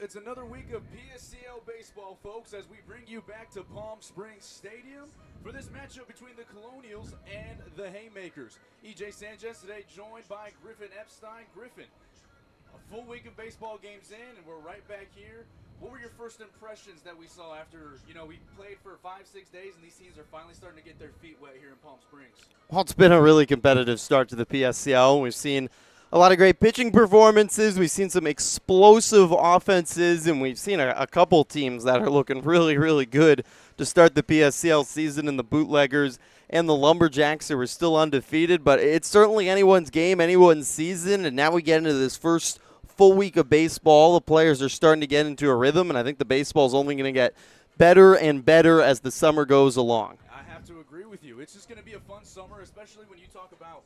It's another week of PSCL baseball, folks, as we bring you back to Palm Springs Stadium for this matchup between the Colonials and the Haymakers. EJ Sanchez today joined by Griffin Epstein. Griffin, a full week of baseball games in, and we're right back here. What were your first impressions that we saw after, we played for 5-6 days, and these teams are finally starting to get their feet wet here in Palm Springs? Well, it's been a really competitive start to the PSCL. We've seen a lot of great pitching performances. We've seen some explosive offenses, and we've seen a couple teams that are looking really, really good to start the PSCL season, and the Bootleggers and the Lumberjacks who are still undefeated. But it's certainly anyone's game, anyone's season, and now we get into this first full week of baseball. The players are starting to get into a rhythm, and I think the baseball is only going to get better and better as the summer goes along. I have to agree with you. It's just going to be a fun summer, especially when you talk about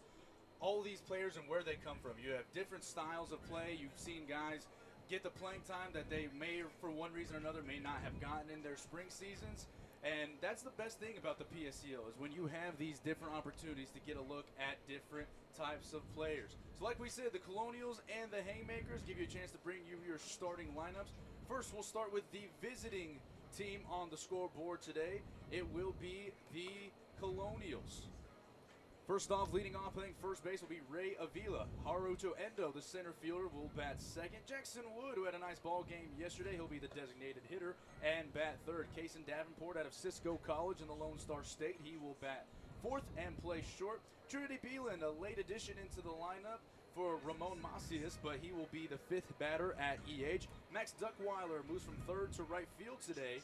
all these players and where they come from. You have different styles of play. You've seen guys get the playing time that they may, for one reason or another, may not have gotten in their spring seasons. And that's the best thing about the PSCL is when you have these different opportunities to get a look at different types of players. So like we said, the Colonials and the Haymakers give you a chance to bring you your starting lineups. First, we'll start with the visiting team on the scoreboard today. It will be the Colonials. First off, leading off playing first base will be Ray Avila. Haruto Endo, the center fielder, will bat second. Jackson Wood, who had a nice ball game yesterday, he'll be the designated hitter and bat third. Kaysen Davenport out of Cisco College in the Lone Star State, he will bat fourth and play short. Trinity Beelan, a late addition into the lineup for Ramon Macias, but he will be the fifth batter at EH. Max Duckweiler moves from third to right field today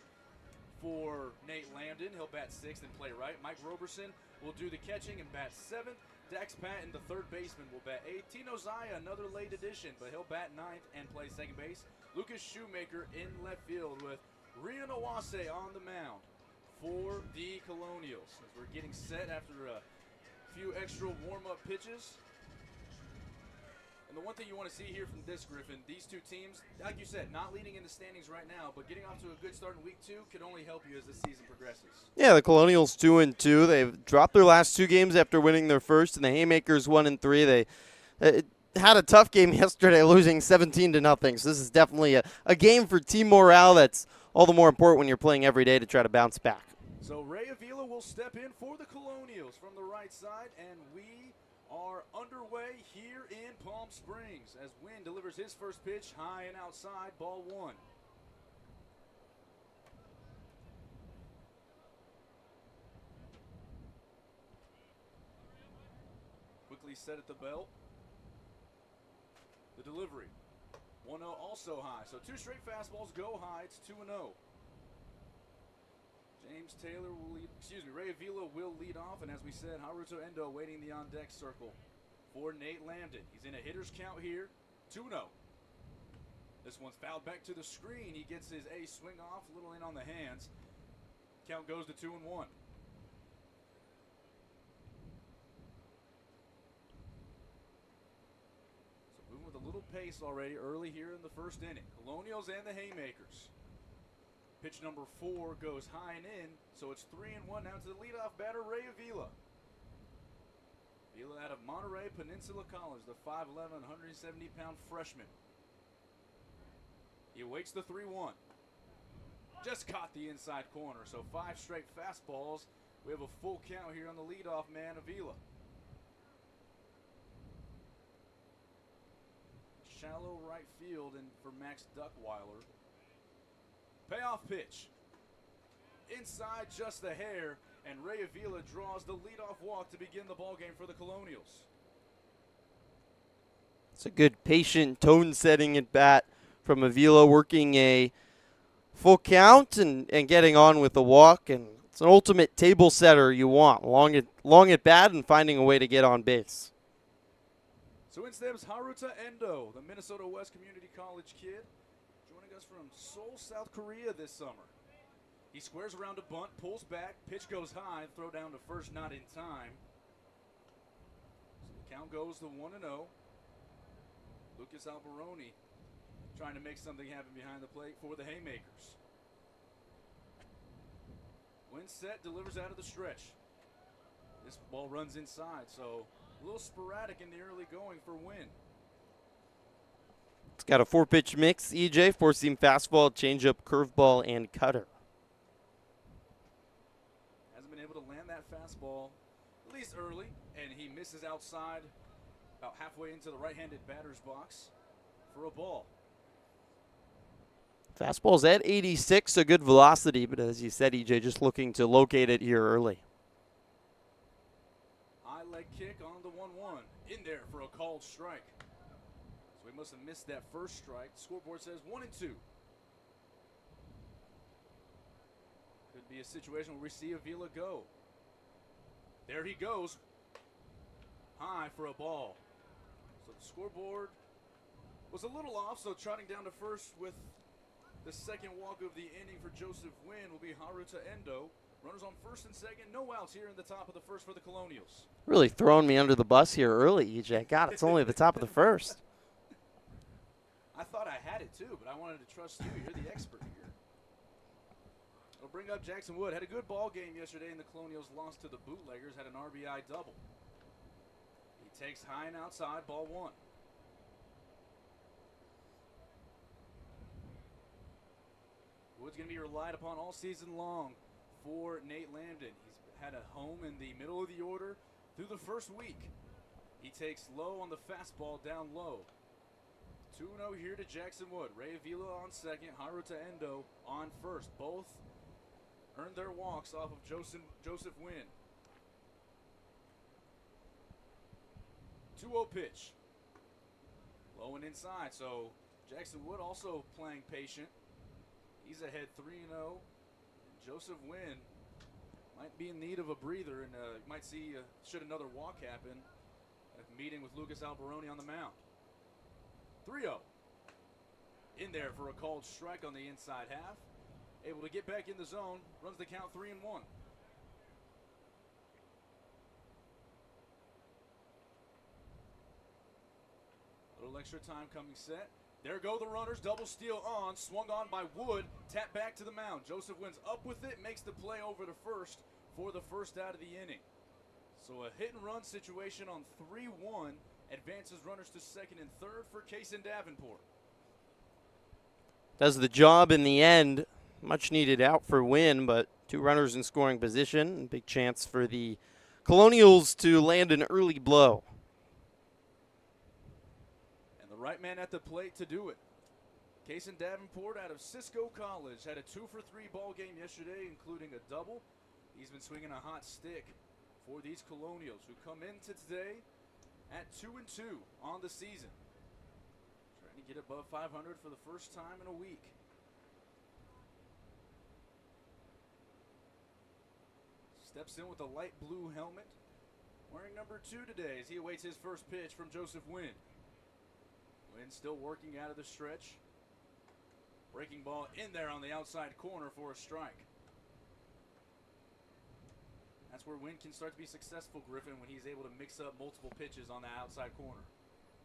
for Nate Lambden. He'll bat sixth and play right. Mike Roberson will do the catching and bat seventh. Dax Patton, the third baseman, will bat eighth. Tino Zaya, another late addition, but he'll bat ninth and play second base. Lucas Shoemaker in left field with Rian Owase on the mound for the Colonials. As we're getting set after a few extra warm-up pitches. And the one thing you want to see here from this, Griffin, these two teams, like you said, not leading in the standings right now, but getting off to a good start in week 2 could only help you as the season progresses. Yeah, the Colonials 2-2. They've dropped their last 2 games after winning their first, and the Haymakers 1-3. They had a tough game yesterday, losing 17-0. So this is definitely a game for team morale that's all the more important when you're playing every day to try to bounce back. So Ray Avila will step in for the Colonials from the right side, and we are underway here in Palm Springs as Wynn delivers his first pitch high and outside, ball 1. Quickly set at the belt. The delivery. 1-0 also high. So 2 straight fastballs go high. It's 2-0. James Taylor will lead, Ray Avila will lead off, and as we said, Haruto Endo waiting the on-deck circle for Nate Lambden. He's in a hitter's count here, 2-0. This one's fouled back to the screen. He gets his A swing off, a little in on the hands. Count goes to 2-1. So moving with a little pace already early here in the first inning. Colonials and the Haymakers. Pitch number 4 goes high and in, so it's 3-1 now to the leadoff batter, Ray Avila. Avila out of Monterey Peninsula College, the 5'11", 170-pound freshman. He awaits the 3-1. Just caught the inside corner, so 5 straight fastballs. We have a full count here on the leadoff man, Avila. Shallow right field and for Max Duckweiler. Payoff pitch. Inside just a hair, and Ray Avila draws the leadoff walk to begin the ball game for the Colonials. It's a good patient tone-setting at bat from Avila, working a full count and getting on with the walk. And it's an ultimate table setter you want. Long at bat and finding a way to get on base. So in steps Haruto Endo, the Minnesota West Community College kid, joining us from Seoul, South Korea this summer. He squares around a bunt, pulls back, pitch goes high, throw down to first, not in time. So the count goes to 1-0. Lucas Alberoni trying to make something happen behind the plate for the Haymakers. Win set, delivers out of the stretch. This ball runs inside, so a little sporadic in the early going for Wynn. It's got a 4-pitch mix, EJ, 4-seam fastball, changeup, curveball, and cutter. Hasn't been able to land that fastball, at least early, and he misses outside about halfway into the right-handed batter's box for a ball. Fastball's at 86, a good velocity, but as you said, EJ, just looking to locate it here early. High leg kick on the 1-1. In there for a called strike. So he must have missed that first strike. The scoreboard says 1-2. Could be a situation where we see Avila go. There he goes. High for a ball. So the scoreboard was a little off, so trotting down to first with the second walk of the inning for Joseph Wynn will be Haruta Endo. Runners on first and second, no outs here in the top of the first for the Colonials. Really throwing me under the bus here early, EJ. God, it's only the top of the first. I thought I had it too, but I wanted to trust you. You're the expert here. It'll bring up Jackson Wood. Had a good ball game yesterday, and the Colonials lost to the Bootleggers. Had an RBI double. He takes high and outside, ball 1. Wood's going to be relied upon all season long for Nate Lambden. He's had a home in the middle of the order through the first week. He takes low on the fastball, down low. 2-0 here to Jackson Wood. Ray Avila on second, Haruta Endo on first. Both earned their walks off of Joseph Wynn. 2-0 pitch. Low and inside, so Jackson Wood also playing patient. He's ahead 3-0. Joseph Wynn might be in need of a breather, and you might see should another walk happen, a meeting with Lucas Alberoni on the mound. 3-0. In there for a called strike on the inside half. Able to get back in the zone. Runs the count 3-1. Little extra time coming set. There go the runners. Double steal on. Swung on by Wood. Tap back to the mound. Joseph Wynn's up with it. Makes the play over to first for the first out of the inning. So a hit and run situation on 3-1. Advances runners to second and third for Kaysen Davenport. Does the job in the end. Much needed out for Wynn, but 2 runners in scoring position. Big chance for the Colonials to land an early blow. And the right man at the plate to do it. Kaysen Davenport out of Cisco College had a 2-for-3 ball game yesterday, including a double. He's been swinging a hot stick for these Colonials, who come into today at 2-2 on the season. Trying to get above 500 for the first time in a week. Steps in with a light blue helmet. Wearing number 2 today as he awaits his first pitch from Joseph Wynn. Wynn still working out of the stretch. Breaking ball in there on the outside corner for a strike. That's where Wynn can start to be successful, Griffin, when he's able to mix up multiple pitches on the outside corner.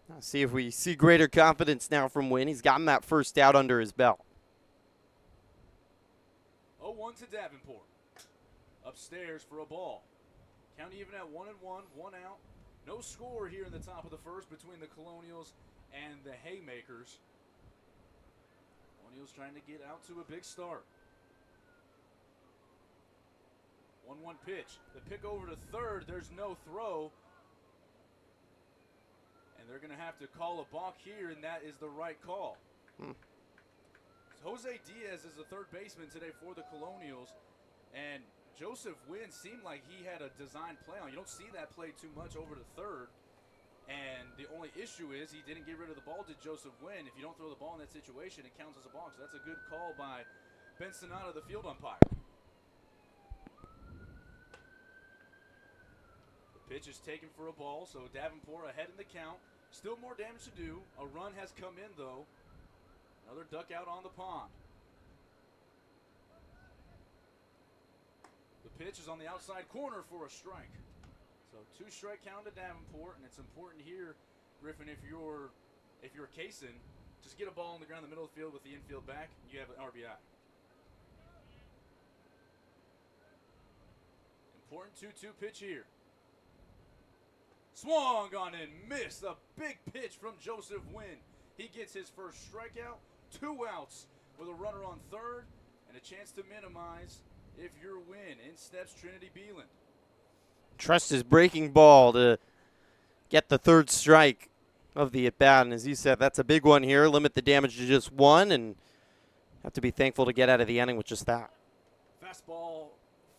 Let's see if we see greater confidence now from Wynn. He's gotten that first out under his belt. 0-1 to Davenport. Upstairs for a ball. Count even at 1-1, 1 out. No score here in the top of the first between the Colonials and the Haymakers. Colonials trying to get out to a big start. 1-1 pitch. The pick over to third. There's no throw. And they're going to have to call a balk here, and that is the right call. Jose Diaz is the third baseman today for the Colonials. And Joseph Wynn seemed like he had a design play on. You don't see that play too much over to third. And the only issue is he didn't get rid of the ball to Joseph Wynn. If you don't throw the ball in that situation, it counts as a balk. So that's a good call by Ben Sonata, the field umpire. The pitch is taken for a ball, so Davenport ahead in the count. Still more damage to do. A run has come in, though. Another duck out on the pond. The pitch is on the outside corner for a strike. So 2-strike count to Davenport, and it's important here, Griffin, if you're Kaysen, just get a ball on the ground in the middle of the field with the infield back, you have an RBI. Important 2-2 pitch here. Swung on and missed. A big pitch from Joseph Wynn. He gets his first strikeout, 2 outs with a runner on third, and a chance to minimize if your win. In steps Trinity Beeland. Trust his breaking ball to get the third strike of the at-bat. And as you said, that's a big one here. Limit the damage to just 1 and have to be thankful to get out of the inning with just that. Fastball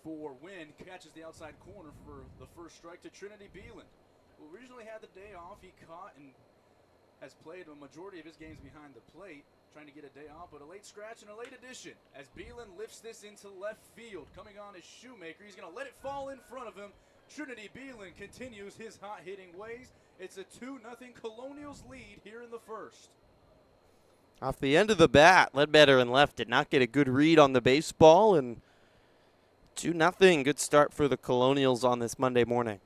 for Wynn catches the outside corner for the first strike to Trinity Beeland, who originally had the day off. He caught and has played a majority of his games behind the plate, trying to get a day off, but a late scratch and a late addition as Beeland lifts this into left field. Coming on is Shoemaker. He's going to let it fall in front of him. Trinity Beeland continues his hot-hitting ways. It's a 2-0 Colonials lead here in the first. Off the end of the bat, Ledbetter and left did not get a good read on the baseball, and 2-0. Good start for the Colonials on this Monday morning.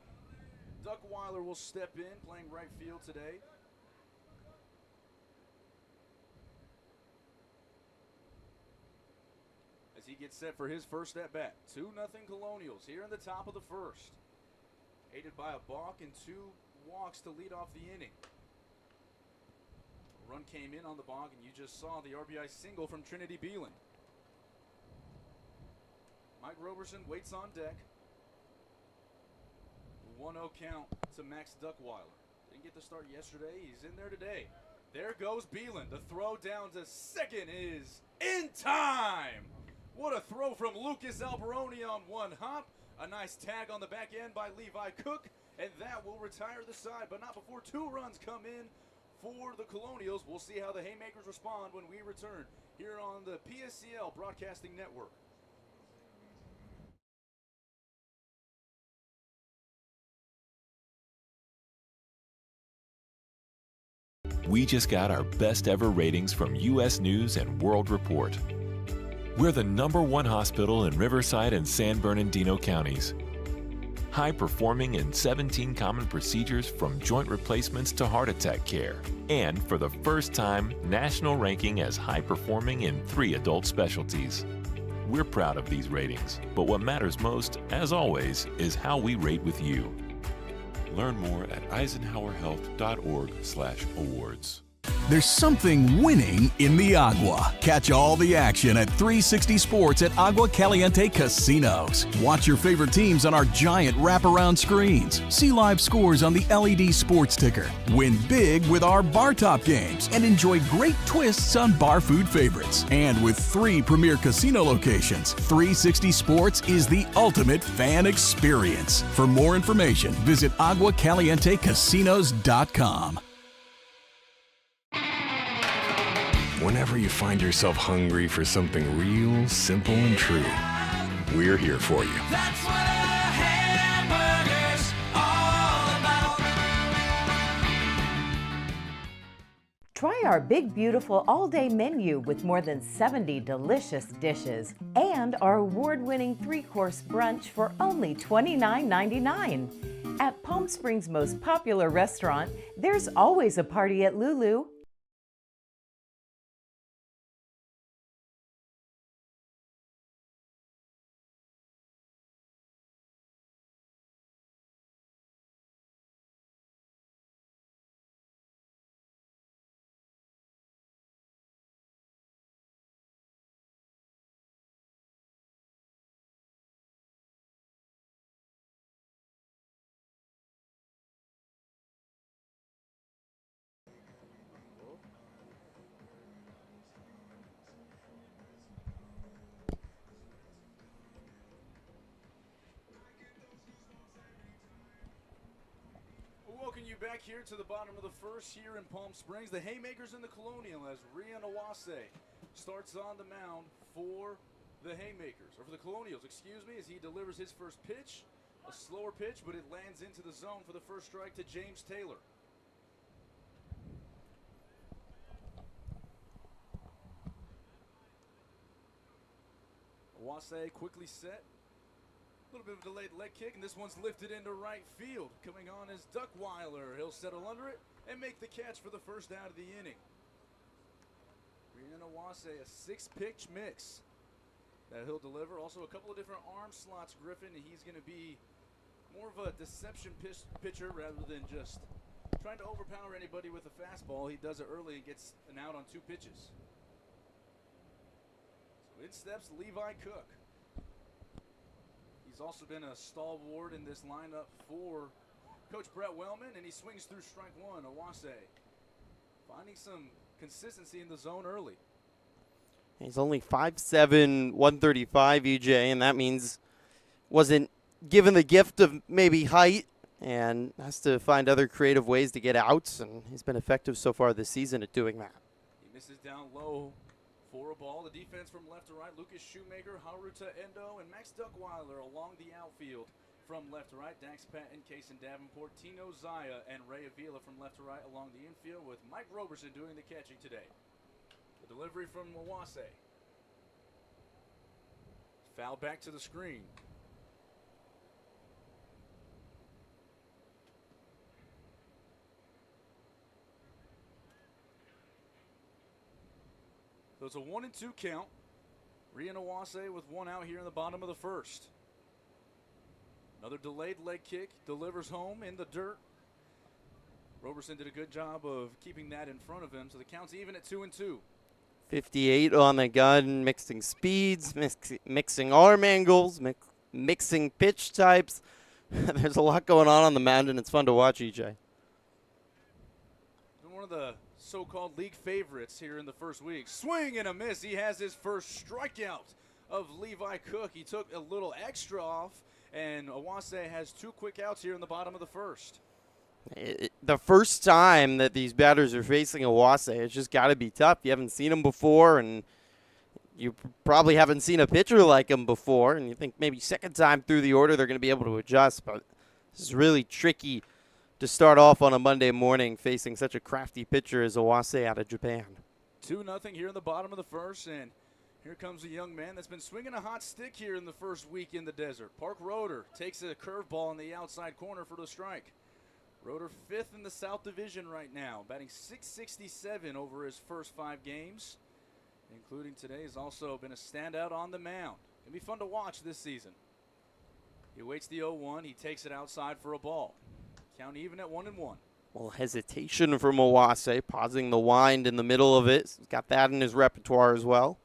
Duckweiler will step in, playing right field today. As he gets set for his first at-bat. 2-0 Colonials here in the top of the first. Aided by a balk and 2 walks to lead off the inning. A run came in on the balk, and you just saw the RBI single from Trinity Beeland. Mike Roberson waits on deck. 1-0 count to Max Duckweiler. Didn't get the start yesterday. He's in there today. There goes Beeland. The throw down to second is in time. What a throw from Lucas Alberoni on one hop. A nice tag on the back end by Levi Cook, and that will retire the side, but not before 2 runs come in for the Colonials. We'll see how the Haymakers respond when we return here on the PSCL Broadcasting Network. We just got our best ever ratings from U.S. News and World Report. We're the #1 hospital in Riverside and San Bernardino counties. High performing in 17 common procedures from joint replacements to heart attack care. And for the first time, national ranking as high performing in 3 adult specialties. We're proud of these ratings, but what matters most, as always, is how we rate with you. Learn more at eisenhowerhealth.org/awards. There's something winning in the Agua. Catch all the action at 360 Sports at Agua Caliente Casinos. Watch your favorite teams on our giant wraparound screens. See live scores on the LED sports ticker. Win big with our bar top games and enjoy great twists on bar food favorites. And with 3 premier casino locations, 360 Sports is the ultimate fan experience. For more information, visit aguacalientecasinos.com. Whenever you find yourself hungry for something real, simple, and true, we're here for you. That's what a hamburger's all about. Try our big, beautiful all-day menu with more than 70 delicious dishes and our award-winning 3-course brunch for only $29.99. At Palm Springs' most popular restaurant, there's always a party at Lulu. Welcome you back here to the bottom of the first here in Palm Springs. The Haymakers and the Colonial as Rian Awase starts on the mound for the Haymakers, or for the Colonials, excuse me, as he delivers his first pitch. A slower pitch, but it lands into the zone for the first strike to James Taylor. Awase quickly set. A little bit of a delayed leg kick, and this one's lifted into right field. Coming on is Duckweiler. He'll settle under it and make the catch for the first out of the inning. Rian Awase, a 6-pitch mix that he'll deliver. Also a couple of different arm slots, Griffin. He's going to be more of a deception pitcher rather than just trying to overpower anybody with a fastball. He does it early and gets an out on 2 pitches. So in steps Levi Cook. He's also been a stalwart in this lineup for Coach Brett Wellman, and he swings through strike 1. Owase finding some consistency in the zone early. He's only 5'7", 135, EJ, and that means wasn't given the gift of maybe height and has to find other creative ways to get outs, and he's been effective so far this season at doing that. He misses down low for a ball. The defense from left to right, Lucas Shoemaker, Haruta Endo, and Max Duckweiler along the outfield from left to right. Dax Patton, Kason Davenport, Tino Zaya, and Ray Avila from left to right along the infield, with Mike Roberson doing the catching today. The delivery from Owase. Foul back to the screen. So it's a 1-2 count. Rian Owase with 1 out here in the bottom of the first. Another delayed leg kick, delivers home in the dirt. Roberson did a good job of keeping that in front of him, so the count's even at 2-2. 58 on the gun, mixing speeds, mixing arm angles, mixing pitch types. There's a lot going on the mound, and it's fun to watch, EJ. One of the so-called league favorites here in the first week. Swing and a miss. He has his first strikeout of Levi Cook. He took a little extra off, and Owase has 2 quick outs here in the bottom of the first. The first time that these batters are facing Owase, it's just got to be tough. You haven't seen him before, and you probably haven't seen a pitcher like him before, and you think maybe second time through the order they're going to be able to adjust, but this is really tricky to start off on a Monday morning facing such a crafty pitcher as Owase out of Japan. 2-0 here in the bottom of the first, and here comes a young man that's been swinging a hot stick here in the first week in the desert. Park Roeder takes a curveball in the outside corner for the strike. Roeder 5th in the South Division right now, batting .667 over his first 5 games, including today. He's also been a standout on the mound. It'll be fun to watch this season. He waits the 0-1. He takes it outside for a ball. Count even at 1-1. Well, hesitation from Owase, pausing the wind in the middle of it. He's got that in his repertoire as well.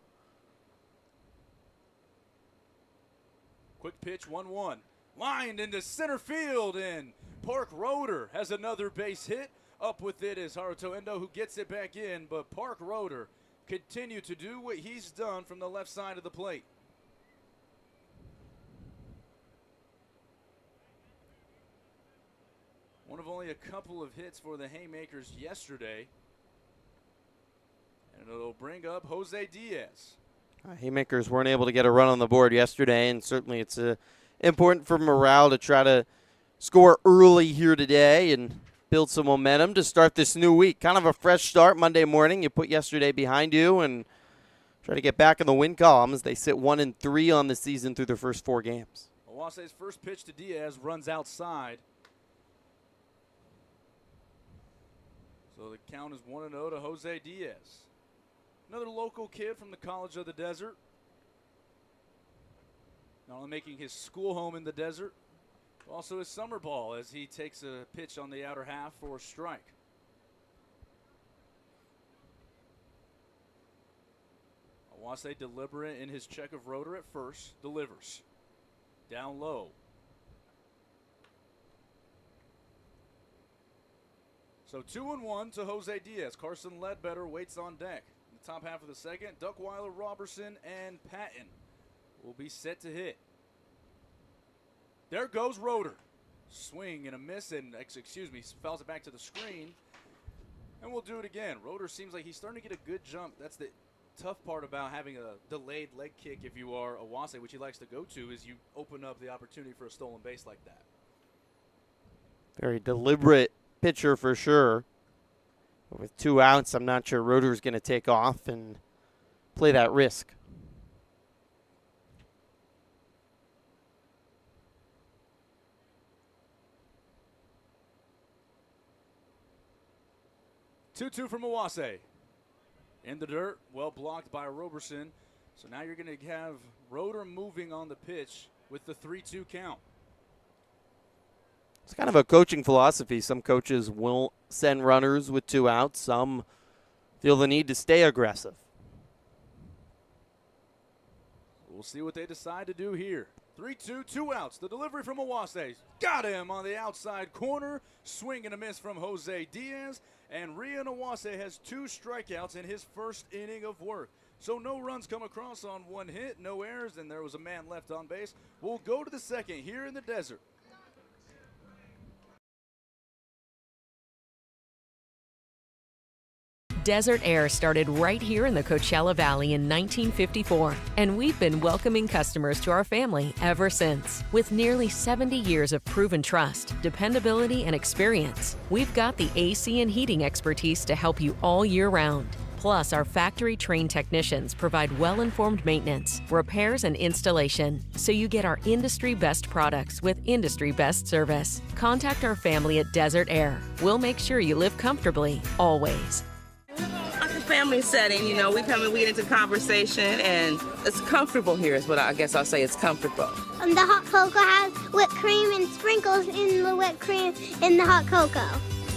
Quick pitch, 1-1. Lined into center field, and Park Roeder has another base hit. Up with it is Haruto Endo, who gets it back in, but Park Roeder continue to do what he's done from the left side of the plate. One of only a couple of hits for the Haymakers yesterday. And it'll bring up Jose Diaz. Haymakers weren't able to get a run on the board yesterday, and certainly it's important for morale to try to score early here today and build some momentum to start this new week. Kind of a fresh start Monday morning. You put yesterday behind you and try to get back in the win column as they sit 1-3 on the season through their first 4 games. Owase's first pitch to Diaz runs outside. So the count is 1-0 to Jose Diaz. Another local kid from the College of the Desert. Not only making his school home in the desert, but also his summer ball as he takes a pitch on the outer half for a strike. Owase deliberate in his check of Roeder at first, delivers. Down low. So 2-1 to Jose Diaz. Carson Ledbetter waits on deck. In the top half of the second, Duckweiler, Roberson, and Patton will be set to hit. There goes Roeder. Swing and a miss, and fouls it back to the screen. And we'll do it again. Roeder seems like he's starting to get a good jump. That's the tough part about having a delayed leg kick if you are Owase, which he likes to go to, is you open up the opportunity for a stolen base like that. Very deliberate pitcher for sure. With 2 outs, I'm not sure Roeder's going to take off and play that risk. Two from Owase. In the dirt, well blocked by Roberson. So now you're going to have Roeder moving on the pitch with the 3-2 count. It's kind of a coaching philosophy. Some coaches will send runners with 2 outs. Some feel the need to stay aggressive. We'll see what they decide to do here. 3-2, 2 outs. The delivery from Awase. Got him on the outside corner. Swing and a miss from Jose Diaz. And Rian Awase has 2 strikeouts in his first inning of work. So no runs come across on 1 hit, no errors, and there was a man left on base. We'll go to the second here in the desert. Desert Air started right here in the Coachella Valley in 1954, and we've been welcoming customers to our family ever since. With nearly 70 years of proven trust, dependability, and experience, we've got the AC and heating expertise to help you all year round. Plus, our factory-trained technicians provide well-informed maintenance, repairs, and installation, so you get our industry-best products with industry-best service. Contact our family at Desert Air. We'll make sure you live comfortably, always. Like a family setting, you know, we come and we get into conversation, and it's comfortable here is what I guess I'll say. It's comfortable. The hot cocoa has whipped cream and sprinkles in the whipped cream in the hot cocoa.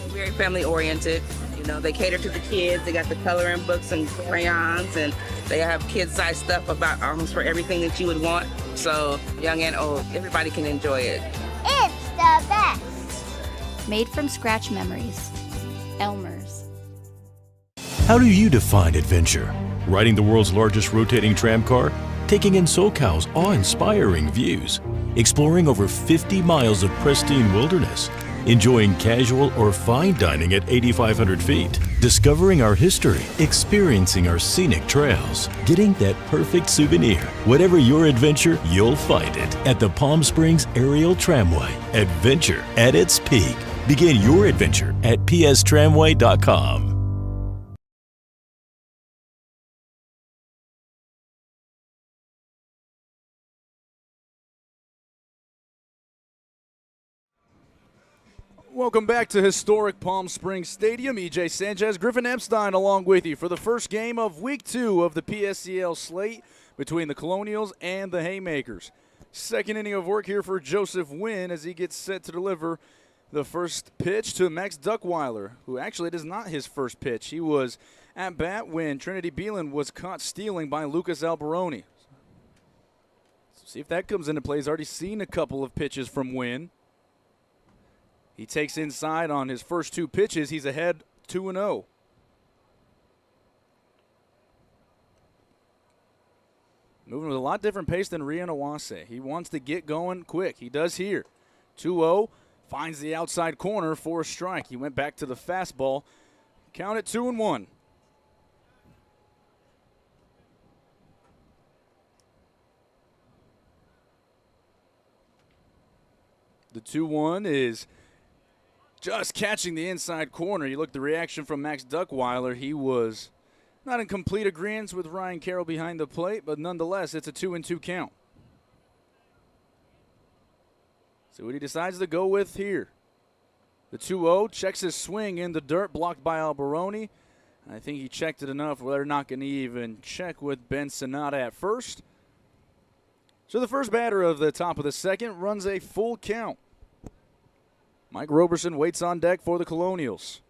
Very family oriented. You know, they cater to the kids. They got the coloring books and crayons, and they have kid-sized stuff about almost for everything that you would want. So young and old, everybody can enjoy it. It's the best. Made from scratch memories. Elmer's. How do you define adventure? Riding the world's largest rotating tram car? Taking in SoCal's awe-inspiring views? Exploring over 50 miles of pristine wilderness? Enjoying casual or fine dining at 8,500 feet? Discovering our history? Experiencing our scenic trails? Getting that perfect souvenir? Whatever your adventure, you'll find it at the Palm Springs Aerial Tramway. Adventure at its peak. Begin your adventure at pstramway.com. Welcome back to historic Palm Springs Stadium. EJ Sanchez, Griffin Epstein along with you for the first game of Week 2 of the PSCL slate between the Colonials and the Haymakers. Second inning of work here for Joseph Wynn as he gets set to deliver the first pitch to Max Duckweiler, who actually it is not his first pitch. He was at bat when Trinity Beelan was caught stealing by Lucas Alberoni. So see if that comes into play. He's already seen a couple of pitches from Wynn. He takes inside on his first 2 pitches. He's ahead 2-0. Moving with a lot different pace than Rian Awase. He wants to get going quick. He does here. 2-0. Finds the outside corner for a strike. He went back to the fastball. Count it 2-1. The 2-1 is just catching the inside corner. You look at the reaction from Max Duckweiler. He was not in complete agreement with Ryan Carroll behind the plate, but nonetheless, it's a 2-2 count. See what he decides to go with here. The 2-0 checks his swing in the dirt, blocked by Alberoni. I think he checked it enough where they're not going to even check with Ben Sonata at first. So the first batter of the top of the second runs a full count. Mike Roberson waits on deck for the Colonials.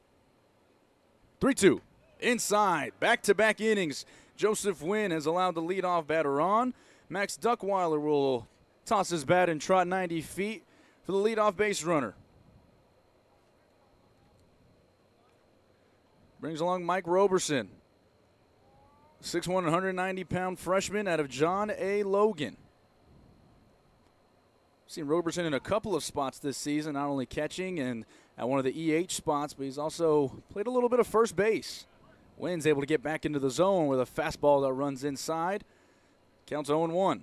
3-2. Inside. Back-to-back innings. Joseph Wynn has allowed the leadoff batter on. Max Duckweiler will toss his bat and trot 90 feet for the leadoff base runner. Brings along Mike Roberson. 6'1", 190-pound freshman out of John A. Logan. Seen Roberson in a couple of spots this season, not only catching and at one of the EH spots, but he's also played a little bit of first base. Wynn's able to get back into the zone with a fastball that runs inside. Counts 0-1.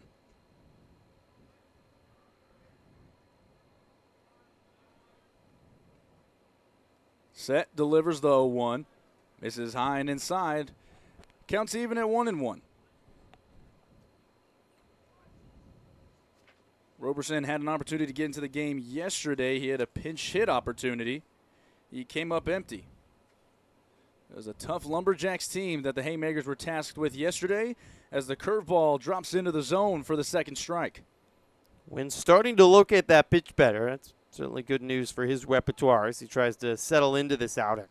Set, delivers the 0-1. Misses high and inside. Counts even at 1-1. Roberson had an opportunity to get into the game yesterday. He had a pinch hit opportunity. He came up empty. It was a tough Lumberjacks team that the Haymakers were tasked with yesterday as the curveball drops into the zone for the second strike. When starting to look at that pitch better, that's Certainly good news for his repertoire as he tries to settle into this outing.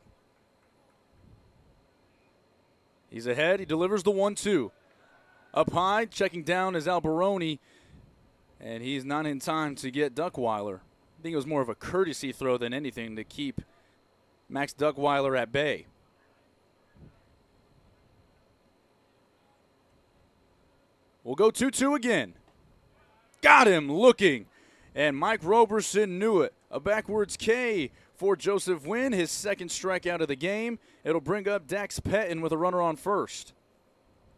He's ahead. He delivers the 1-2. Up high, checking down is Alberoni, and he's not in time to get Duckweiler. I think it was more of a courtesy throw than anything to keep Max Duckweiler at bay. We'll go 2-2 again. Got him looking. And Mike Roberson knew it. A backwards K for Joseph Wynn, his second strikeout of the game. It'll bring up Dax Pettin with a runner on first.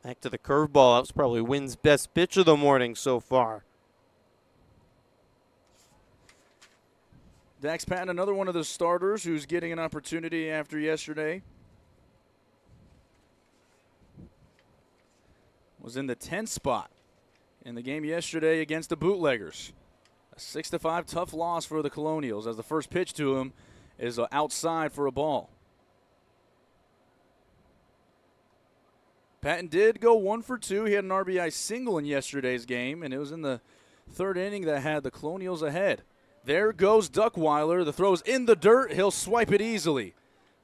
Back to the curveball. That was probably Wynn's best pitch of the morning so far. Dax Patton, another one of the starters who's getting an opportunity after yesterday. Was in the 10th spot in the game yesterday against the Bootleggers. A 6-5 tough loss for the Colonials as the first pitch to him is outside for a ball. Patton did go 1 for 2. He had an RBI single in yesterday's game, and it was in the third inning that had the Colonials ahead. There goes Duckweiler. The throw's in the dirt. He'll swipe it easily.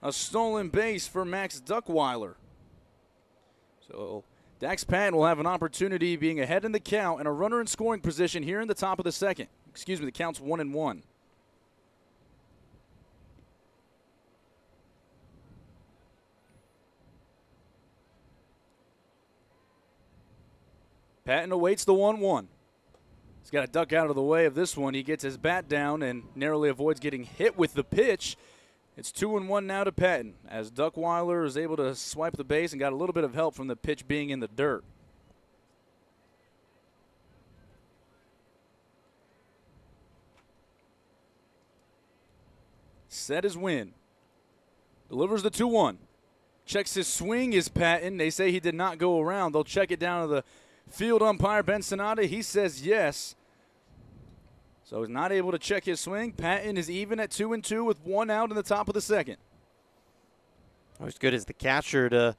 A stolen base for Max Duckweiler. So Dax Patton will have an opportunity being ahead in the count and a runner in scoring position here in the top of the second. Excuse me, the count's 1-1. Patton awaits the 1-1. He's got to duck out of the way of this one. He gets his bat down and narrowly avoids getting hit with the pitch. It's 2-1 now to Patton as Duckweiler is able to swipe the base and got a little bit of help from the pitch being in the dirt. Set his win. Delivers the 2-1. Checks his swing is Patton. They say he did not go around. They'll check it down to the field umpire, Ben Sonata. He says yes. So he's not able to check his swing. Patton is even at 2-2 with 1 out in the top of the second. Always good as the catcher to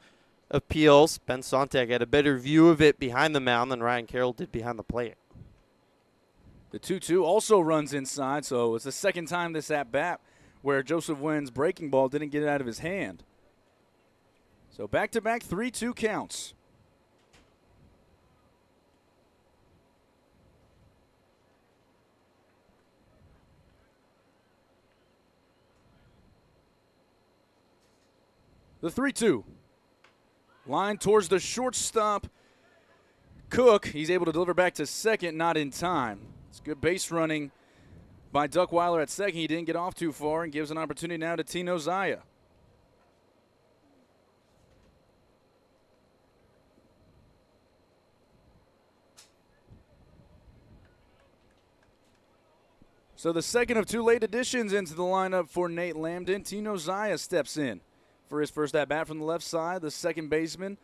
appeals. Ben Sontag had a better view of it behind the mound than Ryan Carroll did behind the plate. The 2-2 also runs inside, so it's the second time this at-bat where Joseph Wynn's breaking ball didn't get it out of his hand. So back-to-back 3-2 counts. The 3-2. Line towards the shortstop. Cook, he's able to deliver back to second, not in time. It's good base running by Duckweiler at second. He didn't get off too far and gives an opportunity now to Tino Zaya. So the second of 2 late additions into the lineup for Nate Lambden. Tino Zaya steps in for his first at-bat from the left side, the second baseman.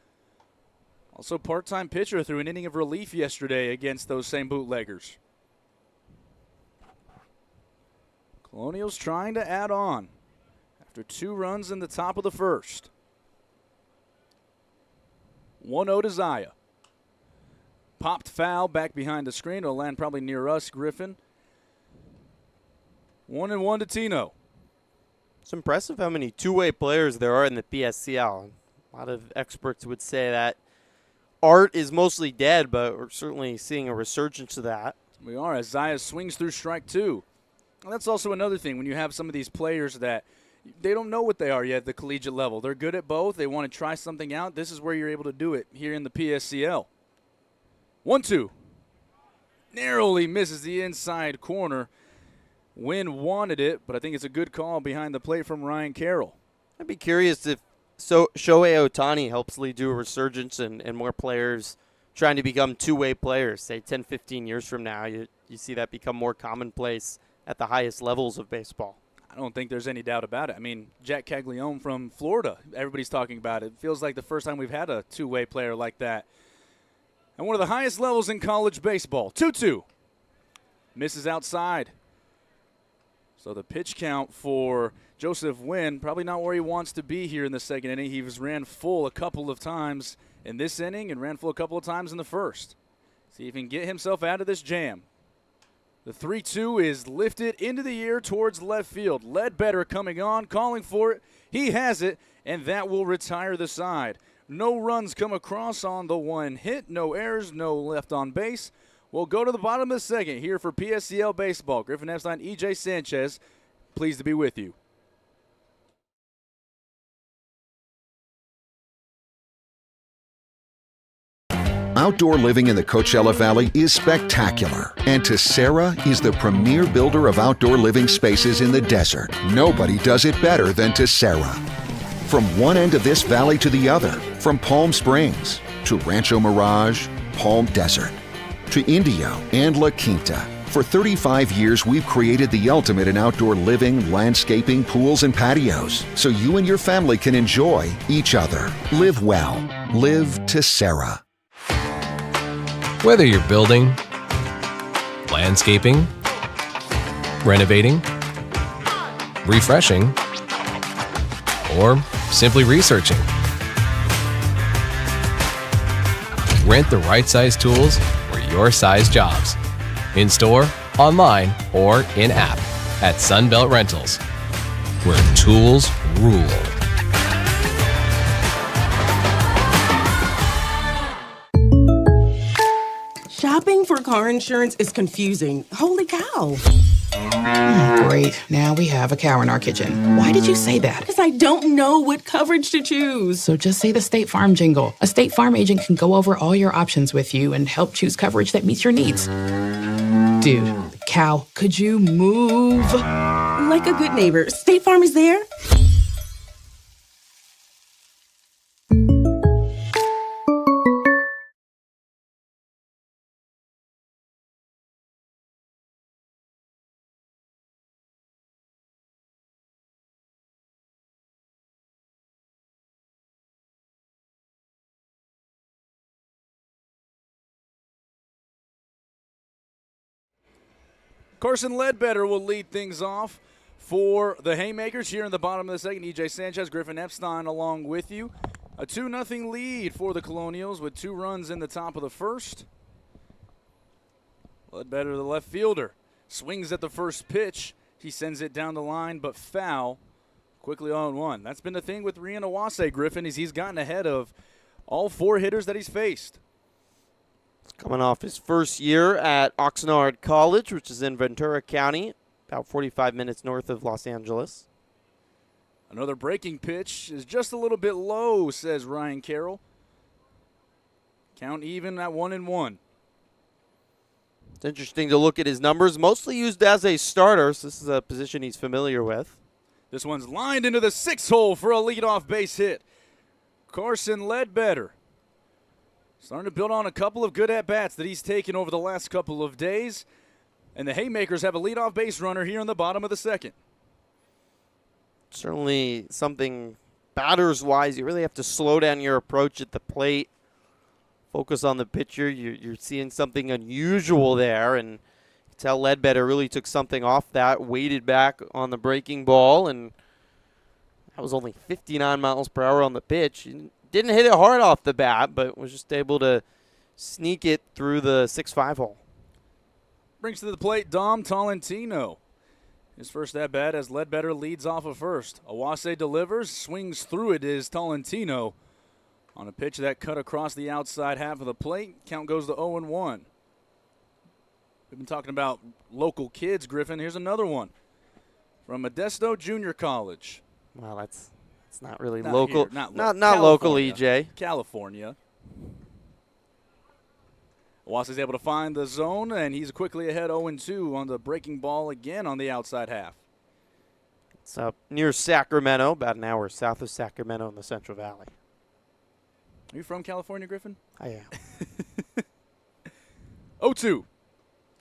Also part-time pitcher through an inning of relief yesterday against those same Bootleggers. Colonials trying to add on after 2 runs in the top of the first. 1-0 to Zaya. Popped foul back behind the screen. It'll land probably near us, Griffin. 1-1 to Tino. It's impressive how many two-way players there are in the PSCL. A lot of experts would say that art is mostly dead, but we're certainly seeing a resurgence of that. We are, as Zaya swings through strike 2. And that's also another thing when you have some of these players that they don't know what they are yet at the collegiate level. They're good at both. They want to try something out. This is where you're able to do it here in the PSCL. 1-2. Narrowly misses the inside corner. Wynn wanted it, but I think it's a good call behind the plate from Ryan Carroll. I'd be curious if Shohei Ohtani helps lead to a resurgence and more players trying to become two-way players. Say 10, 15 years from now, you see that become more commonplace at the highest levels of baseball. I don't think there's any doubt about it. I mean, Jack Caglione from Florida, everybody's talking about it. It feels like the first time we've had a two-way player like that. And one of the highest levels in college baseball. 2-2. Misses outside. So the pitch count for Joseph Wynn, probably not where he wants to be here in the second inning. He was ran full a couple of times in this inning and ran full a couple of times in the first. See if he can get himself out of this jam. The 3-2 is lifted into the air towards left field. Ledbetter coming on, calling for it. He has it, and that will retire the side. No runs come across on the one hit. No errors, no left on base. We'll go to the bottom of the second here for PSCL Baseball. Griffin, Epstein, E.J. Sanchez, pleased to be with you. Outdoor living in the Coachella Valley is spectacular, and Tessera is the premier builder of outdoor living spaces in the desert. Nobody does it better than Tessera. From one end of this valley to the other, from Palm Springs to Rancho Mirage, Palm Desert, to Indio and La Quinta. For 35 years, we've created the ultimate in outdoor living, landscaping, pools, and patios, so you and your family can enjoy each other. Live well. Live Tessera. Whether you're building, landscaping, renovating, refreshing, or simply researching, rent the right size tools for your size jobs. In store, online, or in-app at Sunbelt Rentals, where tools rule. Shopping for car insurance is confusing. Holy cow. Great. Now we have a cow in our kitchen. Why did you say that? Because I don't know what coverage to choose. So just say the State Farm jingle. A State Farm agent can go over all your options with you and help choose coverage that meets your needs. Dude, cow, could you move? Like a good neighbor, State Farm is there. Carson Ledbetter will lead things off for the Haymakers here in the bottom of the second. E.J. Sanchez, Griffin Epstein along with you. A 2-0 lead for the Colonials with 2 runs in the top of the first. Ledbetter, the left fielder, swings at the first pitch. He sends it down the line, but foul. Quickly 0-1. That's been the thing with Rian Owase, Griffin, is he's gotten ahead of all 4 hitters that he's faced. Coming off his first year at Oxnard College, which is in Ventura County, about 45 minutes north of Los Angeles. Another breaking pitch is just a little bit low, says Ryan Carroll. Count even at 1-1. It's interesting to look at his numbers. Mostly used as a starter, so this is a position he's familiar with. This one's lined into the 6th hole for a leadoff base hit. Carson Ledbetter starting to build on a couple of good at-bats that he's taken over the last couple of days. And the Haymakers have a leadoff base runner here in the bottom of the second. Certainly something batters-wise, you really have to slow down your approach at the plate. Focus on the pitcher. You're seeing something unusual there. And you can tell Ledbetter really took something off that, weighted back on the breaking ball. And that was only 59 miles per hour on the pitch. Didn't hit it hard off the bat, but was just able to sneak it through the 6-5 hole. Brings to the plate Dom Tolentino. His first at-bat as Ledbetter leads off of first. Owase delivers, swings through it is Tolentino on a pitch that cut across the outside half of the plate. Count goes to 0-1. We've been talking about local kids, Griffin. Here's another one from Modesto Junior College. Well, it's not really Not local. Here, not local, California. EJ. California. Owase's able to find the zone, and he's quickly ahead 0-2 on the breaking ball again on the outside half. It's up near Sacramento, about an hour south of Sacramento in the Central Valley. Are you from California, Griffin? I am. 0-2.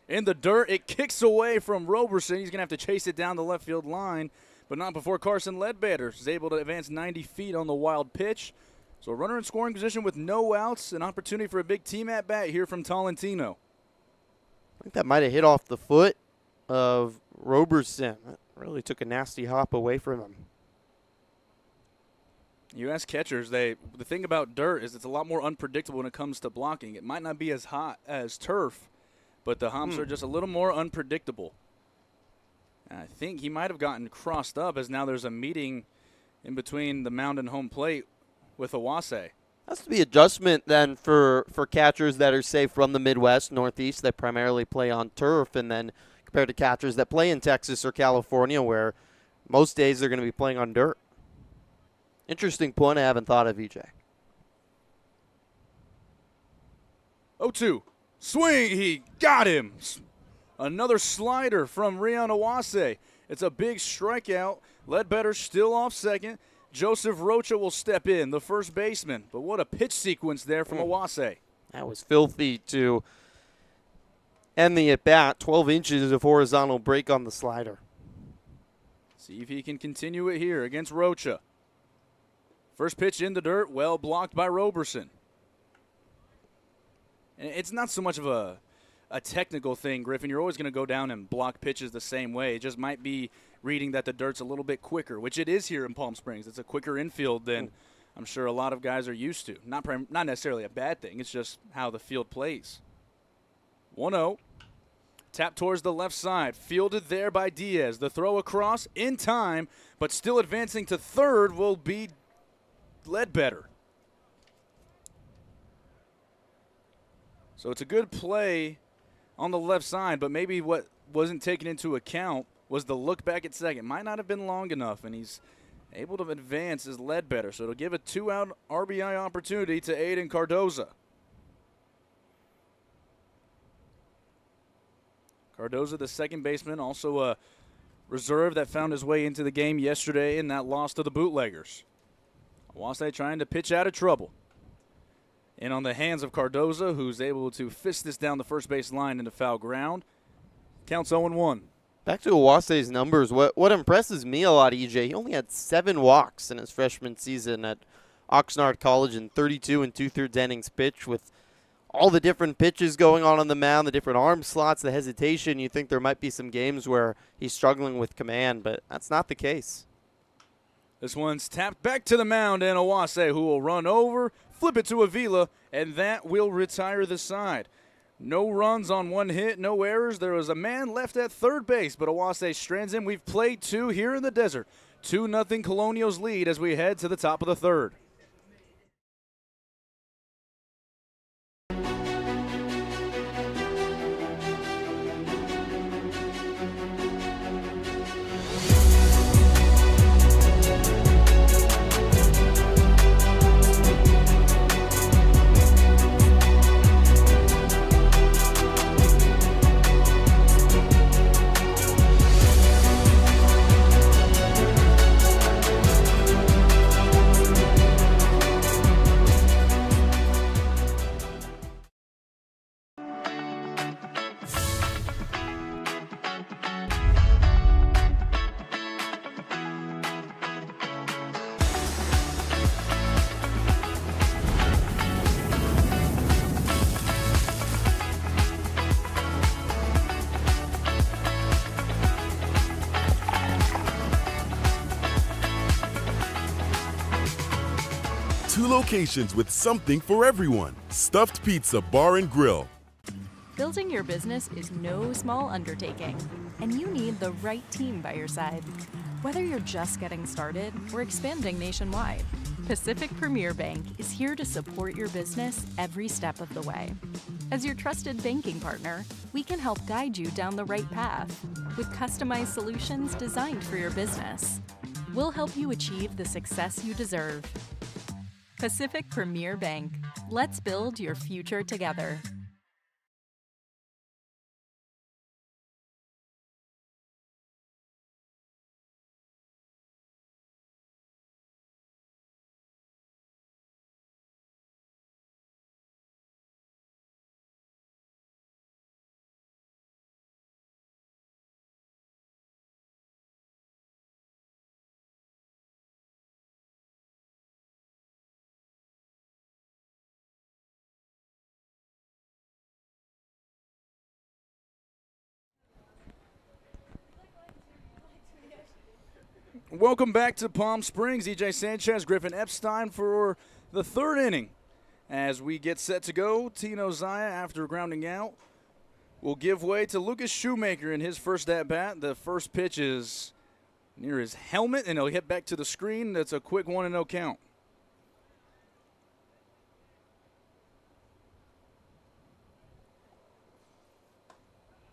In the dirt, it kicks away from Roberson. He's going to have to chase it down the left field line, but not before Carson Ledbetter is able to advance 90 feet on the wild pitch. So a runner in scoring position with no outs, an opportunity for a big team at bat here from Tolentino. I think that might have hit off the foot of Roberson. That really took a nasty hop away from him. You ask catchers, the thing about dirt is it's a lot more unpredictable when it comes to blocking. It might not be as hot as turf, but the humps are just a little more unpredictable. And I think he might have gotten crossed up, as now there's a meeting in between the mound and home plate with Awase. Has to be adjustment then for catchers that are, say, from the Midwest, Northeast, that primarily play on turf, and then compared to catchers that play in Texas or California, where most days they're going to be playing on dirt. Interesting point I haven't thought of, EJ. 0-2. Swing. He got him. Another slider from Rion Awase. It's a big strikeout. Ledbetter still off second. Joseph Rocha will step in, the first baseman. But what a pitch sequence there from Awase. That was filthy to end the at-bat. 12 inches of horizontal break on the slider. See if he can continue it here against Rocha. First pitch in the dirt, well blocked by Roberson. And it's not so much of a technical thing, Griffin. You're always going to go down and block pitches the same way. It just might be reading that the dirt's a little bit quicker, which it is here in Palm Springs. It's a quicker infield than I'm sure a lot of guys are used to. Not necessarily a bad thing. It's just how the field plays. 1-0. Tap towards the left side. Fielded there by Diaz. The throw across in time, but still advancing to third will be Ledbetter. So it's a good play on the left side, but maybe what wasn't taken into account was the look back at second. Might not have been long enough, and he's able to advance as Ledbetter. So it'll give a 2-out RBI opportunity to Aiden Cardoza. Cardoza, the second baseman, also a reserve that found his way into the game yesterday in that loss to the Bootleggers. Awase trying to pitch out of trouble. And on the hands of Cardoza, who's able to fist this down the first base line into foul ground. Counts 0-1. Back to Awase's numbers. What impresses me a lot, EJ, he only had 7 walks in his freshman season at Oxnard College in 32 2/3 innings pitched. With all the different pitches going on the mound, the different arm slots, the hesitation, you think there might be some games where he's struggling with command, but that's not the case. This one's tapped back to the mound, and Awase, who will run over, flip it to Avila, and that will retire the side. No runs on one hit, no errors. There was a man left at third base, but Awase strands him. We've played 2 here in the desert. 2-0 Colonials lead as we head to the top of the third. Two locations with something for everyone. Stuffed Pizza Bar and Grill. Building your business is no small undertaking, and you need the right team by your side. Whether you're just getting started or expanding nationwide, Pacific Premier Bank is here to support your business every step of the way. As your trusted banking partner, we can help guide you down the right path with customized solutions designed for your business. We'll help you achieve the success you deserve. Pacific Premier Bank. Let's build your future together. Welcome back to Palm Springs. EJ Sanchez, Griffin Epstein for the third inning. As we get set to go, Tino Zaya, after grounding out, will give way to Lucas Shoemaker in his first at-bat. The first pitch is near his helmet, and he'll hit back to the screen. That's a quick 1-0 count.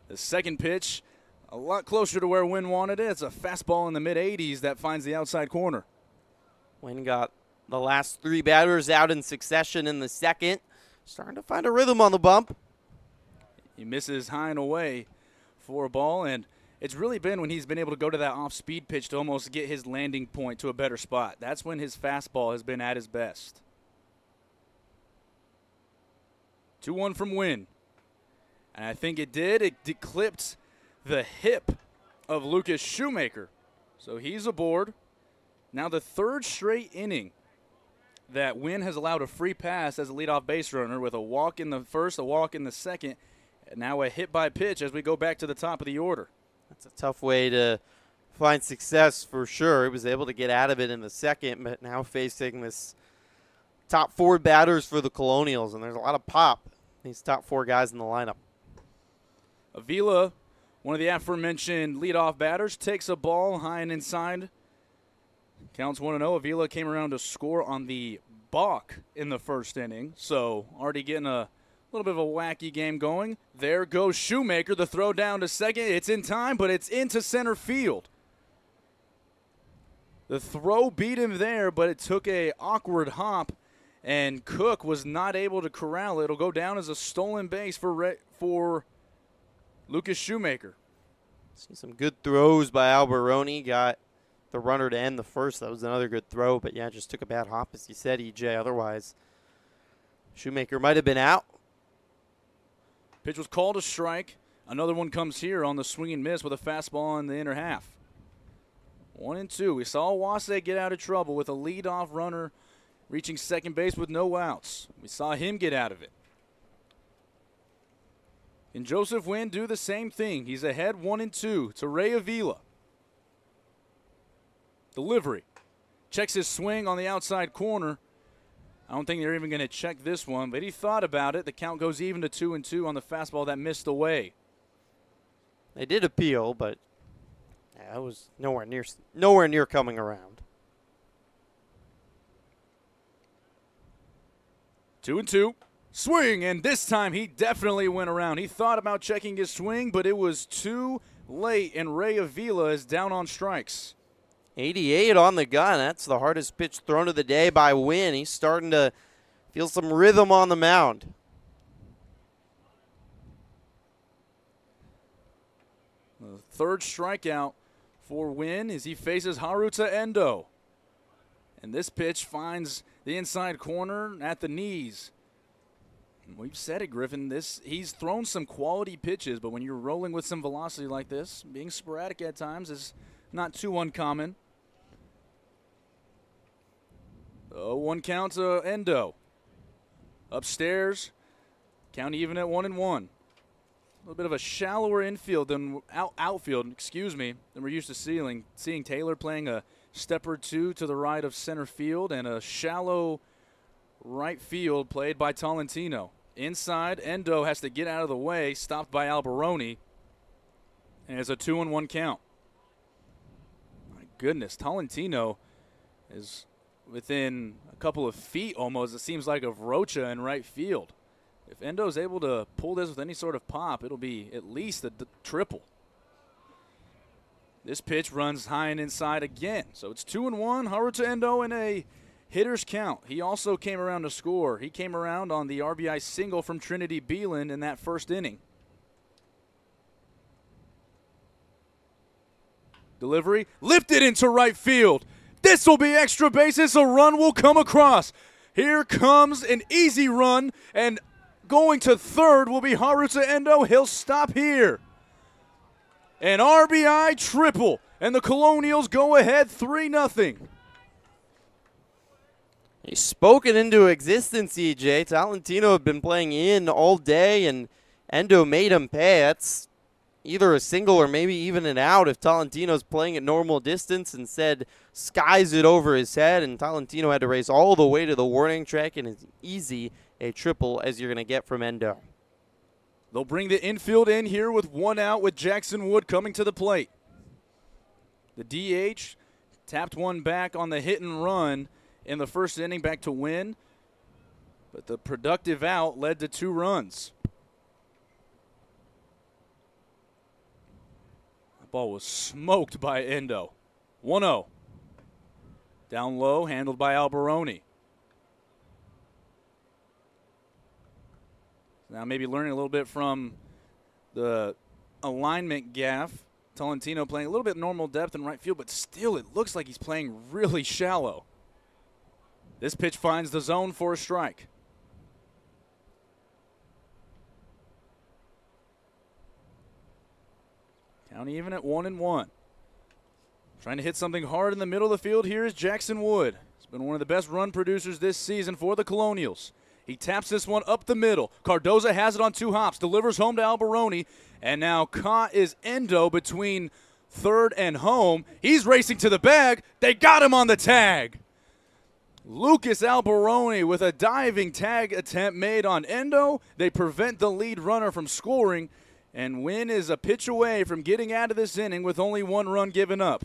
The second pitch, a lot closer to where Wynn wanted it. It's a fastball in the mid-80s that finds the outside corner. Wynn got the last 3 batters out in succession in the second. Starting to find a rhythm on the bump. He misses high and away for a ball, and it's really been when he's been able to go to that off-speed pitch to almost get his landing point to a better spot. That's when his fastball has been at his best. 2-1 from Wynn. And I think it did. It clipped the hip of Lucas Shoemaker. So he's aboard. Now the third straight inning that Wynn has allowed a free pass as a leadoff base runner with a walk in the first, a walk in the second, and now a hit by pitch as we go back to the top of the order. That's a tough way to find success for sure. He was able to get out of it in the second, but now facing this top 4 batters for the Colonials, and there's a lot of pop. These top 4 guys in the lineup. Avila, one of the aforementioned leadoff batters, takes a ball high and inside. Counts 1-0. Avila came around to score on the balk in the first inning, so already getting a little bit of a wacky game going. There goes Shoemaker. The throw down to second. It's in time, but it's into center field. The throw beat him there, but it took a awkward hop, and Cook was not able to corral it. It'll go down as a stolen base for Lucas Shoemaker. See some good throws by Alberoni. Got the runner to end the first. That was another good throw, but yeah, just took a bad hop, as you said, EJ. Otherwise, Shoemaker might have been out. Pitch was called a strike. Another one comes here on the swing and miss with a fastball in the inner half. 1-2. We saw Wase get out of trouble with a leadoff runner reaching second base with no outs. We saw him get out of it. And Joseph Wynn do the same thing. He's ahead 1-2 to Ray Avila. Delivery. Checks his swing on the outside corner. I don't think they're even going to check this one, but he thought about it. The count goes even to 2-2 on the fastball that missed away. They did appeal, but that was nowhere near coming around. 2-2. Swing, and this time he definitely went around. He thought about checking his swing, but it was too late, and Ray Avila is down on strikes. 88 on the gun. That's the hardest pitch thrown of the day by Wynn. He's starting to feel some rhythm on the mound. The third strikeout for Wynn as he faces Haruta Endo. And this pitch finds the inside corner at the knees. We've said it, Griffin. He's thrown some quality pitches, but when you're rolling with some velocity like this, being sporadic at times is not too uncommon. 1 count to Endo. Upstairs, count even at 1-1. A little bit of a shallower infield than outfield, than we're used to seeing Taylor playing a step or two to the right of center field, and a shallow right field played by Tolentino. Inside, Endo has to get out of the way, stopped by Alberoni, and it's a 2-1 count. My goodness, Tolentino is within a couple of feet almost, it seems like, of Rocha in right field. If Endo's able to pull this with any sort of pop, it'll be at least a triple. This pitch runs high and inside again. So it's 2-1. Haruta Endo in a hitter's count. He also came around to score. He came around on the RBI single from Trinity Beeland in that first inning. Delivery lifted into right field. This will be extra bases. A run will come across. Here comes an easy run, and going to third will be Haruta Endo. He'll stop here. An RBI triple, and the Colonials go ahead 3-0. He's spoken into existence, EJ. Tolentino had been playing in all day, and Endo made him pay. That's either a single or maybe even an out if Tolentino's playing at normal distance. Instead, skies it over his head, and Tolentino had to race all the way to the warning track, and it's easy a triple as you're going to get from Endo. They'll bring the infield in here with one out with Jackson Wood coming to the plate. The DH tapped one back on the hit and run in the first inning back to win, but the productive out led to 2 runs. That ball was smoked by Endo. 1-0. Down low, handled by Alberoni. Now maybe learning a little bit from the alignment gaff. Tolentino playing a little bit normal depth in right field, but still it looks like he's playing really shallow. This pitch finds the zone for a strike. Count even at 1-1. Trying to hit something hard in the middle of the field here is Jackson Wood. He's been one of the best run producers this season for the Colonials. He taps this one up the middle. Cardoza has it on 2 hops, delivers home to Alberoni, and now caught is Endo between third and home. He's racing to the bag. They got him on the tag. Lucas Alberoni with a diving tag attempt made on Endo. They prevent the lead runner from scoring, and Wynn is a pitch away from getting out of this inning with only 1 run given up.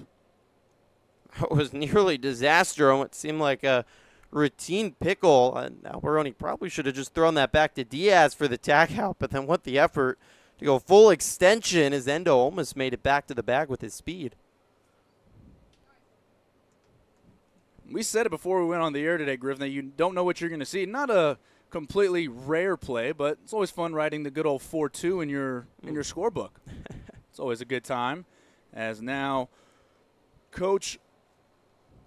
It was nearly disaster. It seemed like a routine pickle, and Alberoni probably should have just thrown that back to Diaz for the tag out, but then what the effort to go full extension as Endo almost made it back to the bag with his speed. We said it before we went on the air today, Griffin, that you don't know what you're going to see. Not a completely rare play, but it's always fun writing the good old 4-2 in your scorebook. It's always a good time, as now Coach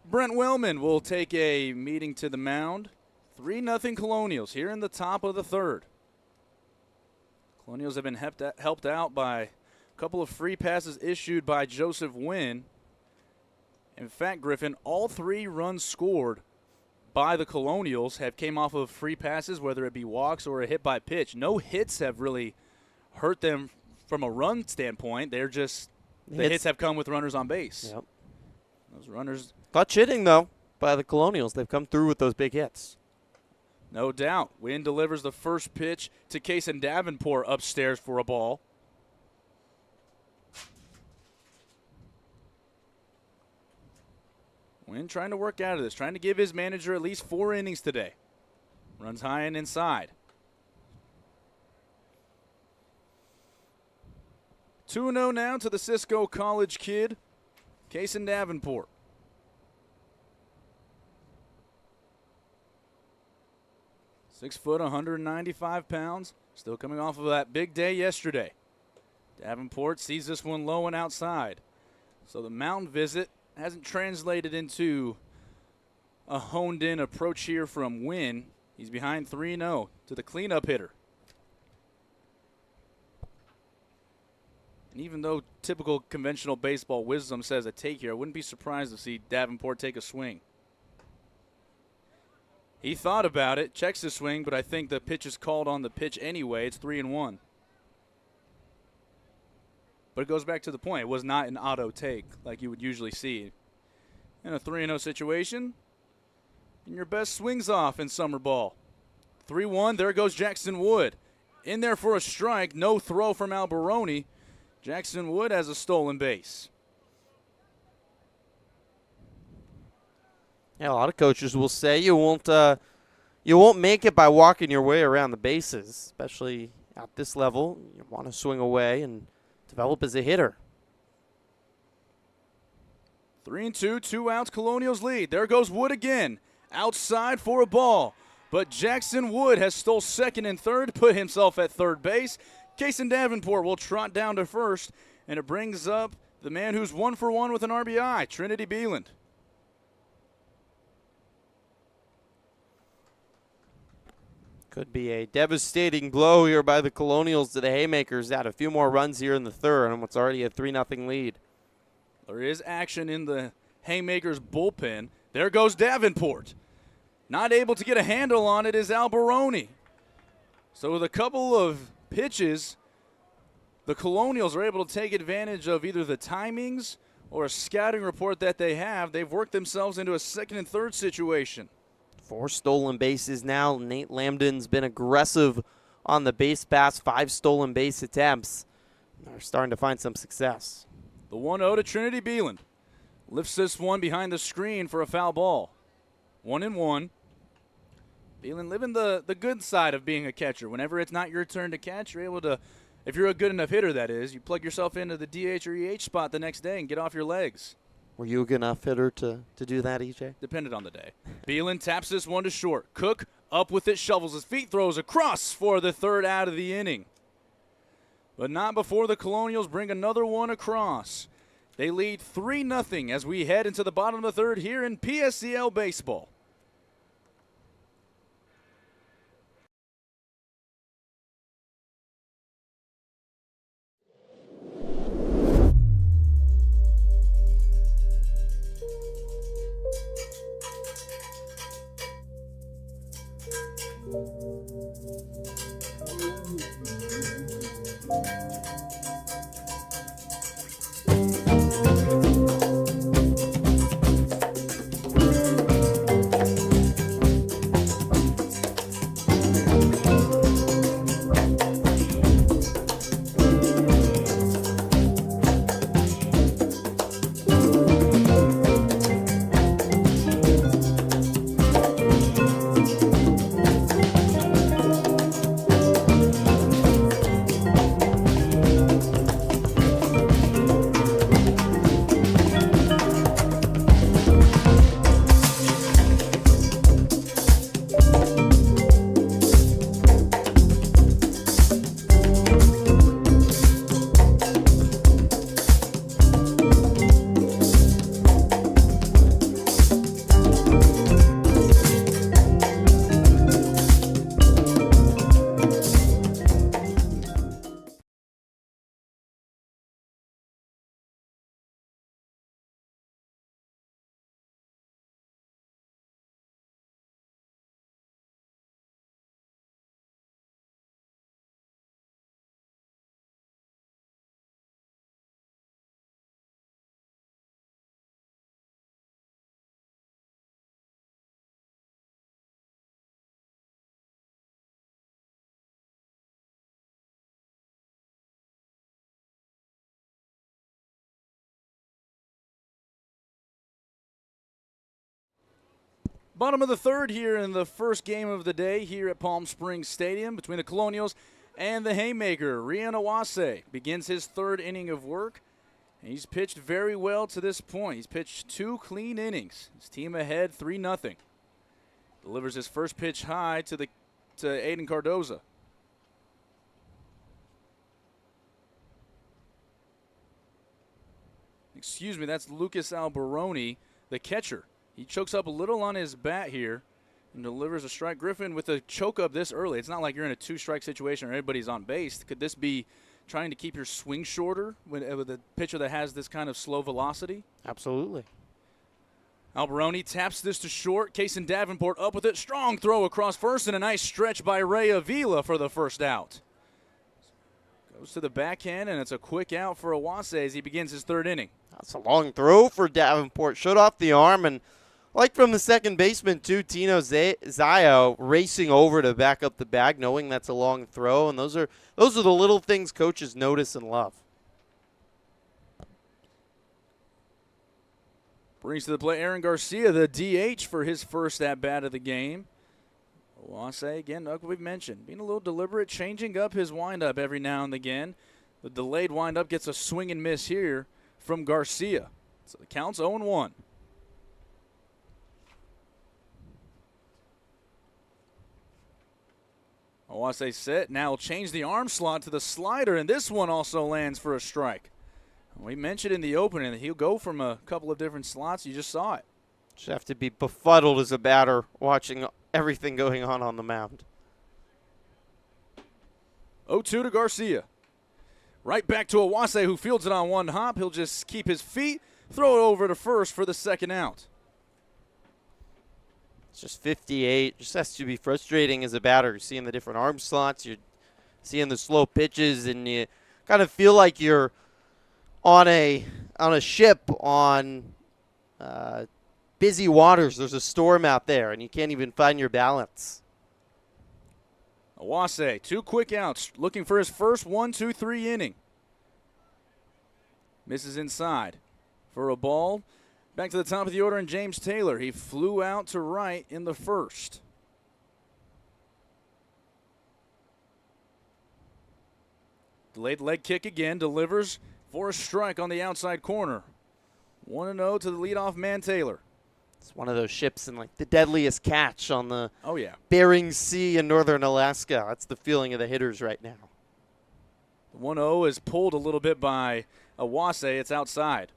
Brent Wellman will take a meeting to the mound. 3-0 Colonials here in the top of the third. Colonials have been helped out by a couple of free passes issued by Joseph Wynn. In fact, Griffin, all 3 runs scored by the Colonials have came off of free passes, whether it be walks or a hit by pitch. No hits have really hurt them from a run standpoint. They're just the hits have come with runners on base. Yep. Those runners. Clutch hitting, though, by the Colonials. They've come through with those big hits. No doubt. Wynn delivers the first pitch to Kason Davenport upstairs for a ball. Wynn trying to work out of this, trying to give his manager at least 4 innings today. Runs high and inside. 2-0 now to the Cisco College kid, Kason Davenport. 6 foot, 195 pounds. Still coming off of that big day yesterday. Davenport sees this one low and outside. So the mound visit hasn't translated into a honed-in approach here from Wynn. He's behind 3-0 to the cleanup hitter. And even though typical conventional baseball wisdom says a take here, I wouldn't be surprised to see Davenport take a swing. He thought about it, checks the swing, but I think the pitch is called on the pitch anyway. It's 3-1. But it goes back to the point. It was not an auto take like you would usually see. In a 3-0 situation, and your best swings off in summer ball. 3-1, there goes Jackson Wood. In there for a strike, no throw from Alberoni. Jackson Wood has a stolen base. Yeah, a lot of coaches will say you won't make it by walking your way around the bases, especially at this level. You want to swing away and develop as a hitter. 3-2, 2 outs, Colonials lead. There goes Wood again. Outside for a ball. But Jackson Wood has stole second and third, put himself at third base. Kason Davenport will trot down to first, and it brings up the man who's 1 for 1 with an RBI, Trinity Beeland. Could be a devastating blow here by the Colonials to the Haymakers. Add a few more runs here in the third on what's already a 3-0 lead. There is action in the Haymakers bullpen. There goes Davenport. Not able to get a handle on it is Alberoni. So with a couple of pitches, the Colonials are able to take advantage of either the timings or a scouting report that they have. They've worked themselves into a second and third situation. 4 stolen bases now. Nate Lambden's been aggressive on the base pass, 5 stolen base attempts. They're starting to find some success. The 1-0 to Trinity Beeland. Lifts this one behind the screen for a foul ball. 1-1. Beeland living the good side of being a catcher. Whenever it's not your turn to catch, you're able to, if you're a good enough hitter, that is, you plug yourself into the DH or EH spot the next day and get off your legs. Were you a good enough hitter to do that, EJ? Depended on the day. Beeland taps this one to short. Cook up with it, shovels his feet, throws across for the third out of the inning. But not before the Colonials bring another one across. They lead 3-0 as we head into the bottom of the third here in PSCL baseball. Bottom of the third here in the first game of the day here at Palm Springs Stadium between the Colonials and the Haymaker. Rian Owase begins his third inning of work. And he's pitched very well to this point. He's pitched 2 clean innings. His team ahead 3-0. Delivers his first pitch high to Aiden Cardoza. Excuse me, that's Lucas Alberoni, the catcher. He chokes up a little on his bat here and delivers a strike. Griffin with a choke up this early. It's not like you're in a 2-strike situation or everybody's on base. Could this be trying to keep your swing shorter with a pitcher that has this kind of slow velocity? Absolutely. Alberoni taps this to short. Cason Davenport up with it. Strong throw across first and a nice stretch by Ray Avila for the first out. Goes to the backhand, and it's a quick out for Owase as he begins his third inning. That's a long throw for Davenport. Shut off the arm, and like from the second baseman, too, Tino Zayo racing over to back up the bag, knowing that's a long throw, and those are the little things coaches notice and love. Brings to the plate Aaron Garcia, the DH, for his first at-bat of the game. Owase, again, like we've mentioned, being a little deliberate, changing up his windup every now and again. The delayed windup gets a swing and miss here from Garcia. So the count's 0-1. Owase set. Now will change the arm slot to the slider, and this one also lands for a strike. We mentioned in the opening that he'll go from a couple of different slots. You just saw it. Just have to be befuddled as a batter watching everything going on the mound. 0-2 to Garcia. Right back to Owase, who fields it on one hop. He'll just keep his feet, throw it over to first for the second out. It's just 58. Just has to be frustrating as a batter. You're seeing the different arm slots. You're seeing the slow pitches, and you kind of feel like you're on a ship on busy waters. There's a storm out there, and you can't even find your balance. Awase, 2 quick outs, looking for his first 1-2-3 inning. Misses inside for a ball. Back to the top of the order, and James Taylor. He flew out to right in the first. Delayed leg kick again, delivers for a strike on the outside corner. 1-0 to the leadoff man, Taylor. It's one of those ships in like the deadliest catch on the Bering Sea in northern Alaska. That's the feeling of the hitters right now. The 1-0 is pulled a little bit by Awase. It's outside.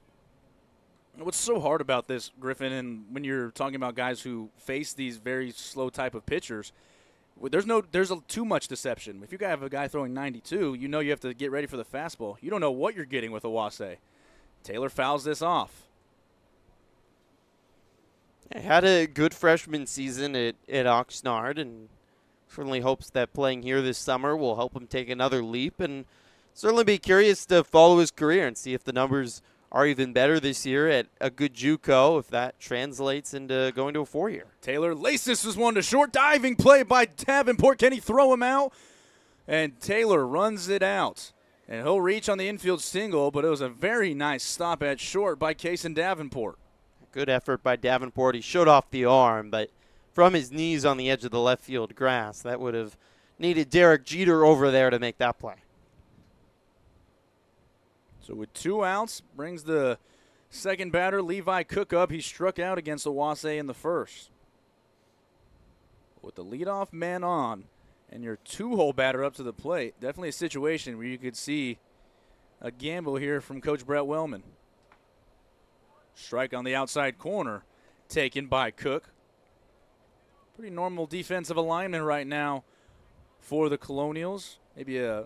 What's so hard about this, Griffin, and when you're talking about guys who face these very slow type of pitchers, there's too much deception. If you have a guy throwing 92, you know you have to get ready for the fastball. You don't know what you're getting with Awase. Taylor fouls this off. He had a good freshman season at Oxnard, and certainly hopes that playing here this summer will help him take another leap, and certainly be curious to follow his career and see if the numbers are even better this year at a good JUCO, if that translates into going to a 4-year. Taylor laces this one to short. Diving play by Davenport. Can he throw him out? And Taylor runs it out. And he'll reach on the infield single, but it was a very nice stop at short by Kason Davenport. Good effort by Davenport. He showed off the arm, but from his knees on the edge of the left field grass, that would have needed Derek Jeter over there to make that play. So with 2 outs, brings the second batter, Levi Cook, up. He struck out against Awase in the first. With the leadoff man on and your 2-hole batter up to the plate, definitely a situation where you could see a gamble here from Coach Brett Wellman. Strike on the outside corner, taken by Cook. Pretty normal defensive alignment right now for the Colonials. Maybe a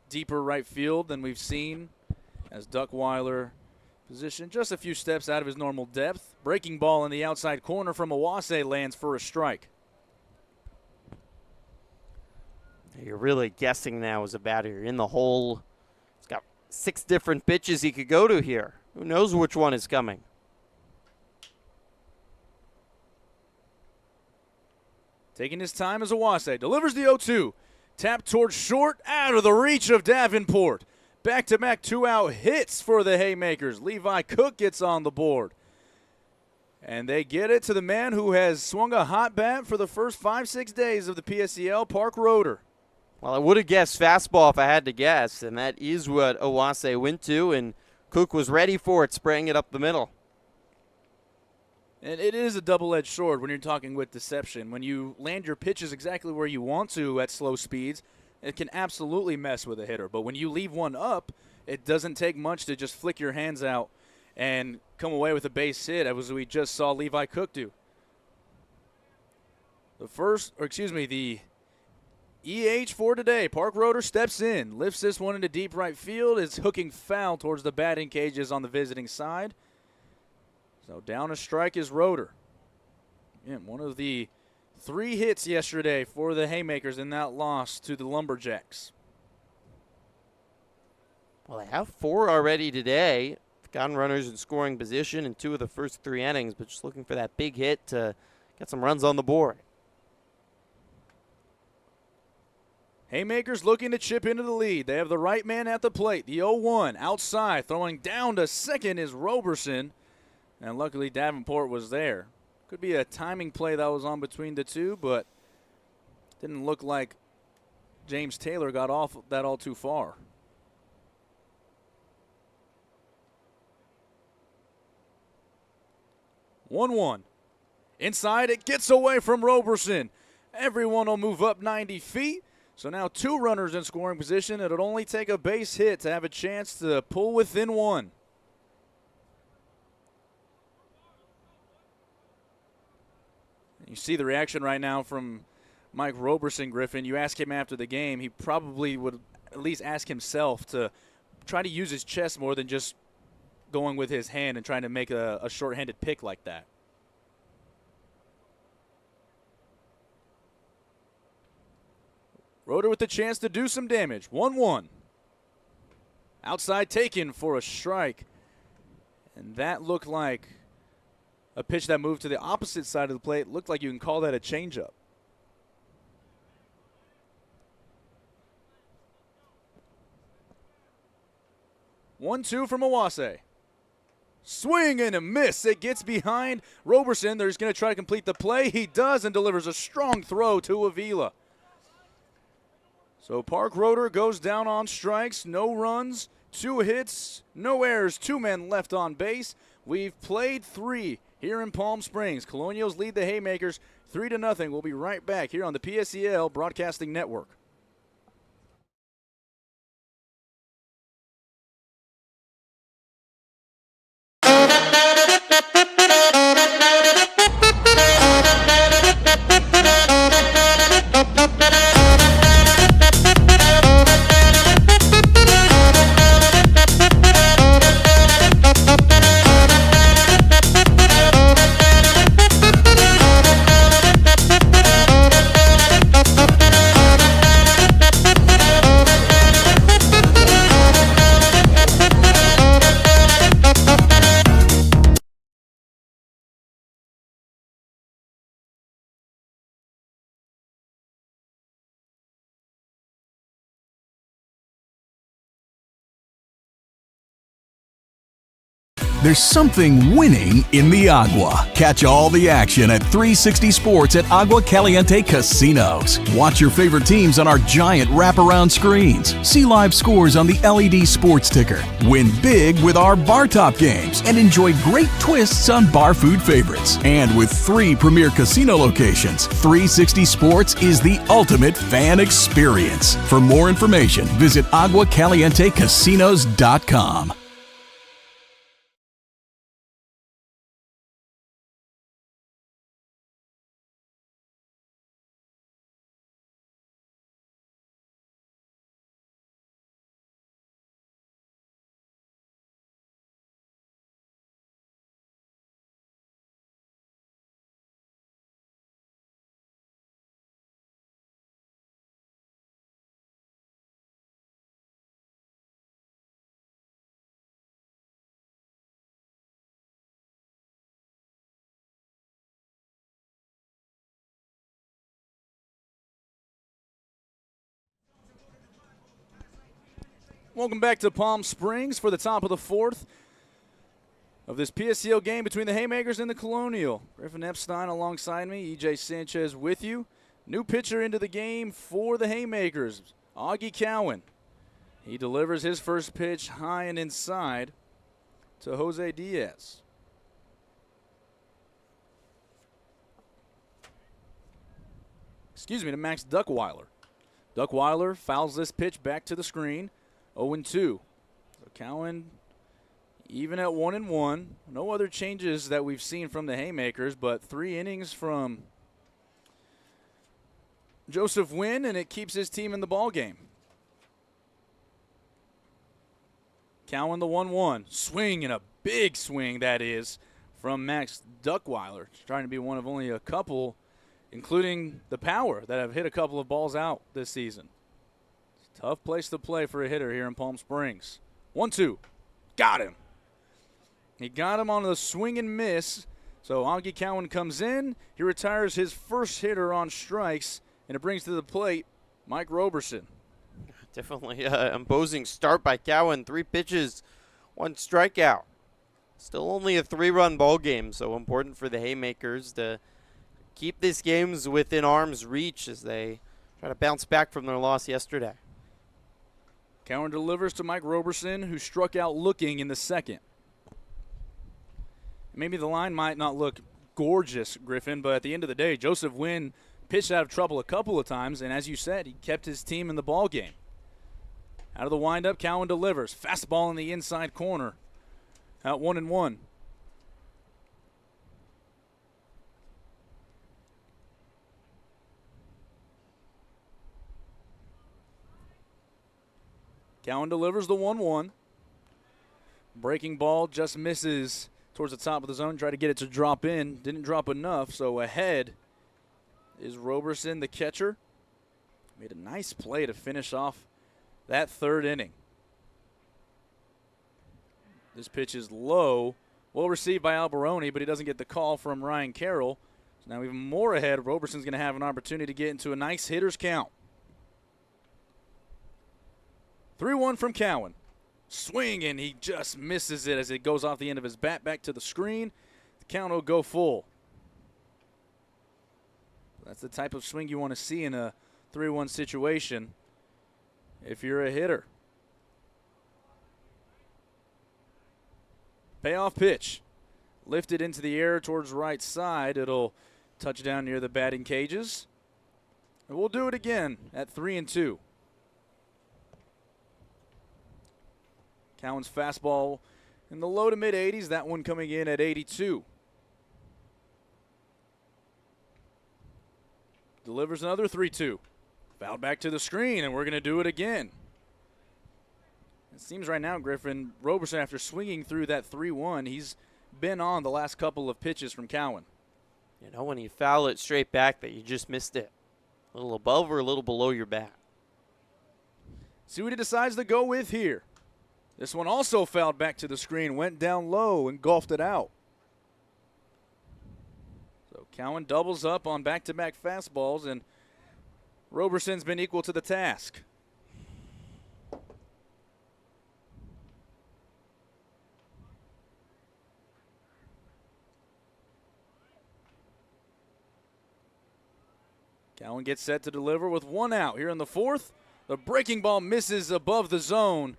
deeper right field than we've seen, as Duckweiler positioned just a few steps out of his normal depth. Breaking ball in the outside corner from Awase lands for a strike. You're really guessing now as a batter. You're in the hole. He's got 6 different pitches he could go to here. Who knows which one is coming? Taking his time as Awase. Delivers the 0-2. Tap towards short, out of the reach of Davenport. Back-to-back 2-out hits for the Haymakers. Levi Cook gets on the board. And they get it to the man who has swung a hot bat for the first 5-6 days of the PSCL, Park Roeder. Well, I would have guessed fastball if I had to guess, and that is what Awase went to, and Cook was ready for it, spraying it up the middle. And it is a double-edged sword when you're talking with deception. When you land your pitches exactly where you want to at slow speeds, it can absolutely mess with a hitter. But when you leave one up, it doesn't take much to just flick your hands out and come away with a base hit, as we just saw Levi Cook do. The EH for today. Park Roeder steps in, lifts this one into deep right field, is hooking foul towards the batting cages on the visiting side. So down a strike is Roeder. And one of the 3 hits yesterday for the Haymakers in that loss to the Lumberjacks. Well, they have 4 already today. Gotten runners in scoring position in 2 of the first 3 innings, but just looking for that big hit to get some runs on the board. Haymakers looking to chip into the lead. They have the right man at the plate. The 0-1 outside, throwing down to second is Roberson. And luckily Davenport was there. Could be a timing play that was on between the two, but didn't look like James Taylor got off that all too far. One. Inside, it gets away from Roberson. Everyone will move up 90 feet. So now 2 runners in scoring position. It'll only take a base hit to have a chance to pull within 1. You see the reaction right now from Mike Roberson, Griffin. You ask him after the game, he probably would at least ask himself to try to use his chest more than just going with his hand and trying to make a short-handed pick like that. Roeder with the chance to do some damage. 1-1. Outside taken for a strike. And that looked like a pitch that moved to the opposite side of the plate. Looked like you can call that a changeup. 1-2 from Awase. Swing and a miss. It gets behind Roberson. They're just going to try to complete the play. He does and delivers a strong throw to Avila. So Park Roeder goes down on strikes. No runs, 2 hits, no errors, 2 men left on base. We've played 3 here in Palm Springs. Colonials lead the Haymakers 3-0. We'll be right back here on the PSEL Broadcasting Network. There's something winning in the agua. Catch all the action at 360 Sports at Agua Caliente Casinos. Watch your favorite teams on our giant wraparound screens. See live scores on the LED sports ticker. Win big with our bar top games and enjoy great twists on bar food favorites. And with 3 premier casino locations, 360 Sports is the ultimate fan experience. For more information, visit aguacalientecasinos.com. Welcome back to Palm Springs for the top of the 4th of this PSCL game between the Haymakers and the Colonial. Griffin Epstein alongside me, EJ Sanchez with you. New pitcher into the game for the Haymakers, Augie Cowan. He delivers his first pitch high and inside to Jose Diaz. To Max Duckweiler. Duckweiler fouls this pitch back to the screen. 0-2. So Cowan even at 1-1. No other changes that we've seen from the Haymakers, but 3 innings from Joseph Wynn, and it keeps his team in the ball game. Cowan the 1-1. Swing, and a big swing that is from Max Duckweiler. Trying to be one of only a couple, including the Power, that have hit a couple of balls out this season. Tough place to play for a hitter here in Palm Springs. 1-2. Got him. He got him on the swing and miss. So Augie Cowan comes in. He retires his first hitter on strikes, and it brings to the plate Mike Roberson. Definitely an imposing start by Cowan. 3 pitches, 1 strikeout. Still only a 3-run ball game, so important for the Haymakers to keep these games within arm's reach as they try to bounce back from their loss yesterday. Cowan delivers to Mike Roberson, who struck out looking in the second. Maybe the line might not look gorgeous, Griffin, but at the end of the day, Joseph Wynn pitched out of trouble a couple of times, and as you said, he kept his team in the ball game. Out of the windup, Cowan delivers. Fastball in the inside corner. Out 1-1. Cowan delivers the 1-1. Breaking ball just misses towards the top of the zone. Tried to get it to drop in. Didn't drop enough, so ahead is Roberson, the catcher. Made a nice play to finish off that 3rd inning. This pitch is low. Well received by Alberoni, but he doesn't get the call from Ryan Carroll. So now even more ahead. Roberson's going to have an opportunity to get into a nice hitter's count. 3-1 from Cowan. Swing, and he just misses it as it goes off the end of his bat back to the screen. The count will go full. That's the type of swing you want to see in a 3-1 situation if you're a hitter. Payoff pitch. Lifted into the air towards right side. It'll touch down near the batting cages. And we'll do it again at 3-2. Cowan's fastball in the low to mid 80s. That one coming in at 82. Delivers another 3-2. Fouled back to the screen, and we're going to do it again. It seems right now, Griffin, Roberson, after swinging through that 3-1, he's been on the last couple of pitches from Cowan. You know, when you foul it straight back, that you just missed it. A little above or a little below your bat. See what he decides to go with here. This one also fouled back to the screen, went down low and golfed it out. So Cowan doubles up on back-to-back fastballs, and Roberson's been equal to the task. Cowan gets set to deliver with one out here in the fourth. The breaking ball misses above the zone,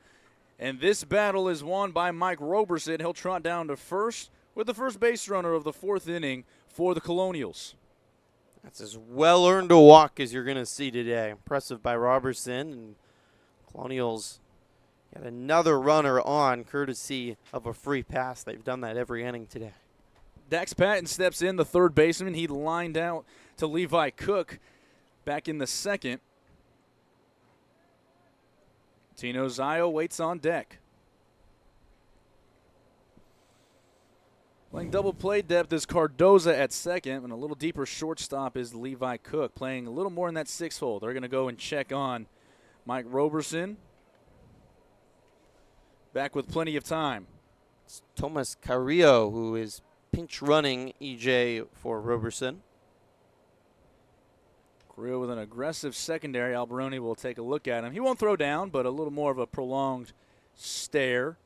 and this battle is won by Mike Roberson. He'll trot down to first with the first base runner of the fourth inning for the Colonials. That's as well-earned a walk as you're going to see today. Impressive by Roberson, and Colonials got another runner on courtesy of a free pass. They've done that every inning today. Dax Patton steps in, the third baseman. He lined out to Levi Cook back in the second. Tino Zio waits on deck. Playing double play depth is Cardoza at second, and a little deeper shortstop is Levi Cook, playing a little more in that sixth hole. They're going to go and check on Mike Roberson. Back with plenty of time. It's Tomas Carrillo, who is pinch running EJ for Roberson. Carrillo with an aggressive secondary. Alberoni will take a look at him. He won't throw down, but a little more of a prolonged stare.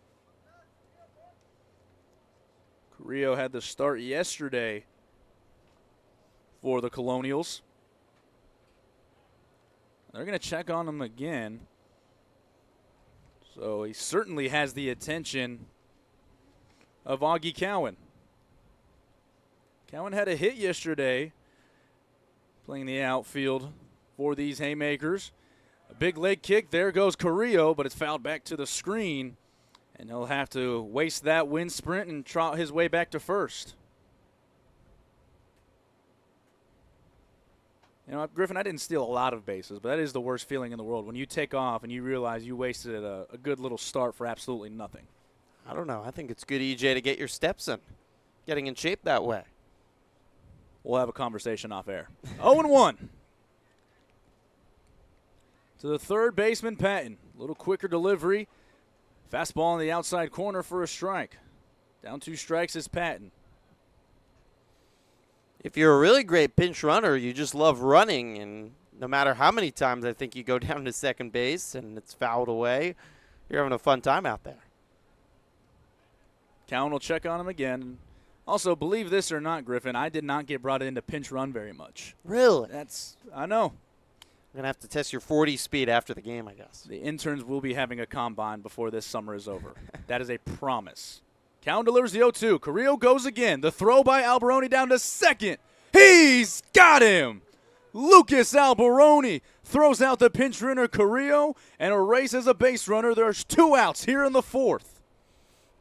Carrillo had the start yesterday for the Colonials. They're going to check on him again. So he certainly has the attention of Augie Cowan. Cowan had a hit yesterday playing the outfield for these Haymakers. A big leg kick. There goes Carrillo, but it's fouled back to the screen. And he'll have to waste that wind sprint and trot his way back to first. You know, Griffin, I didn't steal a lot of bases, but that is the worst feeling in the world when you take off and you realize you wasted a good little start for absolutely nothing. I don't know. I think it's good, EJ, to get your steps in. Getting in shape that way. We'll have a conversation off air. 0-1. To the third baseman, Patton. A little quicker delivery. Fastball on the outside corner for a strike. Down 2 strikes is Patton. If you're a really great pinch runner, you just love running, and no matter how many times I think you go down to second base and it's fouled away, you're having a fun time out there. Cowan will check on him again. Also, believe this or not, Griffin, I did not get brought in to pinch run very much. Really? I know. We're going to have to test your 40 speed after the game, I guess. The interns will be having a combine before this summer is over. That is a promise. Cowan delivers the 0-2. Carrillo goes again. The throw by Alberoni down to second. He's got him. Lucas Alberoni throws out the pinch runner Carrillo and erases a base runner. There's 2 outs here in the fourth.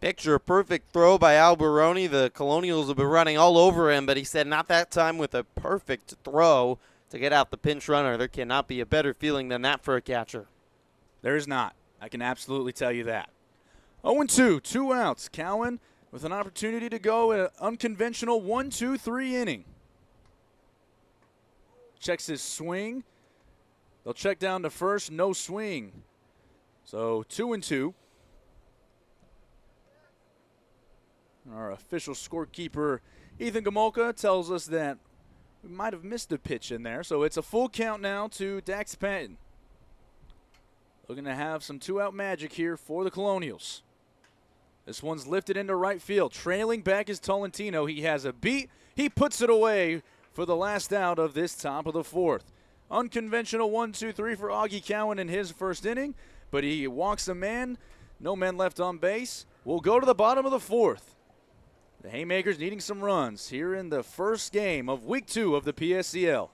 Picture a perfect throw by Alberoni. The Colonials have been running all over him, but he said not that time with a perfect throw to get out the pinch runner. There cannot be a better feeling than that for a catcher. There is not. I can absolutely tell you that. 0-2, 2 outs. Cowan with an opportunity to go an unconventional 1-2-3 inning. Checks his swing. They'll check down to first, no swing. So 2-2. Our official scorekeeper, Ethan Gamolka, tells us that we might have missed a pitch in there. So it's a full count now to Dax Patton. looking to have some two-out magic here for the Colonials. This one's lifted into right field. Trailing back is Tolentino. He has a beat. He puts it away for the last out of this top of the fourth. Unconventional 1-2-3 for Augie Cowan in his first inning, but he walks a man. No men left on base. We'll go to the bottom of the fourth. The Haymakers needing some runs here in the first game of Week 2 of the PSCL.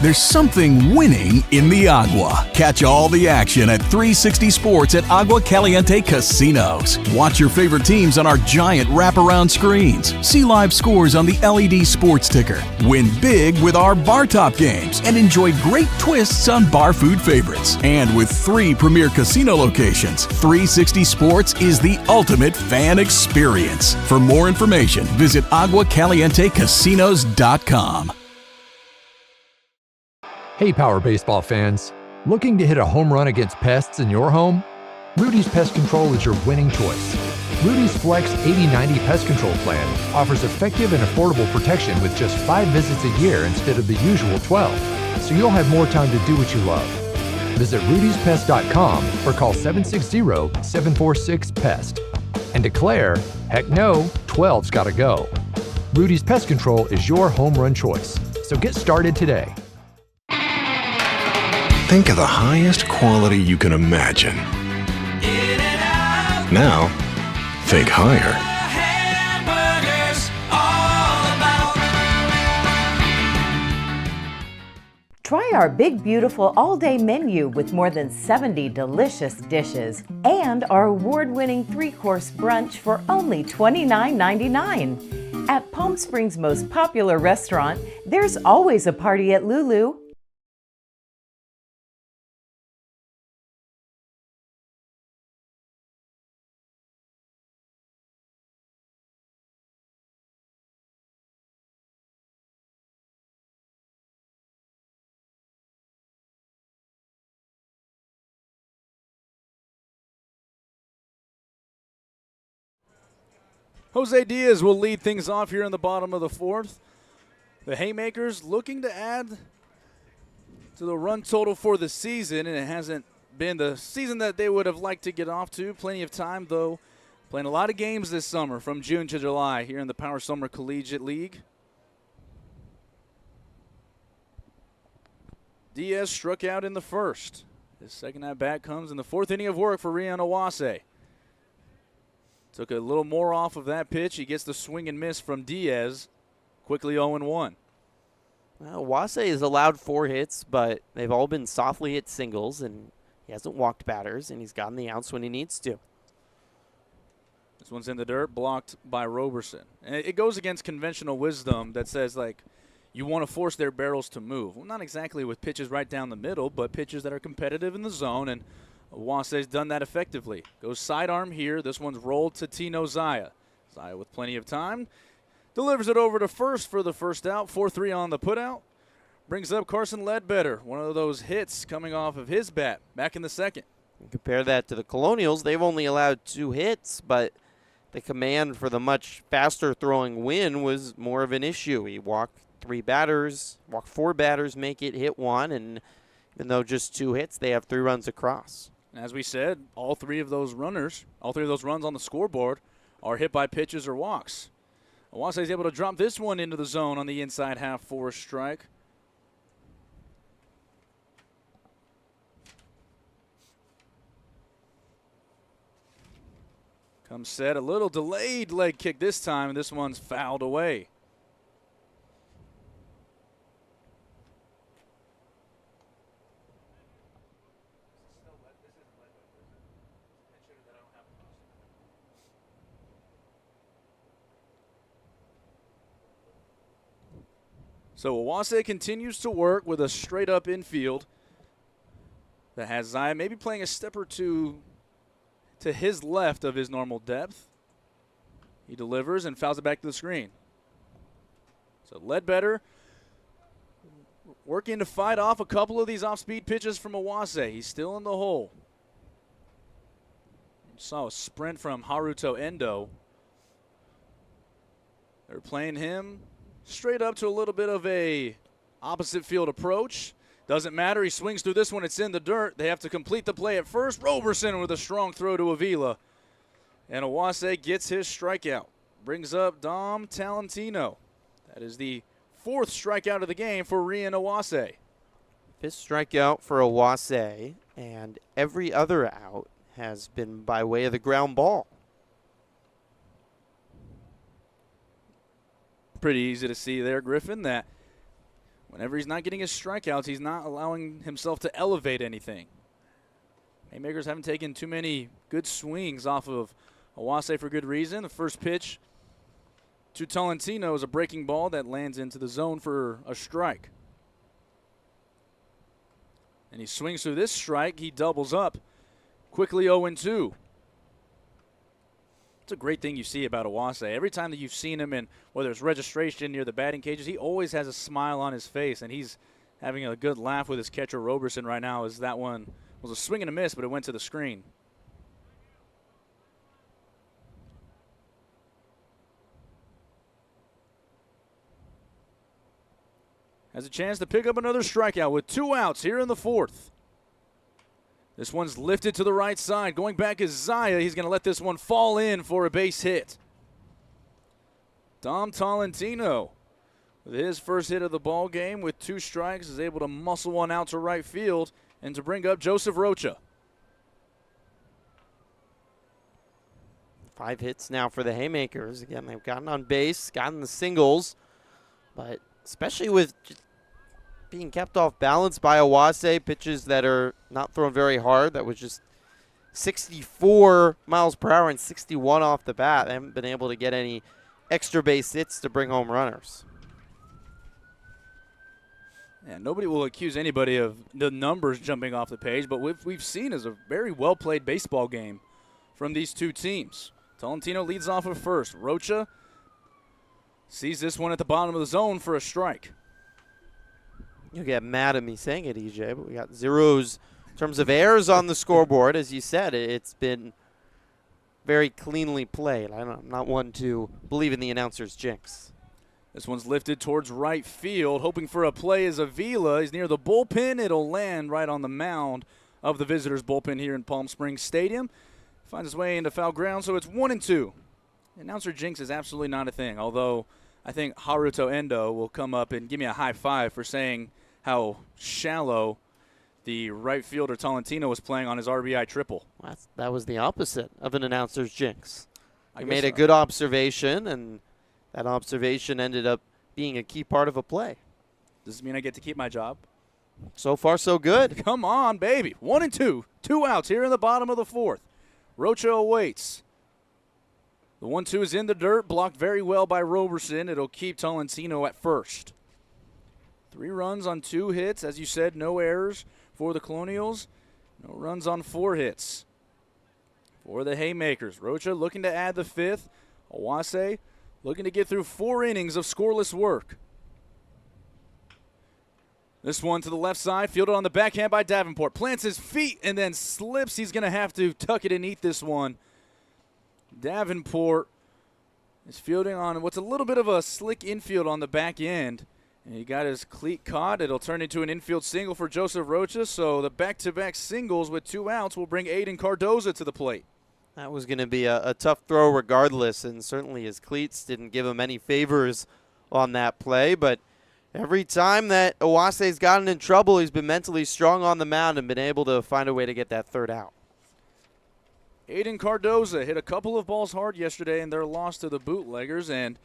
There's something winning in the Agua. Catch all the action at 360 Sports at Agua Caliente Casinos. Watch your favorite teams on our giant wraparound screens. See live scores on the LED sports ticker. Win big with our bar top games and enjoy great twists on bar food favorites. And with 3 premier casino locations, 360 Sports is the ultimate fan experience. For more information, visit aguacalientecasinos.com. Hey, Power Baseball fans. Looking to hit a home run against pests in your home? Rudy's Pest Control is your winning choice. Rudy's Flex 80/90 Pest Control Plan offers effective and affordable protection with just 5 visits a year instead of the usual 12, so you'll have more time to do what you love. Visit rudyspest.com or call 760-746-PEST and declare, heck no, 12's gotta go. Rudy's Pest Control is your home run choice, so get started today. Think of the highest quality you can imagine. Now, think higher. Hamburgers, all about. Try our big, beautiful all-day menu with more than 70 delicious dishes and our award-winning 3-course brunch for only $29.99. At Palm Springs' most popular restaurant, there's always a party at Lulu. Jose Diaz will lead things off here in the bottom of the fourth. The Haymakers looking to add to the run total for the season, and it hasn't been the season that they would have liked to get off to. Plenty of time, though. Playing a lot of games this summer from June to July here in the Power Summer Collegiate League. Diaz struck out in the first. His second at-bat comes in the fourth inning of work for Rian Owase. Took a little more off of that pitch. He gets the swing and miss from Diaz. Quickly 0-1. Well, Owase has allowed 4 hits, but they've all been softly hit singles, and he hasn't walked batters, and he's gotten the outs when he needs to. This one's in the dirt, blocked by Roberson. And it goes against conventional wisdom that says, like, you want to force their barrels to move. Well, not exactly with pitches right down the middle, but pitches that are competitive in the zone, and Owase's done that effectively. Goes sidearm here. This one's rolled to Tino Zaya. Zaya with plenty of time. Delivers it over to first for the first out. 4-3 on the putout. Brings up Carson Ledbetter. One of those hits coming off of his bat back in the second. Compare that to the Colonials. They've only allowed 2 hits, but the command for the much faster throwing Win was more of an issue. He walked 4 batters, make it, hit 1, and even though just 2 hits, they have 3 runs across. As we said, all 3 of those runs on the scoreboard are hit by pitches or walks. Owase is able to drop this one into the zone on the inside half for a strike. Comes set, a little delayed leg kick this time, and this one's fouled away. So Owase continues to work with a straight-up infield that has Zaya maybe playing a step or two to his left of his normal depth. He delivers and fouls it back to the screen. So Ledbetter working to fight off a couple of these off-speed pitches from Owase. He's still in the hole. Saw a sprint from Haruto Endo. They're playing him straight up to a little bit of a opposite field approach. Doesn't matter. He swings through this one. It's in the dirt. They have to complete the play at first. Roberson with a strong throw to Avila. And Awase gets his strikeout. Brings up Dom Talentino. That is the 4th strikeout of the game for Rian Awase. 5th strikeout for Awase, and every other out has been by way of the ground ball. Pretty easy to see there, Griffin, that whenever he's not getting his strikeouts, he's not allowing himself to elevate anything. Haymakers haven't taken too many good swings off of Awase for good reason. The first pitch to Tolentino is a breaking ball that lands into the zone for a strike. And he swings through this strike. He doubles up. Quickly 0-2. It's a great thing you see about Awase. Every time that you've seen him in, whether it's registration near the batting cages, he always has a smile on his face, and he's having a good laugh with his catcher Roberson right now, as that one was a swing and a miss, but it went to the screen. Has a chance to pick up another strikeout with 2 outs here in the 4th. This one's lifted to the right side. Going back is Zaya. He's going to let this one fall in for a base hit. Dom Tolentino, with his first hit of the ball game with 2 strikes, is able to muscle one out to right field and to bring up Joseph Rocha. 5 hits now for the Haymakers. Again, they've gotten on base, gotten the singles, but especially with just being kept off balance by Awase, pitches that are not thrown very hard. That was just 64 miles per hour and 61 off the bat. They haven't been able to get any extra base hits to bring home runners. Yeah, nobody will accuse anybody of the numbers jumping off the page, but what we've seen is a very well-played baseball game from these two teams. Tolentino leads off at first. Rocha sees this one at the bottom of the zone for a strike. You'll get mad at me saying it, EJ, but we got zeros in terms of errors on the scoreboard. As you said, it's been very cleanly played. I'm not one to believe in the announcer's jinx. This one's lifted towards right field, hoping for a play as Avila. He's near the bullpen. It'll land right on the mound of the visitors' bullpen here in Palm Springs Stadium. Finds his way into foul ground, so it's 1-2. Announcer jinx is absolutely not a thing, although I think Haruto Endo will come up and give me a high five for saying how shallow the right fielder Tolentino was playing on his RBI triple. That was the opposite of an announcer's jinx. I He guess made a so. good observation, and that observation ended up being a key part of a play. Does this mean I get to keep my job? So far, so good. Come on, baby. 1-2. 2 outs here in the bottom of the 4th. Rocha awaits. The 1-2 is in the dirt, blocked very well by Roberson. It'll keep Tolentino at first. 3 runs on 2 hits. As you said, no errors for the Colonials. No runs on 4 hits for the Haymakers. Rocha looking to add the 5th. Awase looking to get through 4 innings of scoreless work. This one to the left side, fielded on the backhand by Davenport. Plants his feet and then slips. He's going to have to tuck it and eat this one. Davenport is fielding on what's a little bit of a slick infield on the back end. And he got his cleat caught. It'll turn into an infield single for Joseph Rocha. So the back-to-back singles with 2 outs will bring Aiden Cardoza to the plate. That was going to be a tough throw regardless, and certainly his cleats didn't give him any favors on that play. But every time that Owase's gotten in trouble, he's been mentally strong on the mound and been able to find a way to get that 3rd out. Aiden Cardoza hit a couple of balls hard yesterday in their loss to the Bootleggers, and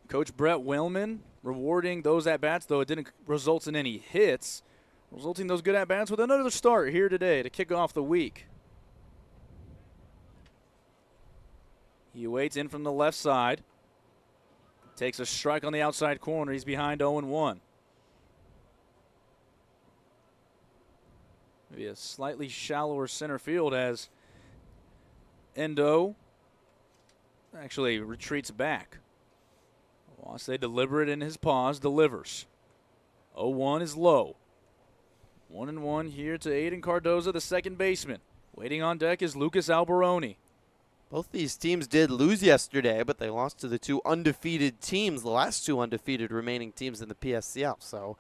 Coach Brett Wellman rewarding those at-bats, though it didn't result in any hits, resulting those good at-bats with another start here today to kick off the week. He waits in from the left side. Takes a strike on the outside corner. He's behind 0-1. Maybe a slightly shallower center field as Endo actually retreats back. Awase deliberate in his pause, delivers. 0-1 is low. 1-1 here to Aiden Cardoza, the second baseman. Waiting on deck is Lucas Alberoni. Both these teams did lose yesterday, but they lost to the two undefeated teams, the last two undefeated remaining teams in the PSCL, so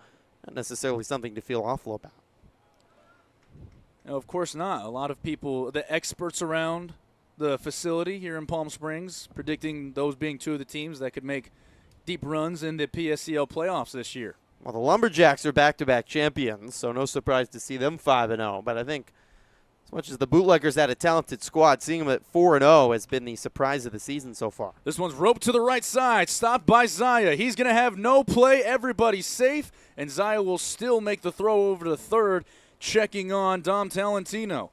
not necessarily something to feel awful about. No, of course not. A lot of people, the experts around the facility here in Palm Springs, predicting those being two of the teams that could make deep runs in the PSCL playoffs this year. Well, the Lumberjacks are back-to-back champions, so no surprise to see them 5-0. But I think as much as the Bootleggers had a talented squad, seeing them at 4-0 has been the surprise of the season so far. This one's roped to the right side, stopped by Zaya. He's going to have no play. Everybody's safe, and Zaya will still make the throw over to third, checking on Dom Talentino.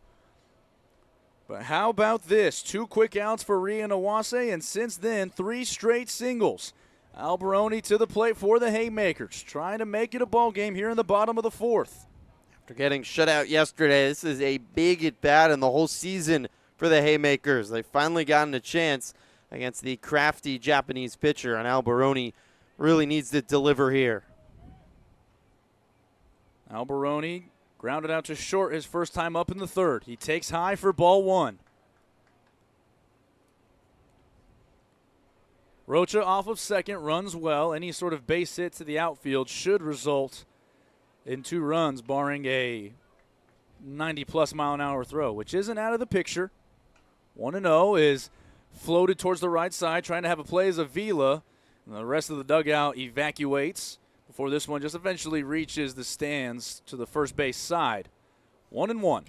But how about this? 2 quick outs for Rian Awase, and since then, 3 straight singles. Alberoni to the plate for the Haymakers, trying to make it a ball game here in the bottom of the 4th. After getting shut out yesterday, this is a big at-bat in the whole season for the Haymakers. They've finally gotten a chance against the crafty Japanese pitcher, and Alberoni really needs to deliver here. Alberoni grounded out to short his first time up in the 3rd. He takes high for ball 1. Rocha off of second, runs well. Any sort of base hit to the outfield should result in 2 runs, barring a 90-plus mile-an-hour throw, which isn't out of the picture. 1-0 is floated towards the right side, trying to have a play as Avila. And the rest of the dugout evacuates before this one just eventually reaches the stands to the first base side. 1-1.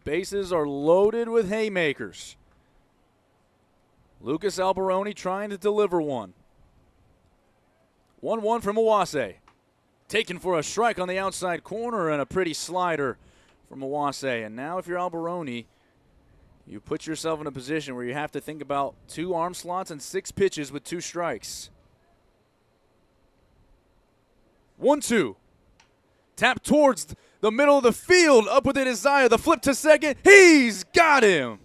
Bases are loaded with Haymakers. Lucas Alberoni trying to deliver one. 1-1 from Awase. Taken for a strike on the outside corner and a pretty slider from Awase. And now if you're Alberoni, you put yourself in a position where you have to think about 2 arm slots and 6 pitches with 2 strikes. 1-2. Tap towards the middle of the field. Up with it is Zaya. The flip to second. He's got him.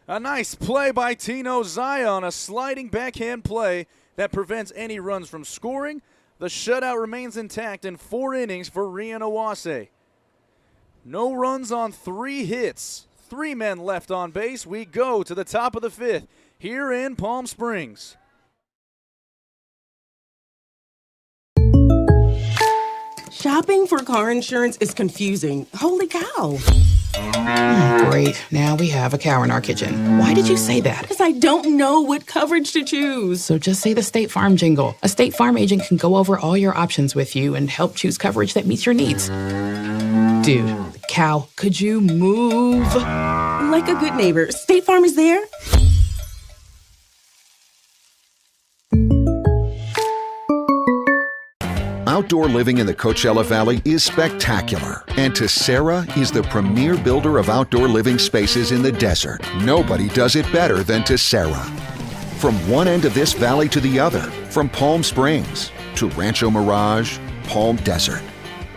A nice play by Tino Zaya on a sliding backhand play that prevents any runs from scoring. The shutout remains intact in 4 innings for Rian Awase. No runs on 3 hits. 3 men left on base. We go to the top of the 5th here in Palm Springs. Shopping for car insurance is confusing. Holy cow. Great. Now we have a cow in our kitchen. Why did you say that? Because I don't know what coverage to choose. So just say the State Farm jingle. A State Farm agent can go over all your options with you and help choose coverage that meets your needs. Dude, cow, could you move? Like a good neighbor, State Farm is there. Outdoor living in the Coachella Valley is spectacular, and Tessera is the premier builder of outdoor living spaces in the desert. Nobody does it better than Tessera. From one end of this valley to the other, from Palm Springs to Rancho Mirage, Palm Desert,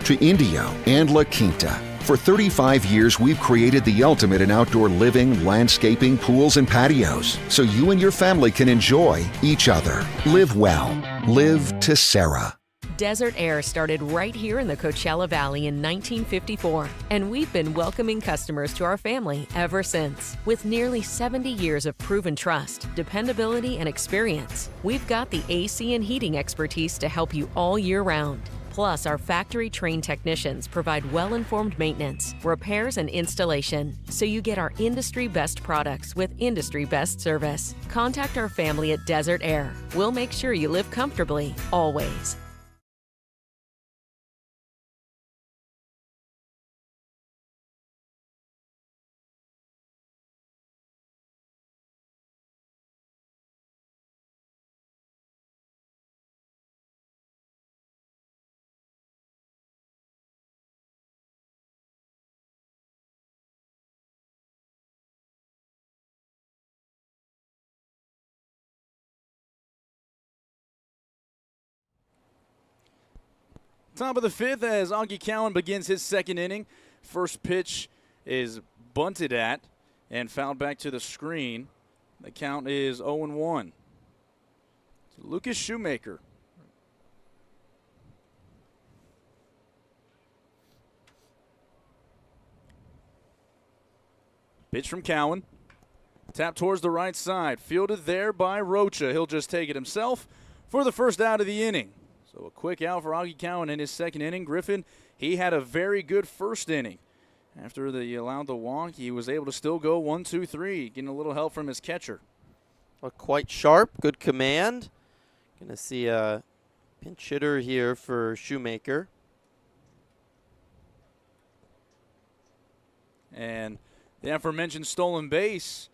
to Indio and La Quinta. For 35 years, we've created the ultimate in outdoor living, landscaping, pools, and patios, so you and your family can enjoy each other. Live well. Live Tessera. Desert Air started right here in the Coachella Valley in 1954, and we've been welcoming customers to our family ever since. With nearly 70 years of proven trust, dependability, and experience, we've got the AC and heating expertise to help you all year round. Plus, our factory-trained technicians provide well-informed maintenance, repairs, and installation, so you get our industry-best products with industry-best service. Contact our family at Desert Air. We'll make sure you live comfortably, always. Top of the 5th as Augie Cowan begins his 2nd inning. First pitch is bunted at and fouled back to the screen. The count is 0-1. Lucas Shoemaker Pitch from Cowan. Tap towards the right side. Fielded there by Rocha. He'll just take it himself for the first out of the inning. So a quick out for Augie Cowan in his second inning. Griffin, he had a very good first inning. After they allowed the walk, he was able to still go 1-2-3, getting a little help from his catcher. Quite sharp, good command. Going to see a pinch hitter here for Shoemaker. And the aforementioned stolen base,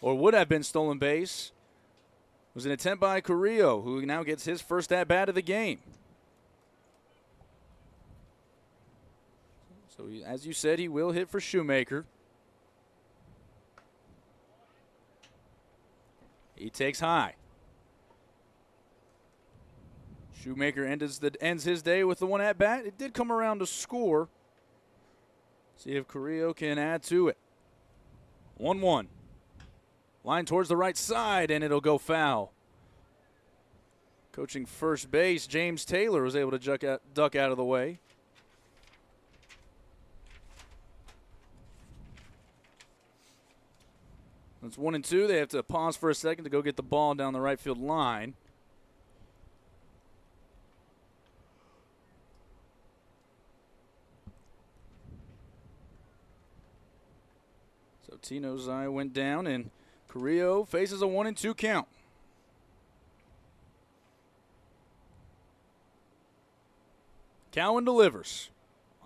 or would have been stolen base, was an attempt by Carrillo, who now gets his first at-bat of the game. So, as you said, he will hit for Shoemaker. He takes high. Shoemaker ends his day with the one at-bat. It did come around to score. See if Carrillo can add to it. 1-1. Line towards the right side, and it'll go foul. Coaching first base, James Taylor was able to duck out of the way. It's 1-2. They have to pause for a second to go get the ball down the right field line. So Tino's eye went down, and Carrillo faces a 1-2 count. Cowan delivers.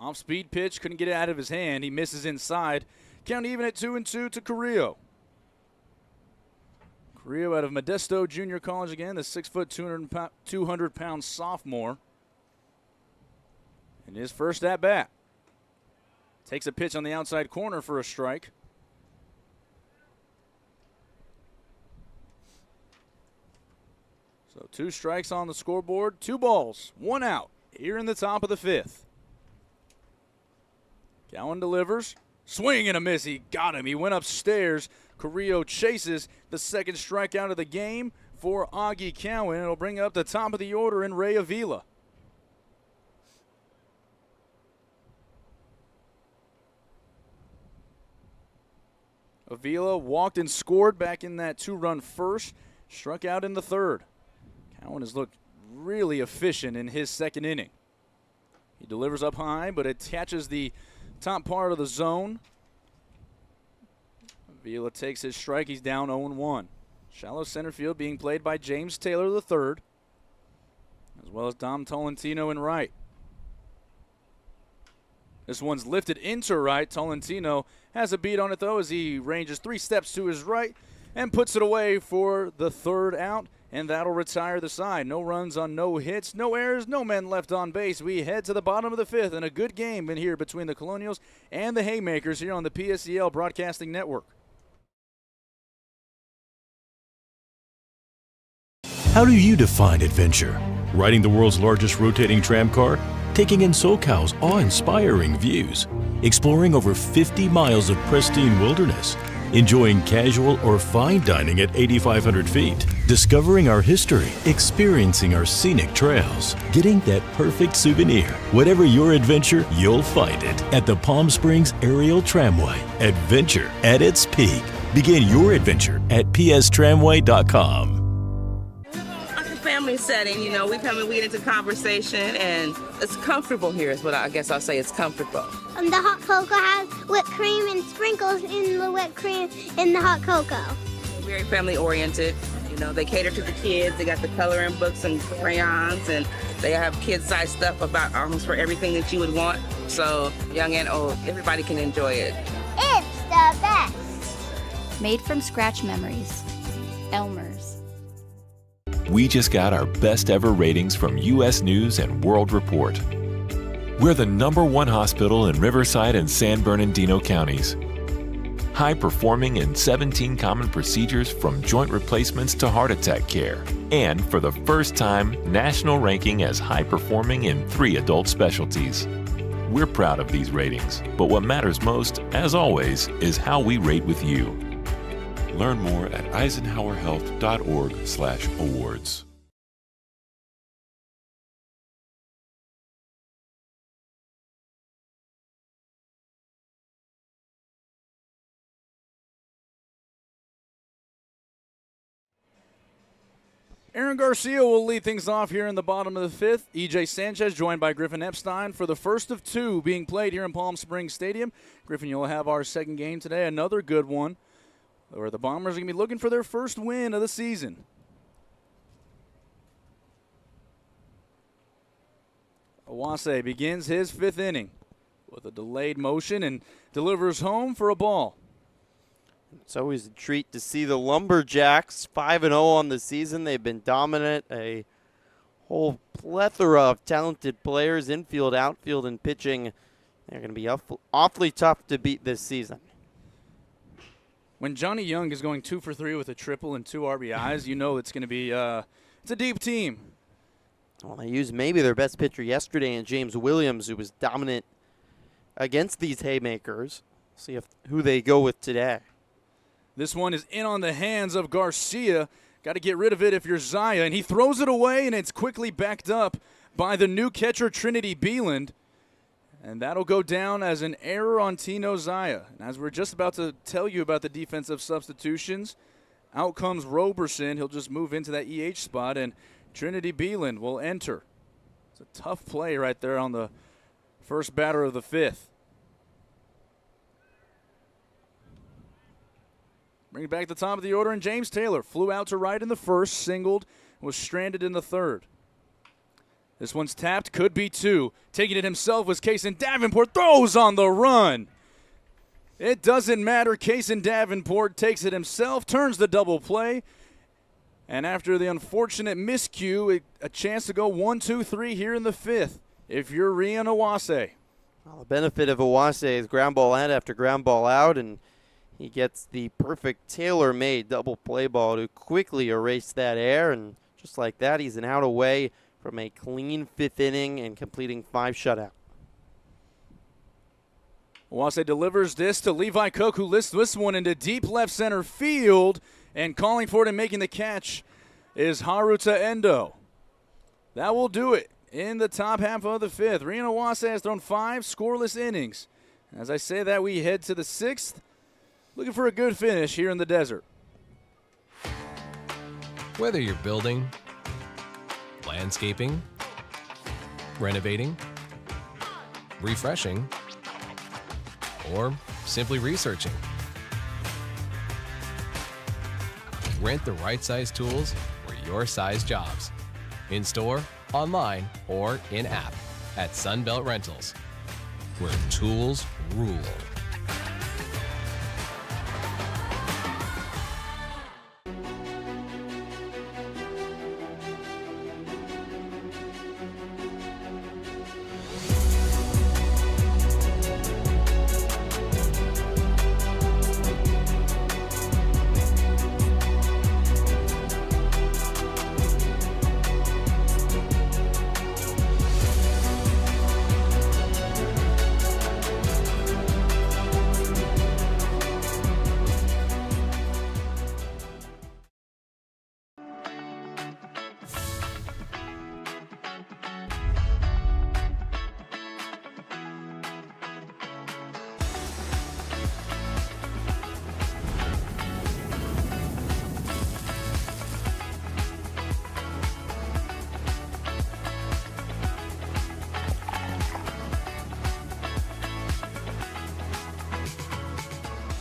Off-speed pitch, couldn't get it out of his hand. He misses inside. Count even at 2-2 to Carrillo. Carrillo out of Modesto Junior College again, the 6', 200-pound sophomore. In his first at-bat. Takes a pitch on the outside corner for a strike. So 2 strikes on the scoreboard, 2 balls, 1 out here in the top of the 5th. Cowan delivers. Swing and a miss. He got him. He went upstairs. Carrillo chases the second strikeout of the game for Augie Cowan. It'll bring up the top of the order in Ray Avila. Avila walked and scored back in that 2-run first. Struck out in the third. Cowan has looked really efficient in his second inning. He delivers up high, but it catches the top part of the zone. Avila takes his strike. He's down 0-1. Shallow center field being played by James Taylor III, as well as Dom Tolentino in right. This one's lifted into right. Tolentino has a beat on it, though, as he ranges 3 steps to his right and puts it away for the third out, and that'll retire the side. No runs on no hits, no errors, no men left on base. We head to the bottom of the 5th, and a good game in here between the Colonials and the Haymakers here on the PSEL Broadcasting Network. How do you define adventure? Riding the world's largest rotating tram car? Taking in SoCal's awe-inspiring views? Exploring over 50 miles of pristine wilderness? Enjoying casual or fine dining at 8,500 feet? Discovering our history? Experiencing our scenic trails? Getting that perfect souvenir? Whatever your adventure, you'll find it at the Palm Springs Aerial Tramway. Adventure at its peak. Begin your adventure at pstramway.com. Family setting, you know, we come and we get into conversation, and it's comfortable here is what I guess I'll say. It's comfortable. The hot cocoa has whipped cream and sprinkles in the whipped cream in the hot cocoa. Very family oriented. You know, they cater to the kids. They got the coloring books and crayons, and they have kid-sized stuff about almost for everything that you would want. So young and old, everybody can enjoy it. It's the best. Made from scratch memories. Elmer's. We just got our best ever ratings from U.S. News and World Report. We're the #1 hospital in Riverside and San Bernardino counties. High performing in 17 common procedures from joint replacements to heart attack care. And for the first time, national ranking as high performing in 3 adult specialties. We're proud of these ratings, but what matters most, as always, is how we rate with you. Learn more at eisenhowerhealth.org/awards. Aaron Garcia will lead things off here in the bottom of the fifth. E.J. Sanchez joined by Griffin Epstein for the first of two being played here in Palm Springs Stadium. Griffin, you'll have our second game today, another good one, where the Bombers are going to be looking for their first win of the season. Owase begins his fifth inning with a delayed motion and delivers home for a ball. It's always a treat to see the Lumberjacks 5-0 on the season. They've been dominant, a whole plethora of talented players, infield, outfield, and pitching. They're going to be awfully tough to beat this season. When Johnny Young is going 2 for 3 with a triple and 2 RBIs, you know it's going to be it's a deep team. Well, they used maybe their best pitcher yesterday in James Williams, who was dominant against these Haymakers. See who they go with today. This one is in on the hands of Garcia. Got to get rid of it if you're Zaya. And he throws it away, and it's quickly backed up by the new catcher, Trinity Beeland. And that'll go down as an error on Tino Zaya. And as we're just about to tell you about the defensive substitutions, out comes Roberson. He'll just move into that EH spot, and Trinity Beeland will enter. It's a tough play right there on the first batter of the fifth. Bring it back to the top of the order, and James Taylor flew out to right in the first, singled, was stranded in the third. This one's tapped, could be two. Taking it himself was Kaysen Davenport, throws on the run. It doesn't matter. Kaysen Davenport takes it himself, turns the double play, and after the unfortunate miscue, a chance to go 1-2-3 here in the fifth if you're Rian Owase. Well, the benefit of Owase is ground ball in after ground ball out, and he gets the perfect tailor-made double play ball to quickly erase that air, and just like that, he's an out away from a clean fifth inning and completing 5 shutout. Owase delivers this to Levi Cook, who lifts this one into deep left center field, and calling for it and making the catch is Haruta Endo. That will do it in the top half of the fifth. Rian Owase has thrown 5 scoreless innings. As I say that, we head to the 6th. Looking for a good finish here in the desert. Whether you're building, landscaping, renovating, refreshing, or simply researching, rent the right size tools for your size jobs. In store, online, or in app at Sunbelt Rentals, where tools rule.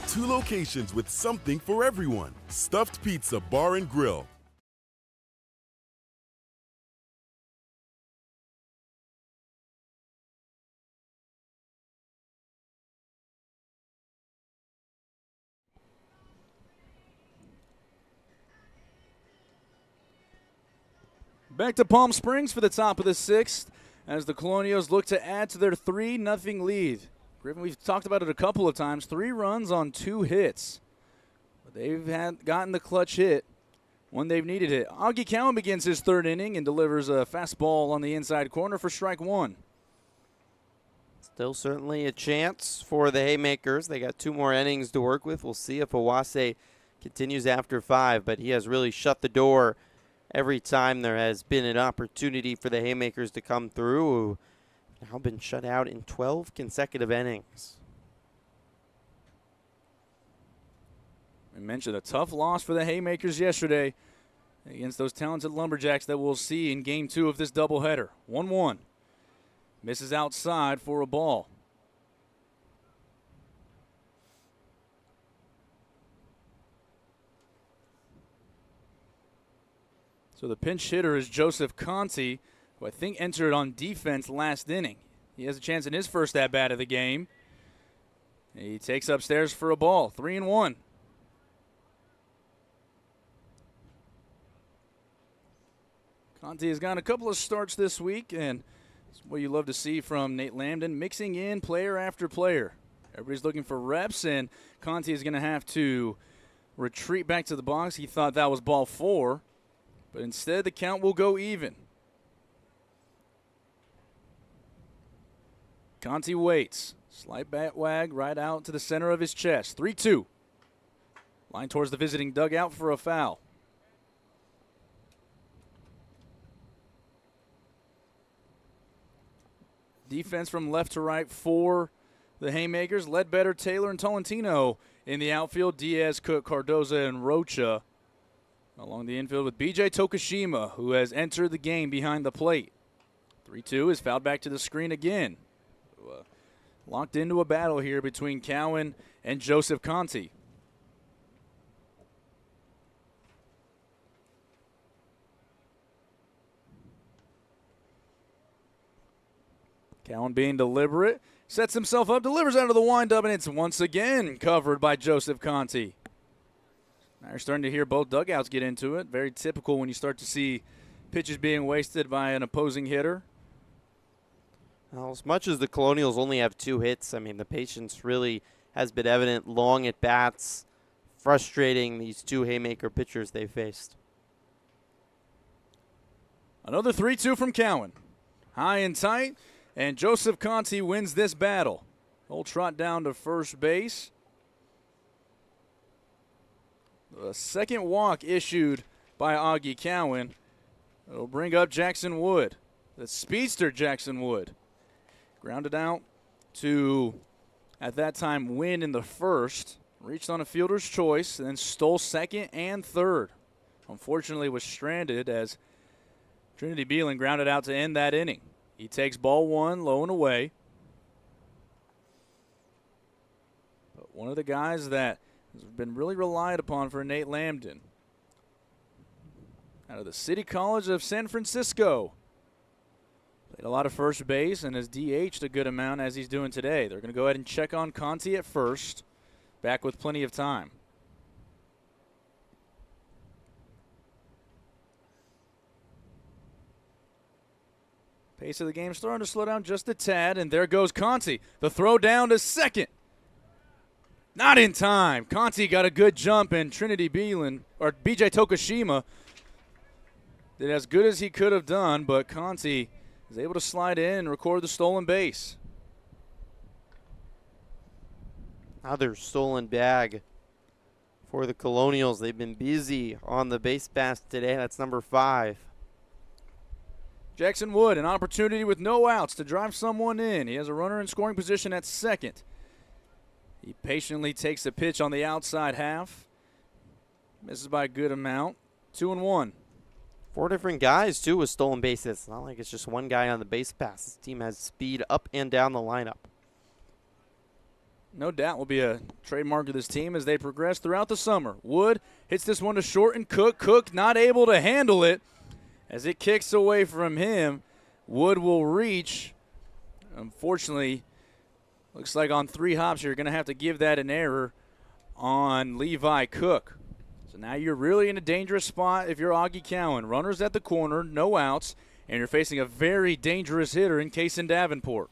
Two locations with something for everyone. Stuffed Pizza Bar and Grill. Back to Palm Springs for the top of the 6th as the Colonials look to add to their 3-0 lead. Griffin, we've talked about it a couple of times. 3 runs on 2 hits. But they've gotten the clutch hit when they've needed it. Augie Cowan begins his 3rd inning and delivers a fastball on the inside corner for strike 1. Still certainly a chance for the Haymakers. They got 2 more innings to work with. We'll see if Owase continues after 5, but he has really shut the door every time there has been an opportunity for the Haymakers to come through. Now been shut out in 12 consecutive innings. I mentioned a tough loss for the Haymakers yesterday against those talented Lumberjacks that we'll see in Game 2 of this doubleheader. 1-1. Misses outside for a ball. So the pinch hitter is Joseph Conti, who I think entered on defense last inning. He has a chance in his first at-bat of the game. He takes upstairs for a ball. 3-1. Conti has gotten a couple of starts this week, and it's what you love to see from Nate Lambden, mixing in player after player. Everybody's looking for reps, and Conti is going to have to retreat back to the box. He thought that was ball 4, but instead the count will go even. Conti waits. Slight bat wag right out to the center of his chest. 3-2. Line towards the visiting dugout for a foul. Defense from left to right for the Haymakers. Ledbetter, Taylor, and Tolentino in the outfield. Diaz, Cook, Cardoza, and Rocha along the infield with B.J. Tokushima, who has entered the game behind the plate. 3-2 is fouled back to the screen again. Locked into a battle here between Cowan and Joseph Conti. Cowan being deliberate, sets himself up, delivers out of the windup, and it's once again covered by Joseph Conti. Now you're starting to hear both dugouts get into it. Very typical when you start to see pitches being wasted by an opposing hitter. Well, as much as the Colonials only have 2 hits, I mean, the patience really has been evident. Long at bats, frustrating these 2 Haymaker pitchers they faced. Another 3-2 from Cowan. High and tight, and Joseph Conti wins this battle. He'll trot down to first base. A second walk issued by Augie Cowan. It'll bring up Jackson Wood, the speedster Jackson Wood. Grounded out to, at that time, win in the first. Reached on a fielder's choice and then stole second and third. Unfortunately was stranded as Trinity Beelan grounded out to end that inning. He takes ball 1, low and away. But one of the guys that has been really relied upon for Nate Lambden. Out of the City College of San Francisco. Played a lot of first base and has DH'd a good amount as he's doing today. They're going to go ahead and check on Conti at first. Back with plenty of time. Pace of the game starting to slow down just a tad, and there goes Conti. The throw down to second. Not in time. Conti got a good jump, and Trinity Beelan, or B.J. Tokushima, did as good as he could have done, but Conti is able to slide in and record the stolen base. Another stolen bag for the Colonials. They've been busy on the base pass today. That's number 5. Jackson Wood, an opportunity with no outs to drive someone in. He has a runner in scoring position at second. He patiently takes a pitch on the outside half. Misses by a good amount. 2-1. 4 different guys, too, with stolen bases. It's not like it's just one guy on the base pass. This team has speed up and down the lineup. No doubt will be a trademark of this team as they progress throughout the summer. Wood hits this one to short and Cook. Cook not able to handle it as it kicks away from him. Wood will reach. Unfortunately, looks like on 3 hops you're going to have to give that an error on Levi Cook. So now you're really in a dangerous spot if you're Augie Cowan. Runners at the corner, no outs, and you're facing a very dangerous hitter in Kaysen Davenport.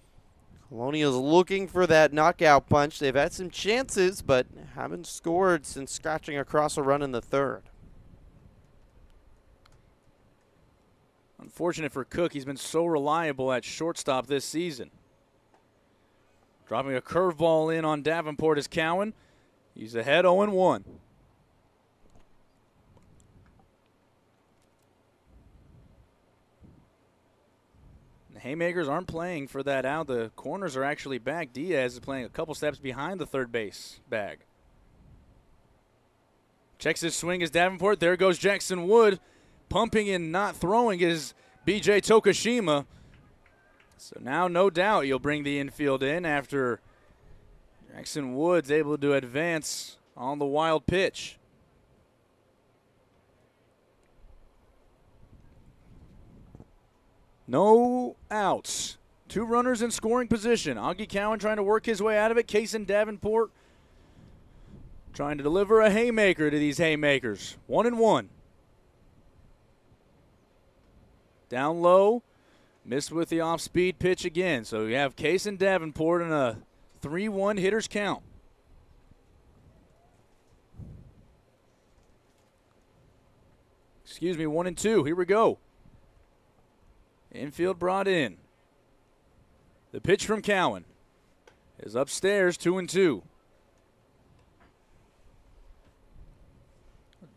Colonials looking for that knockout punch. They've had some chances, but haven't scored since scratching across a run in the 3rd. Unfortunate for Cook, he's been so reliable at shortstop this season. Dropping a curveball in on Davenport is Cowan. He's ahead 0-1. The Haymakers aren't playing for that out. The corners are actually back. Diaz is playing a couple steps behind the third base bag. Checks his swing as Davenport. There goes Jackson Wood. pumping and not throwing is B.J. Tokushima. So now no doubt you'll bring the infield in after Jackson Woods able to advance on the wild pitch. No outs. 2 runners in scoring position. Augie Cowan trying to work his way out of it. Kason Davenport trying to deliver a haymaker to these Haymakers. 1-1. Down low. Missed with the off-speed pitch again. So you have Kason Davenport in a 3-1 hitter's count. Excuse me, 1-2. Here we go. Infield brought in. The pitch from Cowan is upstairs, 2-2.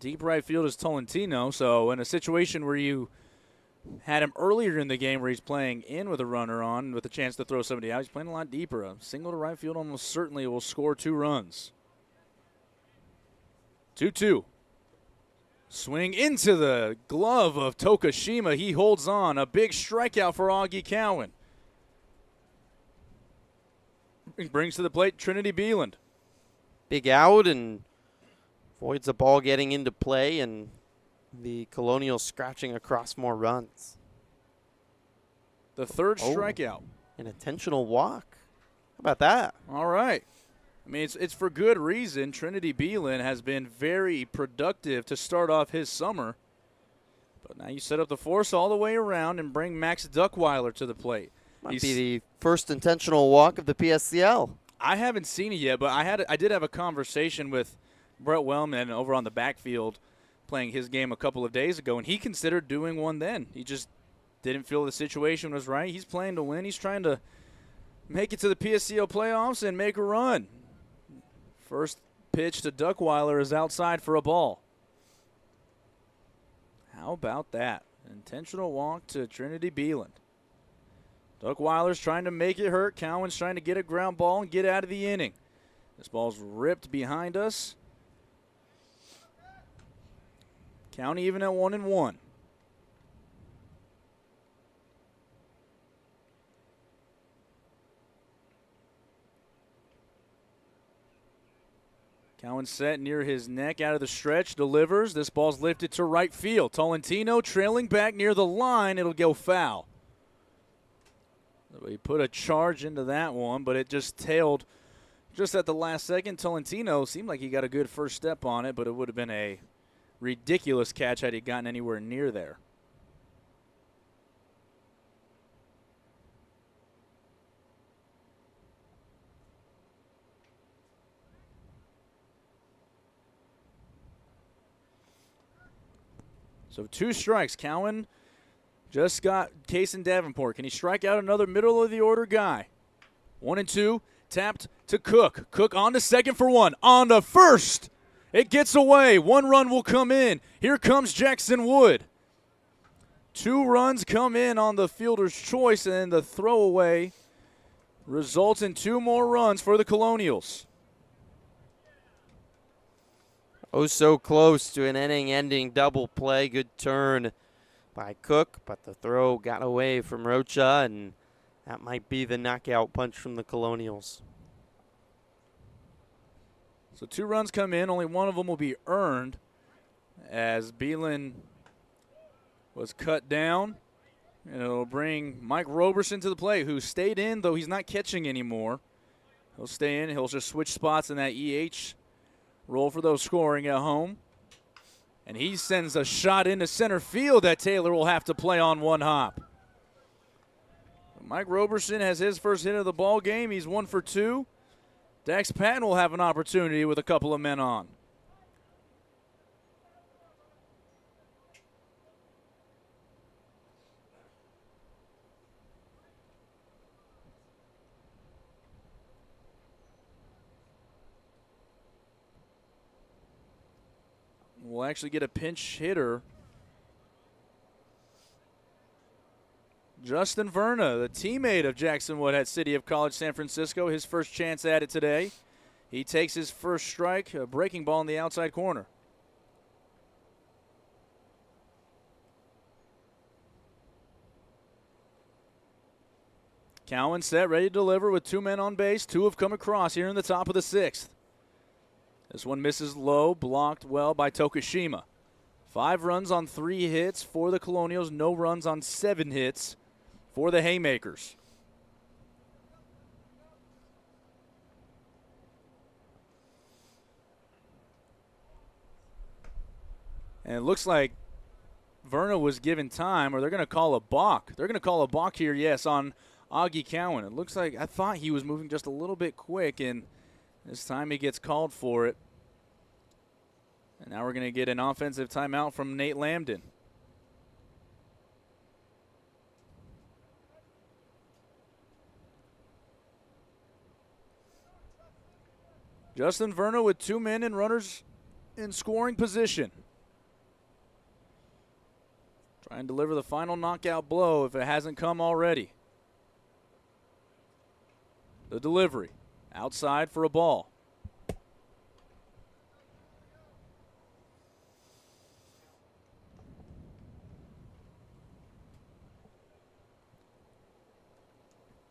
Deep right field is Tolentino, so in a situation where you had him earlier in the game where he's playing in with a runner on with a chance to throw somebody out, he's playing a lot deeper. A single to right field almost certainly will score 2 runs. 2-2. Swing into the glove of Tokushima. He holds on. A big strikeout for Augie Cowan. He brings to the plate Trinity Beeland. Big out and avoids the ball getting into play, and the Colonials scratching across more runs. The third strikeout. An intentional walk. How about that? All right. I mean, it's for good reason. Trinity Beeland has been very productive to start off his summer. But now you set up the force all the way around and bring Max Duckweiler to the plate. Might be the first intentional walk of the PSCL. I haven't seen it yet, but I did have a conversation with Brett Wellman over on the backfield playing his game a couple of days ago, and he considered doing one then. He just didn't feel the situation was right. He's playing to win. He's trying to make it to the PSCL playoffs and make a run. First pitch to Duckweiler is outside for a ball. How about that? Intentional walk to Trinity Beeland. Duckweiler's trying to make it hurt. Cowan's trying to get a ground ball and get out of the inning. This ball's ripped behind us. Count even at 1-1. Cowan set near his neck out of the stretch, delivers. This ball's lifted to right field. Tolentino trailing back near the line. It'll go foul. He put a charge into that one, but it just tailed just at the last second. Tolentino seemed like he got a good first step on it, but it would have been a ridiculous catch had he gotten anywhere near there. So 2 strikes. Cowan just got Kason Davenport. Can he strike out another middle of the order guy? 1-2. Tapped to Cook. Cook on to second for 1. On to first. It gets away. 1 run will come in. Here comes Jackson Wood. 2 runs come in on the fielder's choice, and the throwaway results in 2 more runs for the Colonials. Oh, so close to an inning-ending double play. Good turn by Cook, but the throw got away from Rocha, and that might be the knockout punch from the Colonials. So 2 runs come in. Only one of them will be earned as Beeland was cut down. And it'll bring Mike Roberson to the plate, who stayed in, though he's not catching anymore. He'll stay in. He'll just switch spots in that EH role for those scoring at home. And he sends a shot into center field that Taylor will have to play on 1 hop. Mike Roberson has his first hit of the ball game. He's 1 for 2. Dax Patton will have an opportunity with a couple of men on. We'll actually get a pinch hitter. Justin Verna, the teammate of Jackson Wood at City of College San Francisco, his first chance at it today. He takes his first strike, a breaking ball in the outside corner. Cowan set, ready to deliver with 2 men on base. 2 have come across here in the top of the 6th. This one misses low, blocked well by Tokushima. 5 runs on 3 hits for the Colonials. No runs on 7 hits for the Haymakers. And it looks like Verna was given time, or they're going to call a balk. They're going to call a balk here, yes, on Augie Cowan. It looks like, I thought he was moving just a little bit quick, and this time he gets called for it. And now we're going to get an offensive timeout from Nate Lambden. Justin Verna with 2 men and runners in scoring position. Try and deliver the final knockout blow if it hasn't come already. The delivery. Outside for a ball.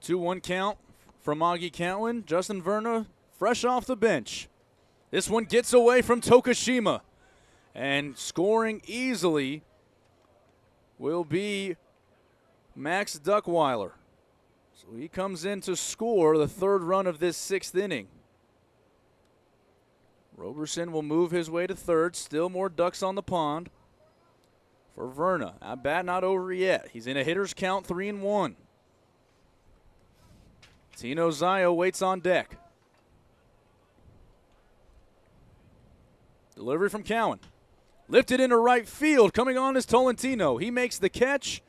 Two-one count from Augie Cowan. Justin Verna fresh off the bench. This one gets away from Tokushima. And scoring easily will be Max Duckweiler. So he comes in to score the 3rd run of this 6th inning. Roberson will move his way to 3rd. Still more ducks on the pond for Verna. At bat not over yet. He's in a hitter's count, 3-1. Tino Zio waits on deck. Delivery from Cowan. Lifted into right field. Coming on is Tolentino. He makes the catch,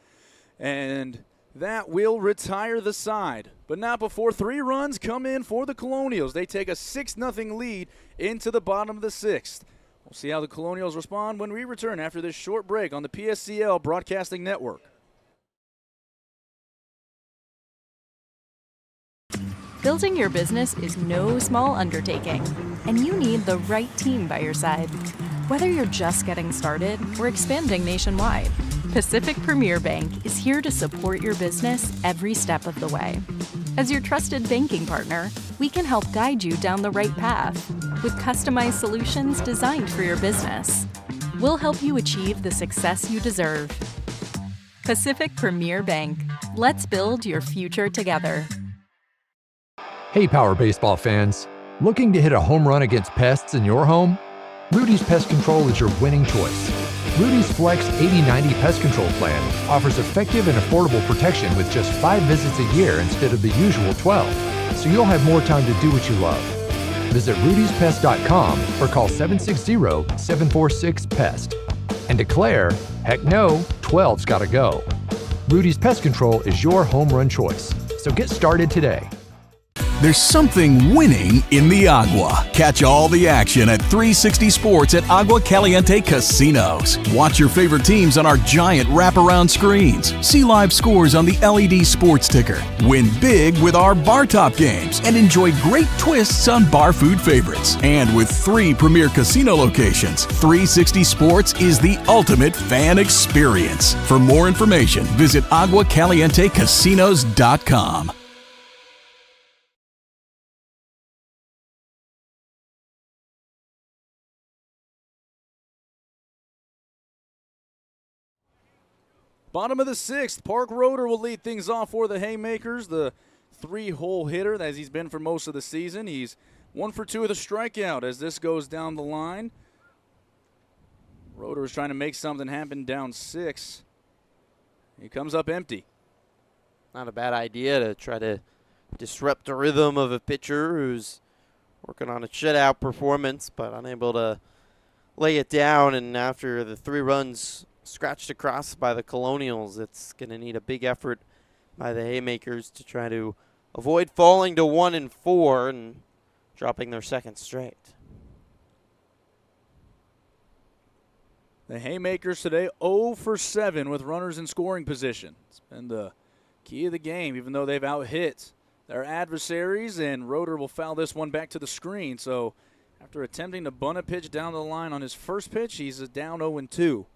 and that will retire the side. But not before 3 runs come in for the Colonials. They take a 6-0 lead into the bottom of the 6th. We'll see how the Colonials respond when we return after this short break on the PSCL Broadcasting Network. Building your business is no small undertaking, and you need the right team by your side. Whether you're just getting started or expanding nationwide, Pacific Premier Bank is here to support your business every step of the way. As your trusted banking partner, we can help guide you down the right path with customized solutions designed for your business. We'll help you achieve the success you deserve. Pacific Premier Bank. Let's build your future together. Hey, Power Baseball fans. Looking to hit a home run against pests in your home? Rudy's Pest Control is your winning choice. Rudy's Flex 80/90 Pest Control Plan offers effective and affordable protection with just 5 visits a year instead of the usual 12, so you'll have more time to do what you love. Visit rudyspest.com or call 760-746-PEST and declare, heck no, 12's gotta go. Rudy's Pest Control is your home run choice, so get started today. There's something winning in the Agua. Catch all the action at 360 Sports at Agua Caliente Casinos. Watch your favorite teams on our giant wraparound screens. See live scores on the LED sports ticker. Win big with our bar top games and enjoy great twists on bar food favorites. And with 3 premier casino locations, 360 Sports is the ultimate fan experience. For more information, visit aguacalientecasinos.com. Bottom of the 6th, Park Roeder will lead things off for the Haymakers, the 3-hole hitter as he's been for most of the season. He's 1 for 2 with a strikeout as this goes down the line. Roeder is trying to make something happen down 6. He comes up empty. Not a bad idea to try to disrupt the rhythm of a pitcher who's working on a shutout performance, but unable to lay it down. And after the 3 runs scratched across by the Colonials, it's going to need a big effort by the Haymakers to try to avoid falling to 1-4 and dropping their 2nd straight. The Haymakers today 0 for 7 with runners in scoring position. It's been the key of the game, even though they've out-hit their adversaries, and Roeder will foul this one back to the screen. So after attempting to bunt a pitch down the line on his first pitch, he's down 0-2.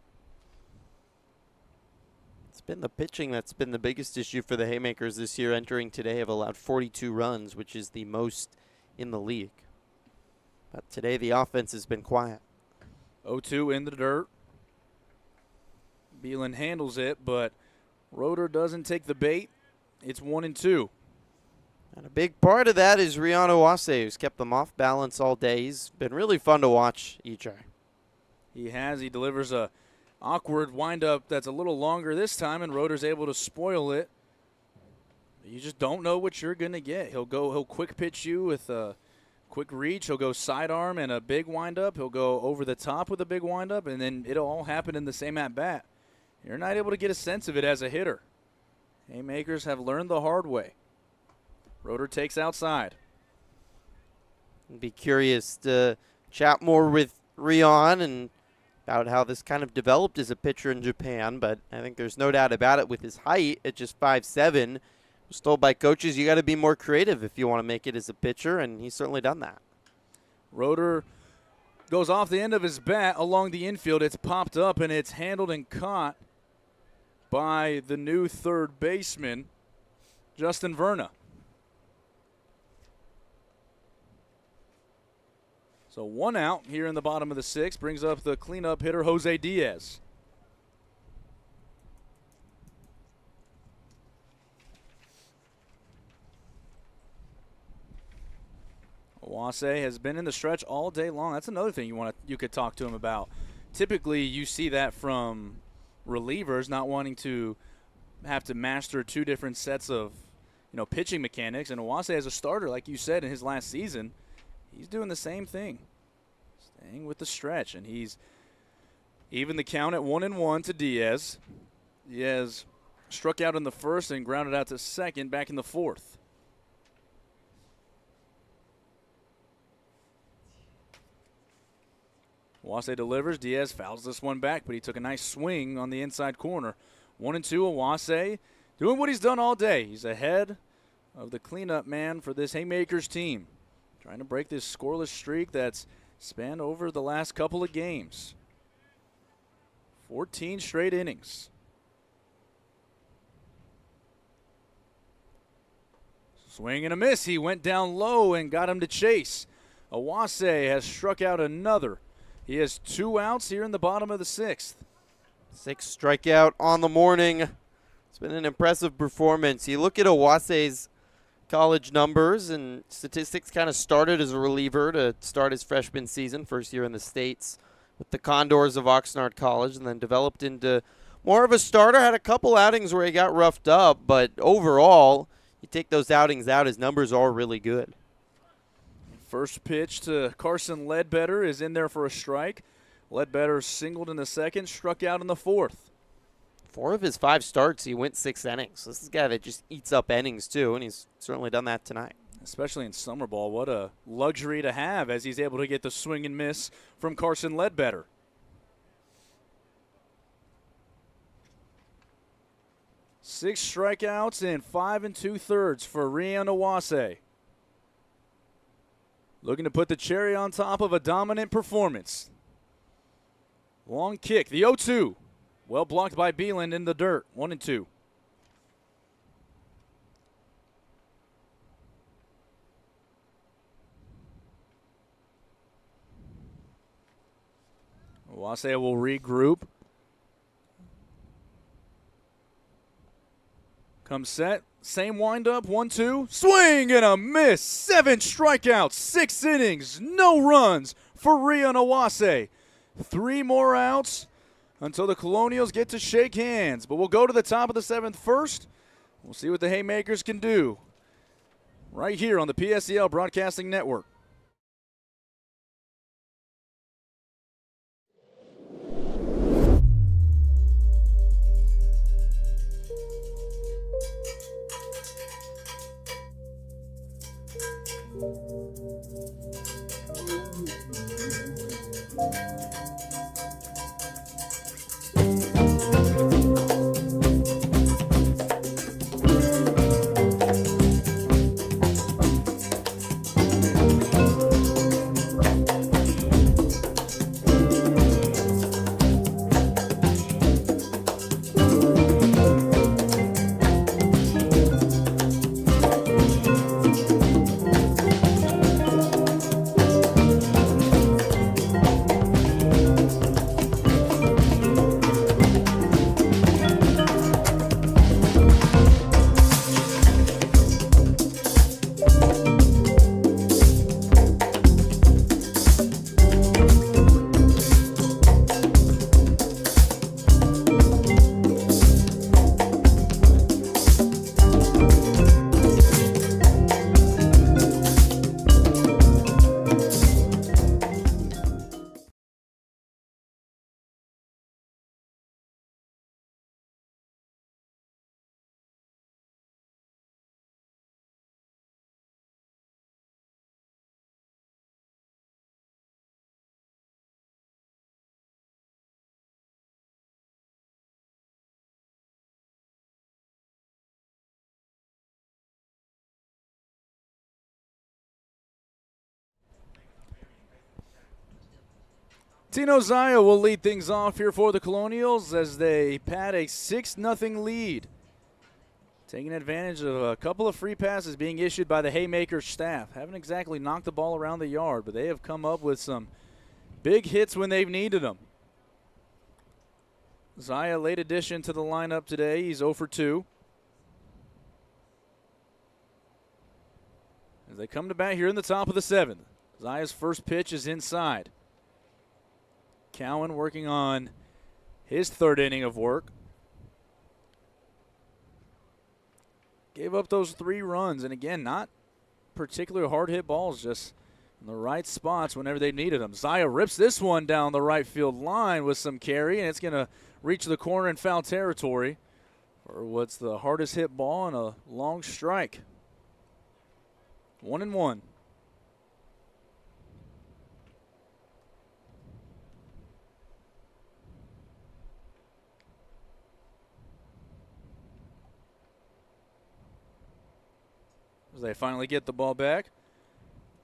been the pitching that's been the biggest issue for the Haymakers this year. Entering today have allowed 42 runs, which is the most in the league. But today the offense has been quiet. 0-2 in the dirt. Beelan handles it, but Roeder doesn't take the bait. It's 1-2. And a big part of that is Rian Owase, who's kept them off balance all day. He's been really fun to watch, EJ. He has. He delivers a awkward windup that's a little longer this time, and Roeder's able to spoil it. You just don't know what you're going to get. He'll quick pitch you with a quick reach. He'll go sidearm and a big windup. He'll go over the top with a big windup, and then it'll all happen in the same at-bat. You're not able to get a sense of it as a hitter. Haymakers have learned the hard way. Roeder takes outside. I'd be curious to chat more with Rian and about how this kind of developed as a pitcher in Japan, but I think there's no doubt about it with his height at just 5'7". I was told by coaches you got to be more creative if you want to make it as a pitcher, and he's certainly done that. Roeder goes off the end of his bat along the infield. It's popped up, and it's handled and caught by the new third baseman, Justin Verna. So 1 out here in the bottom of the 6th brings up the cleanup hitter, Jose Diaz. Owase has been in the stretch all day long. That's another thing you could talk to him about. Typically, you see that from relievers not wanting to have to master 2 different sets of, pitching mechanics. And Owase, as a starter, like you said, in his last season, he's doing the same thing, staying with the stretch. And he's even the count at 1-1 to Diaz. Diaz struck out in the first and grounded out to second back in the 4th. Owase delivers. Diaz fouls this one back, but he took a nice swing on the inside corner. 1-2, Owase doing what he's done all day. He's ahead of the cleanup man for this Haymakers team, trying to break this scoreless streak that's spanned over the last couple of games. 14 straight innings. Swing and a miss. He went down low and got him to chase. Owase has struck out another. He has 2 outs here in the bottom of the 6th. 6 strikeout on the morning. It's been an impressive performance. You look at Owase's college numbers and statistics, kind of started as a reliever to start his freshman season, first year in the States with the Condors of Oxnard College, and then developed into more of a starter. Had a couple outings where he got roughed up, but overall, you take those outings out, his numbers are really good. First pitch to Carson Ledbetter is in there for a strike. Ledbetter singled in the 2nd, struck out in the 4th. 4 of his 5 starts, he went 6 innings. This is a guy that just eats up innings, too, and he's certainly done that tonight. Especially in summer ball. What a luxury to have as he's able to get the swing and miss from Carson Ledbetter. Six strikeouts in 5 2/3 for Rian Owase. Looking to put the cherry on top of a dominant performance. Long kick, the 0-2. Well blocked by Beeland in the dirt, 1-2. Owase will regroup. Comes set. Same windup, 1-2. Swing and a miss. 7 strikeouts, 6 innings, no runs for Rian Owase. 3 more outs until the Colonials get to shake hands. But we'll go to the top of the 7th first. We'll see what the Haymakers can do right here on the PSEL Broadcasting Network. Tino Zaya will lead things off here for the Colonials as they pad a 6-0 lead. Taking advantage of a couple of free passes being issued by the Haymakers staff. Haven't exactly knocked the ball around the yard, but they have come up with some big hits when they've needed them. Zaya, late addition to the lineup today. He's 0 for 2. As they come to bat here in the top of the 7th. Zaya's first pitch is inside. Cowan working on his 3rd inning of work. Gave up those 3 runs, and again, not particularly hard hit balls, just in the right spots whenever they needed them. Zaya rips this one down the right field line with some carry, and it's going to reach the corner in foul territory for what's the hardest hit ball and a long strike. 1-1. As they finally get the ball back.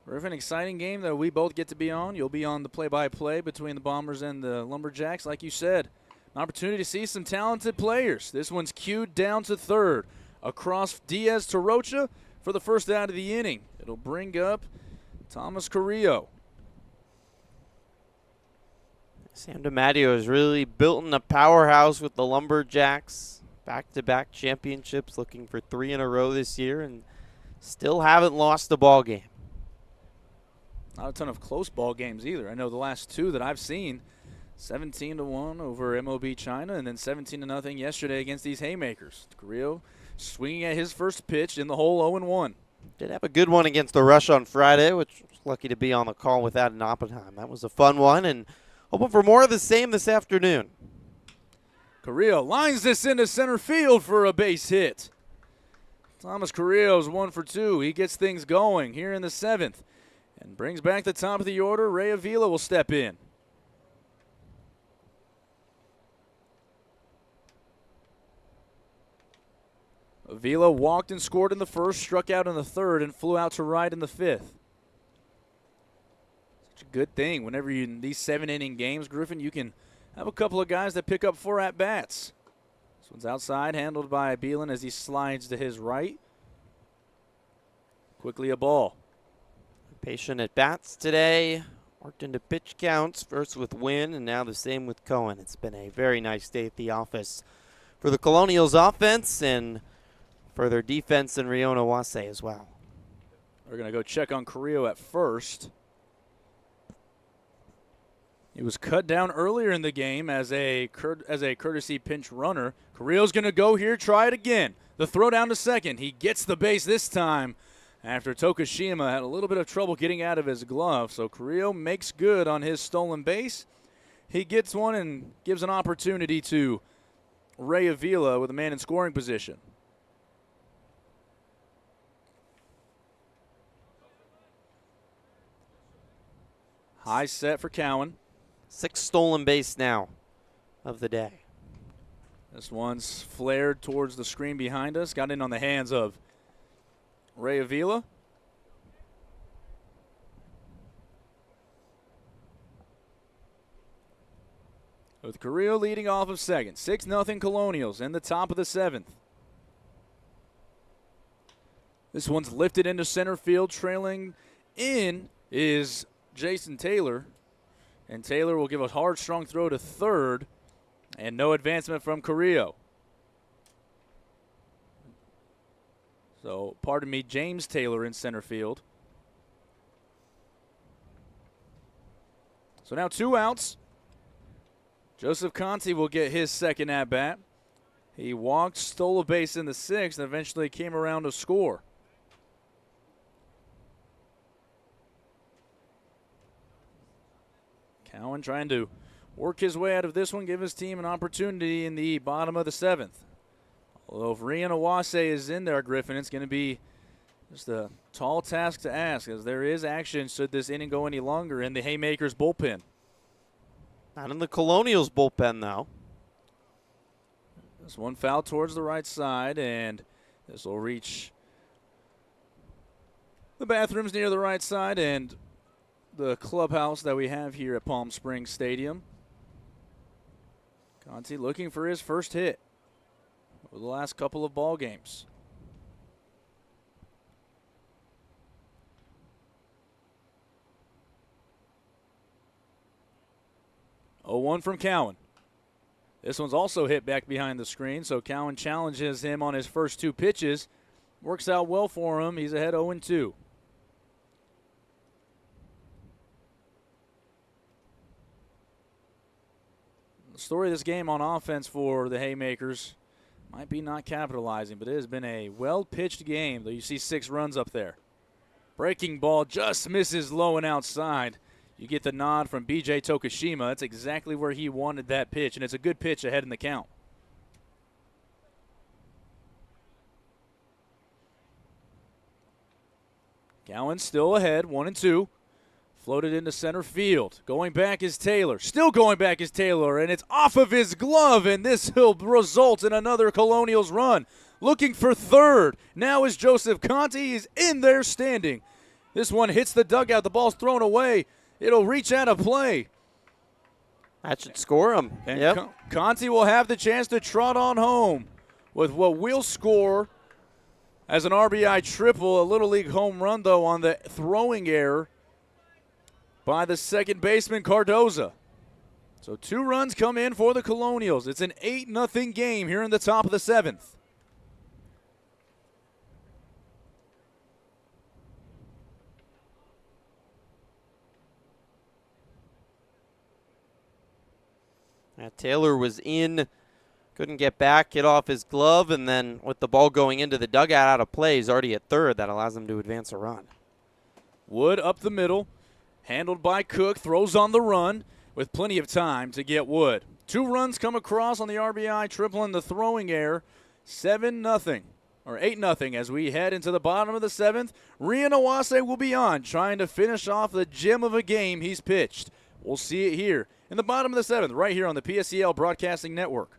Griffin, exciting game that we both get to be on. You'll be on the play-by-play between the Bombers and the Lumberjacks. Like you said, an opportunity to see some talented players. This one's cued down to 3rd. Across Diaz to Rocha for the first out of the inning. It'll bring up Thomas Carrillo. Sam DiMatteo has really built in a powerhouse with the Lumberjacks. Back-to-back championships, looking for 3 in a row this year, and still haven't lost a ball game. Not a ton of close ball games either. I know the last 2 that I've seen, 17-1 over MOB China, and then 17-0 yesterday against these Haymakers. Carrillo swinging at his first pitch in the hole, 0-1. Did have a good one against the Rush on Friday, which was lucky to be on the call with that in Oppenheim. That was a fun one, and hoping for more of the same this afternoon. Carrillo lines this into center field for a base hit. Thomas Carrillo's 1 for 2. He gets things going here in the 7th and brings back the top of the order. Ray Avila will step in. Avila walked and scored in the 1st, struck out in the 3rd, and flew out to right in the 5th. Such a good thing. Whenever you in these 7-inning games, Griffin, you can have a couple of guys that pick up 4 at-bats. This one's outside, handled by Beelan as he slides to his right. Quickly a ball. Patient at bats today. Worked into pitch counts, first with Wynn, and now the same with Cohen. It's been a very nice day at the office for the Colonials offense and for their defense and Riona Wase as well. We're going to go check on Carrillo at first. He was cut down earlier in the game as a courtesy pinch runner. Carrillo's going to go here, try it again. The throw down to second. He gets the base this time after Tokushima had a little bit of trouble getting out of his glove. So Carrillo makes good on his stolen base. He gets one and gives an opportunity to Ray Avila with a man in scoring position. High set for Cowan. 6 stolen base now of the day. This one's flared towards the screen behind us. Got in on the hands of Ray Avila. With Carrillo leading off of second. 6-0 Colonials in the top of the 7th. This one's lifted into center field. Trailing in is Jason Taylor. And Taylor will give a hard, strong throw to 3rd. And no advancement from Carrillo. So, pardon me, James Taylor in center field. So now 2 outs. Joseph Conti will get his second at-bat. He walked, stole a base in the 6th, and eventually came around to score. Cowan trying to work his way out of this one, give his team an opportunity in the bottom of the 7th. Although if Rian Awase is in there, Griffin, it's going to be just a tall task to ask, as there is action should this inning go any longer in the Haymakers bullpen. Not in the Colonials bullpen, though. This one foul towards the right side, and this will reach the bathrooms near the right side, and the clubhouse that we have here at Palm Springs Stadium. Conti looking for his first hit over the last couple of ball games. Oh, 1 from Cowan. This one's also hit back behind the screen, so Cowan challenges him on his first 2 pitches. Works out well for him. He's ahead 0-2. The story of this game on offense for the Haymakers might be not capitalizing, but it has been a well-pitched game, though you see 6 runs up there. Breaking ball just misses low and outside. You get the nod from B.J. Tokushima. That's exactly where he wanted that pitch, and it's a good pitch ahead in the count. Cowan still ahead, 1-2. Floated into center field. Going back is Taylor. Still going back is Taylor, and it's off of his glove, and this will result in another Colonials run. Looking for third. Now is Joseph Conti. He's in there standing. This one hits the dugout. The ball's thrown away. It'll reach out of play. That should score him. And Yep. Conti will have the chance to trot on home with what will score as an RBI triple, a Little League home run, though, on the throwing error by the second baseman, Cardoza. So 2 runs come in for the Colonials. It's an 8-0 game here in the top of the 7th. Taylor was in, couldn't get back, hit off his glove, and then with the ball going into the dugout out of play, he's already at third. That allows him to advance a run. Wood up the middle, handled by Cook, throws on the run with plenty of time to get Wood. 2 runs come across on the RBI triple and the throwing error. 7-0, or 8-0 as we head into the bottom of the 7th. Rian Owase will be on, trying to finish off the gem of a game he's pitched. We'll see it here in the bottom of the 7th, right here on the PSCL Broadcasting Network.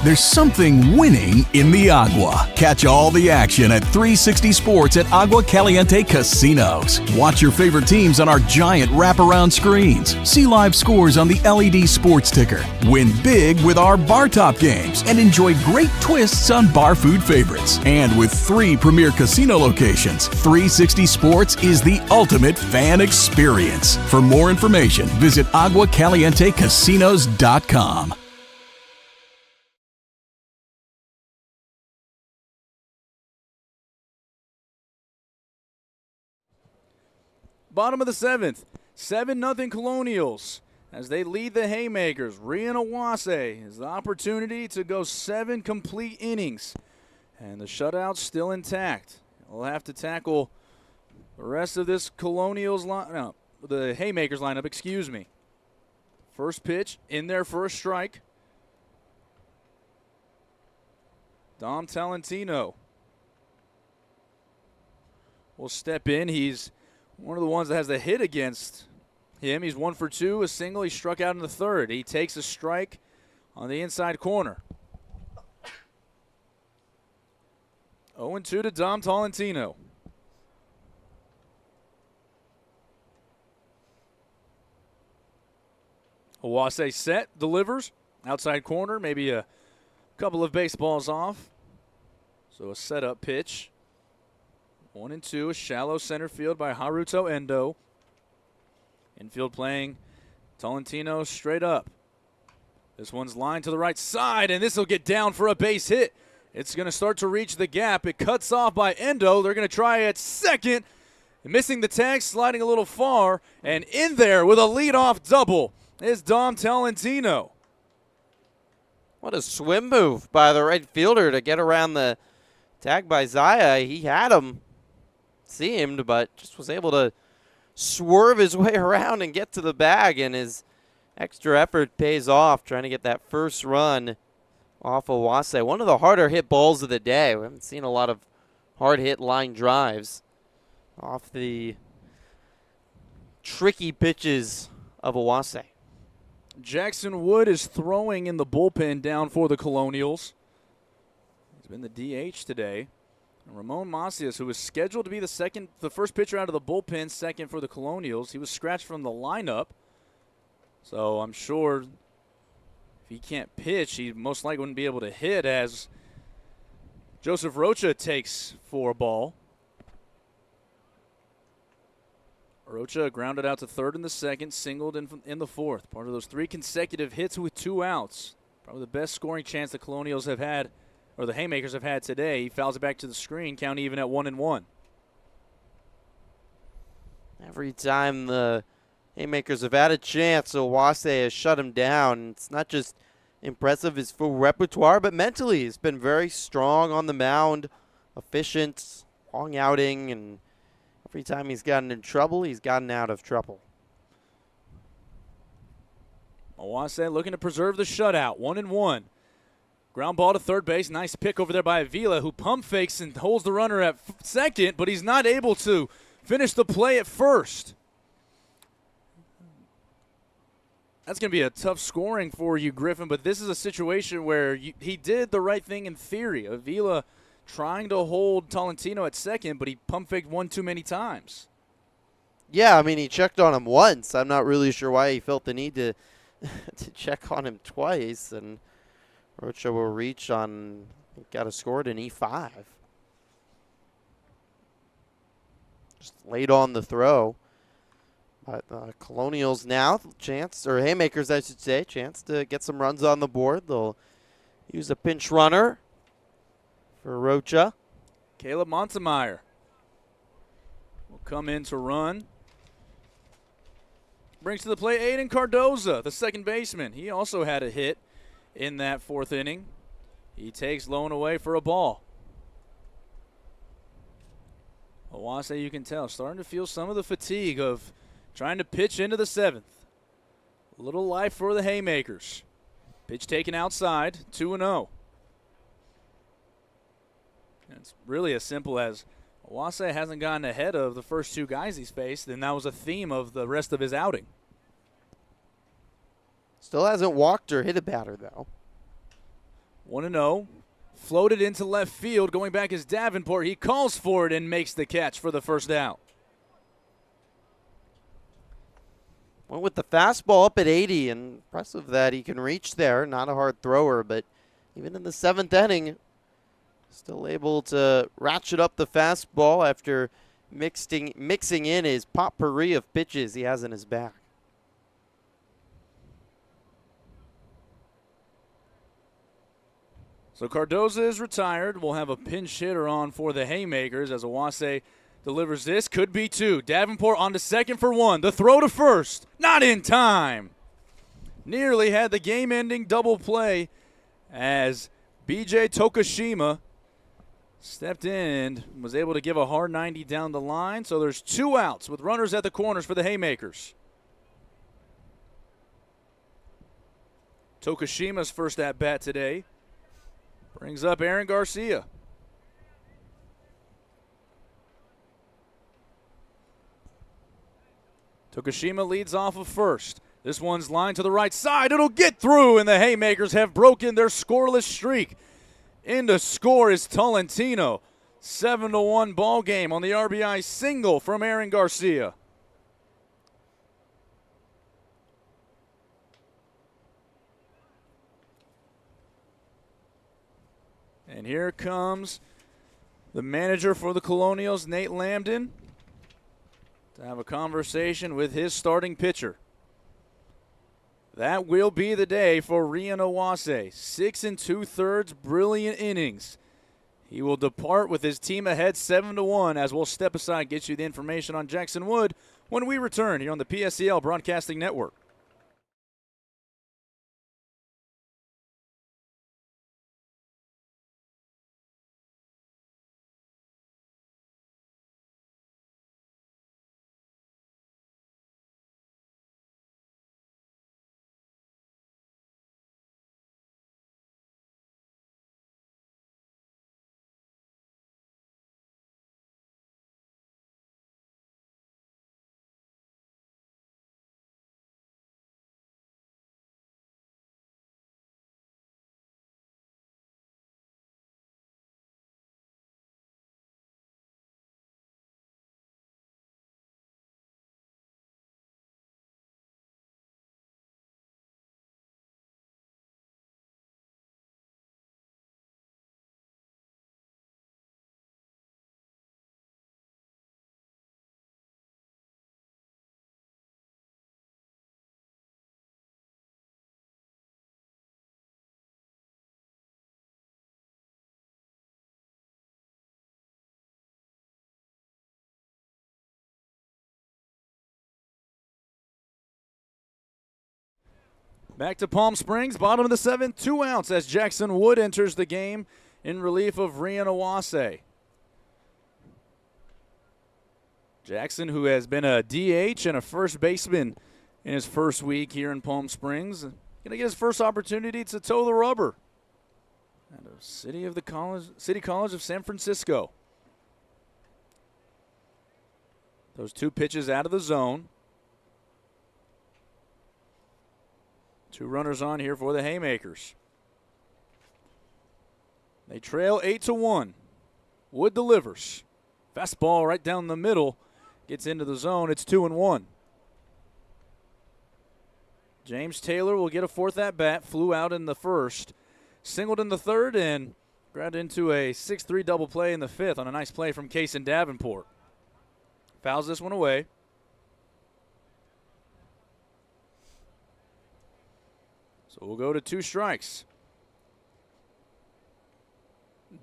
There's something winning in the agua. Catch all the action at 360 Sports at Agua Caliente Casinos. Watch your favorite teams on our giant wraparound screens. See live scores on the LED sports ticker. Win big with our bar top games and enjoy great twists on bar food favorites. And with 3 premier casino locations, 360 Sports is the ultimate fan experience. For more information, visit aguacalientecasinos.com. Bottom of the 7th, 7-0 Colonials as they lead the Haymakers. Rian Owase has the opportunity to go 7 complete innings, and the shutout's still intact. He'll have to tackle the rest of this Colonials the Haymakers lineup, excuse me. First pitch in there for a strike. Dom Talentino will step in. He's one of the ones that has the hit against him. He's 1 for 2, a single. He struck out in the 3rd. He takes a strike on the inside corner. 0-2 to Dom Talentino. Owase set, delivers. Outside corner, maybe a couple of baseballs off. So a setup pitch. 1-2, a shallow center field by Haruto Endo. Infield playing Tolentino straight up. This one's lined to the right side, and this will get down for a base hit. It's going to start to reach the gap. It cuts off by Endo. They're going to try at second. Missing the tag, sliding a little far. And in there with a leadoff double is Dom Tolentino. What a swim move by the right fielder to get around the tag by Zaya. He had him seamed, but just was able to swerve his way around and get to the bag, and his extra effort pays off trying to get that first run off of Wase. One of the harder hit balls of the day. We haven't seen a lot of hard hit line drives off the tricky pitches of Awase. Jackson Wood is throwing in the bullpen down for the Colonials. He's been the DH today. And Ramon Macias, who was scheduled to be the first pitcher out of the bullpen, second for the Colonials, he was scratched from the lineup. So I'm sure if he can't pitch, he most likely wouldn't be able to hit as Joseph Rocha takes for a ball. Rocha grounded out to third in the second, singled in the fourth. Part of those 3 consecutive hits with 2 outs. Probably the best scoring chance the Colonials have had, or the Haymakers have had today. He fouls it back to the screen, count even at 1-1. Every time the Haymakers have had a chance, Awase has shut him down. It's not just impressive his full repertoire, but mentally he's been very strong on the mound, efficient, long outing, and every time he's gotten in trouble, he's gotten out of trouble. Awase looking to preserve the shutout, 1-1. Ground ball to third base. Nice pick over there by Avila, who pump fakes and holds the runner at second, but he's not able to finish the play at first. That's going to be a tough scoring for you, Griffin, but this is a situation where he did the right thing in theory. Avila trying to hold Tolentino at second, but he pump faked one too many times. Yeah, I mean, he checked on him once. I'm not really sure why he felt the need to check on him twice, and Rocha will reach on, got a scored in E5. Just late on the throw. But Colonials now, chance, or Haymakers, I should say, chance to get some runs on the board. They'll use a pinch runner for Rocha. Caleb Montemeyer will come in to run. Brings to the plate Aiden Cardoza, the second baseman. He also had a hit in that fourth inning. He takes low and away for a ball. Awase, you can tell, starting to feel some of the fatigue of trying to pitch into the seventh. A little life for the Haymakers. Pitch taken outside, 2-0. It's really as simple as Awase hasn't gotten ahead of the first 2 guys he's faced, and that was a theme of the rest of his outing. Still hasn't walked or hit a batter, though. 1-0. Floated into left field. Going back is Davenport. He calls for it and makes the catch for the first out. Went with the fastball up at 80, and impressive that he can reach there. Not a hard thrower, but even in the 7th inning, still able to ratchet up the fastball after mixing in his potpourri of pitches he has in his bag. So Cardoza is retired. We'll have a pinch hitter on for the Haymakers as Awase delivers this. Could be 2. Davenport on to second for 1. The throw to first. Not in time. Nearly had the game-ending double play as B.J. Tokushima stepped in and was able to give a hard 90 down the line. So there's 2 outs with runners at the corners for the Haymakers. Tokushima's first at-bat today brings up Aaron Garcia. Tokushima leads off of first. This one's lined to the right side. It'll get through, and the Haymakers have broken their scoreless streak. In to score is Tolentino. 7-1 ball game on the RBI single from Aaron Garcia. And here comes the manager for the Colonials, Nate Lambden, to have a conversation with his starting pitcher. That will be the day for Rian Awase. 6 2/3 brilliant innings. He will depart with his team ahead 7-1 as we'll step aside and get you the information on Jackson Wood when we return here on the PSCL Broadcasting Network. Back to Palm Springs, bottom of the 7th, 2 outs as Jackson Wood enters the game in relief of Rian Owase. Jackson, who has been a DH and a first baseman in his first week here in Palm Springs, going to get his first opportunity to toe the rubber at the City College of San Francisco. Those 2 pitches out of the zone. 2 runners on here for the Haymakers. They trail 8-1. Wood delivers. Fastball right down the middle. Gets into the zone. It's 2-1. James Taylor will get a 4th at-bat. Flew out in the 1st. Singled in the 3rd and grabbed into a 6-3 double play in the 5th on a nice play from Kaysen Davenport. Fouls this one away. So we'll go to 2 strikes.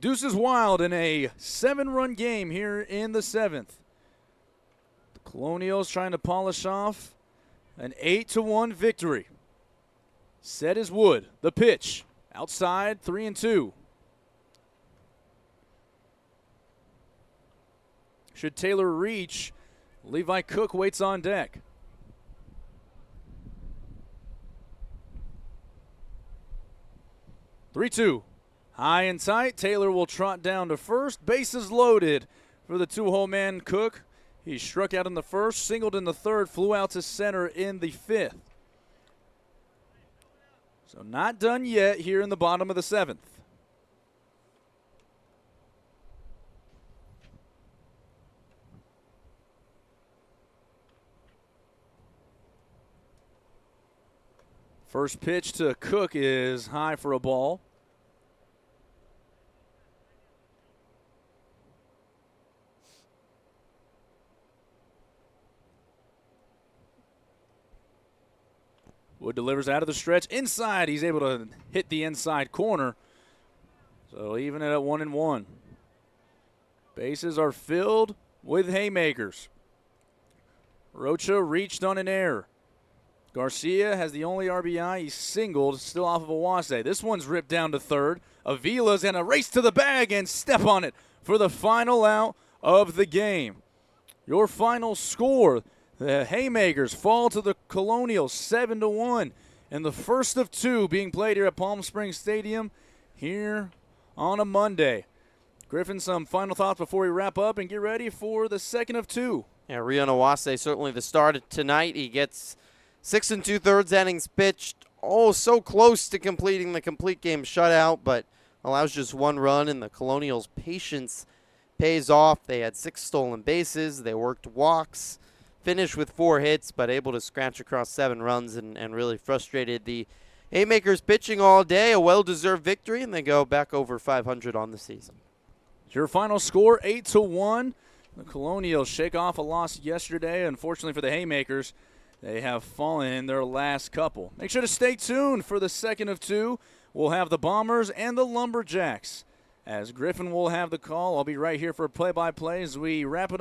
Deuces wild in a 7-run game here in the 7th. The Colonials trying to polish off an 8-1 victory. Set is Wood. The pitch. Outside, 3-2. Should Taylor reach, Levi Cook waits on deck. Three-two. High and tight. Taylor will trot down to first. Bases loaded for the 2-hole man Cook. He struck out in the 1st, singled in the 3rd, flew out to center in the 5th. So not done yet here in the bottom of the 7th. First pitch to Cook is high for a ball. Wood delivers out of the stretch. Inside, he's able to hit the inside corner. So even at 1-1. Bases are filled with Haymakers. Rocha reached on an error. Garcia has the only RBI. He's singled, still off of Owase. This one's ripped down to 3rd. Avila's going to race to the bag and step on it for the final out of the game. Your final score, the Haymakers fall to the Colonials 7-1. And the first of 2 being played here at Palm Springs Stadium here on a Monday. Griffin, some final thoughts before we wrap up and get ready for the second of 2. Yeah, Rian Owase certainly the start of tonight. He gets 6 2/3 innings pitched. Oh, so close to completing the complete game shutout, but allows just 1 run, and the Colonials' patience pays off. They had 6 stolen bases. They worked walks, finished with 4 hits, but able to scratch across 7 runs and really frustrated the Haymakers pitching all day. A well-deserved victory, and they go back over 500 on the season. Your final score, 8-1. The Colonials shake off a loss yesterday. Unfortunately for the Haymakers, they have fallen in their last couple. Make sure to stay tuned for the second of 2. We'll have the Bombers and the Lumberjacks as Griffin will have the call. I'll be right here for play-by-play as we wrap it up.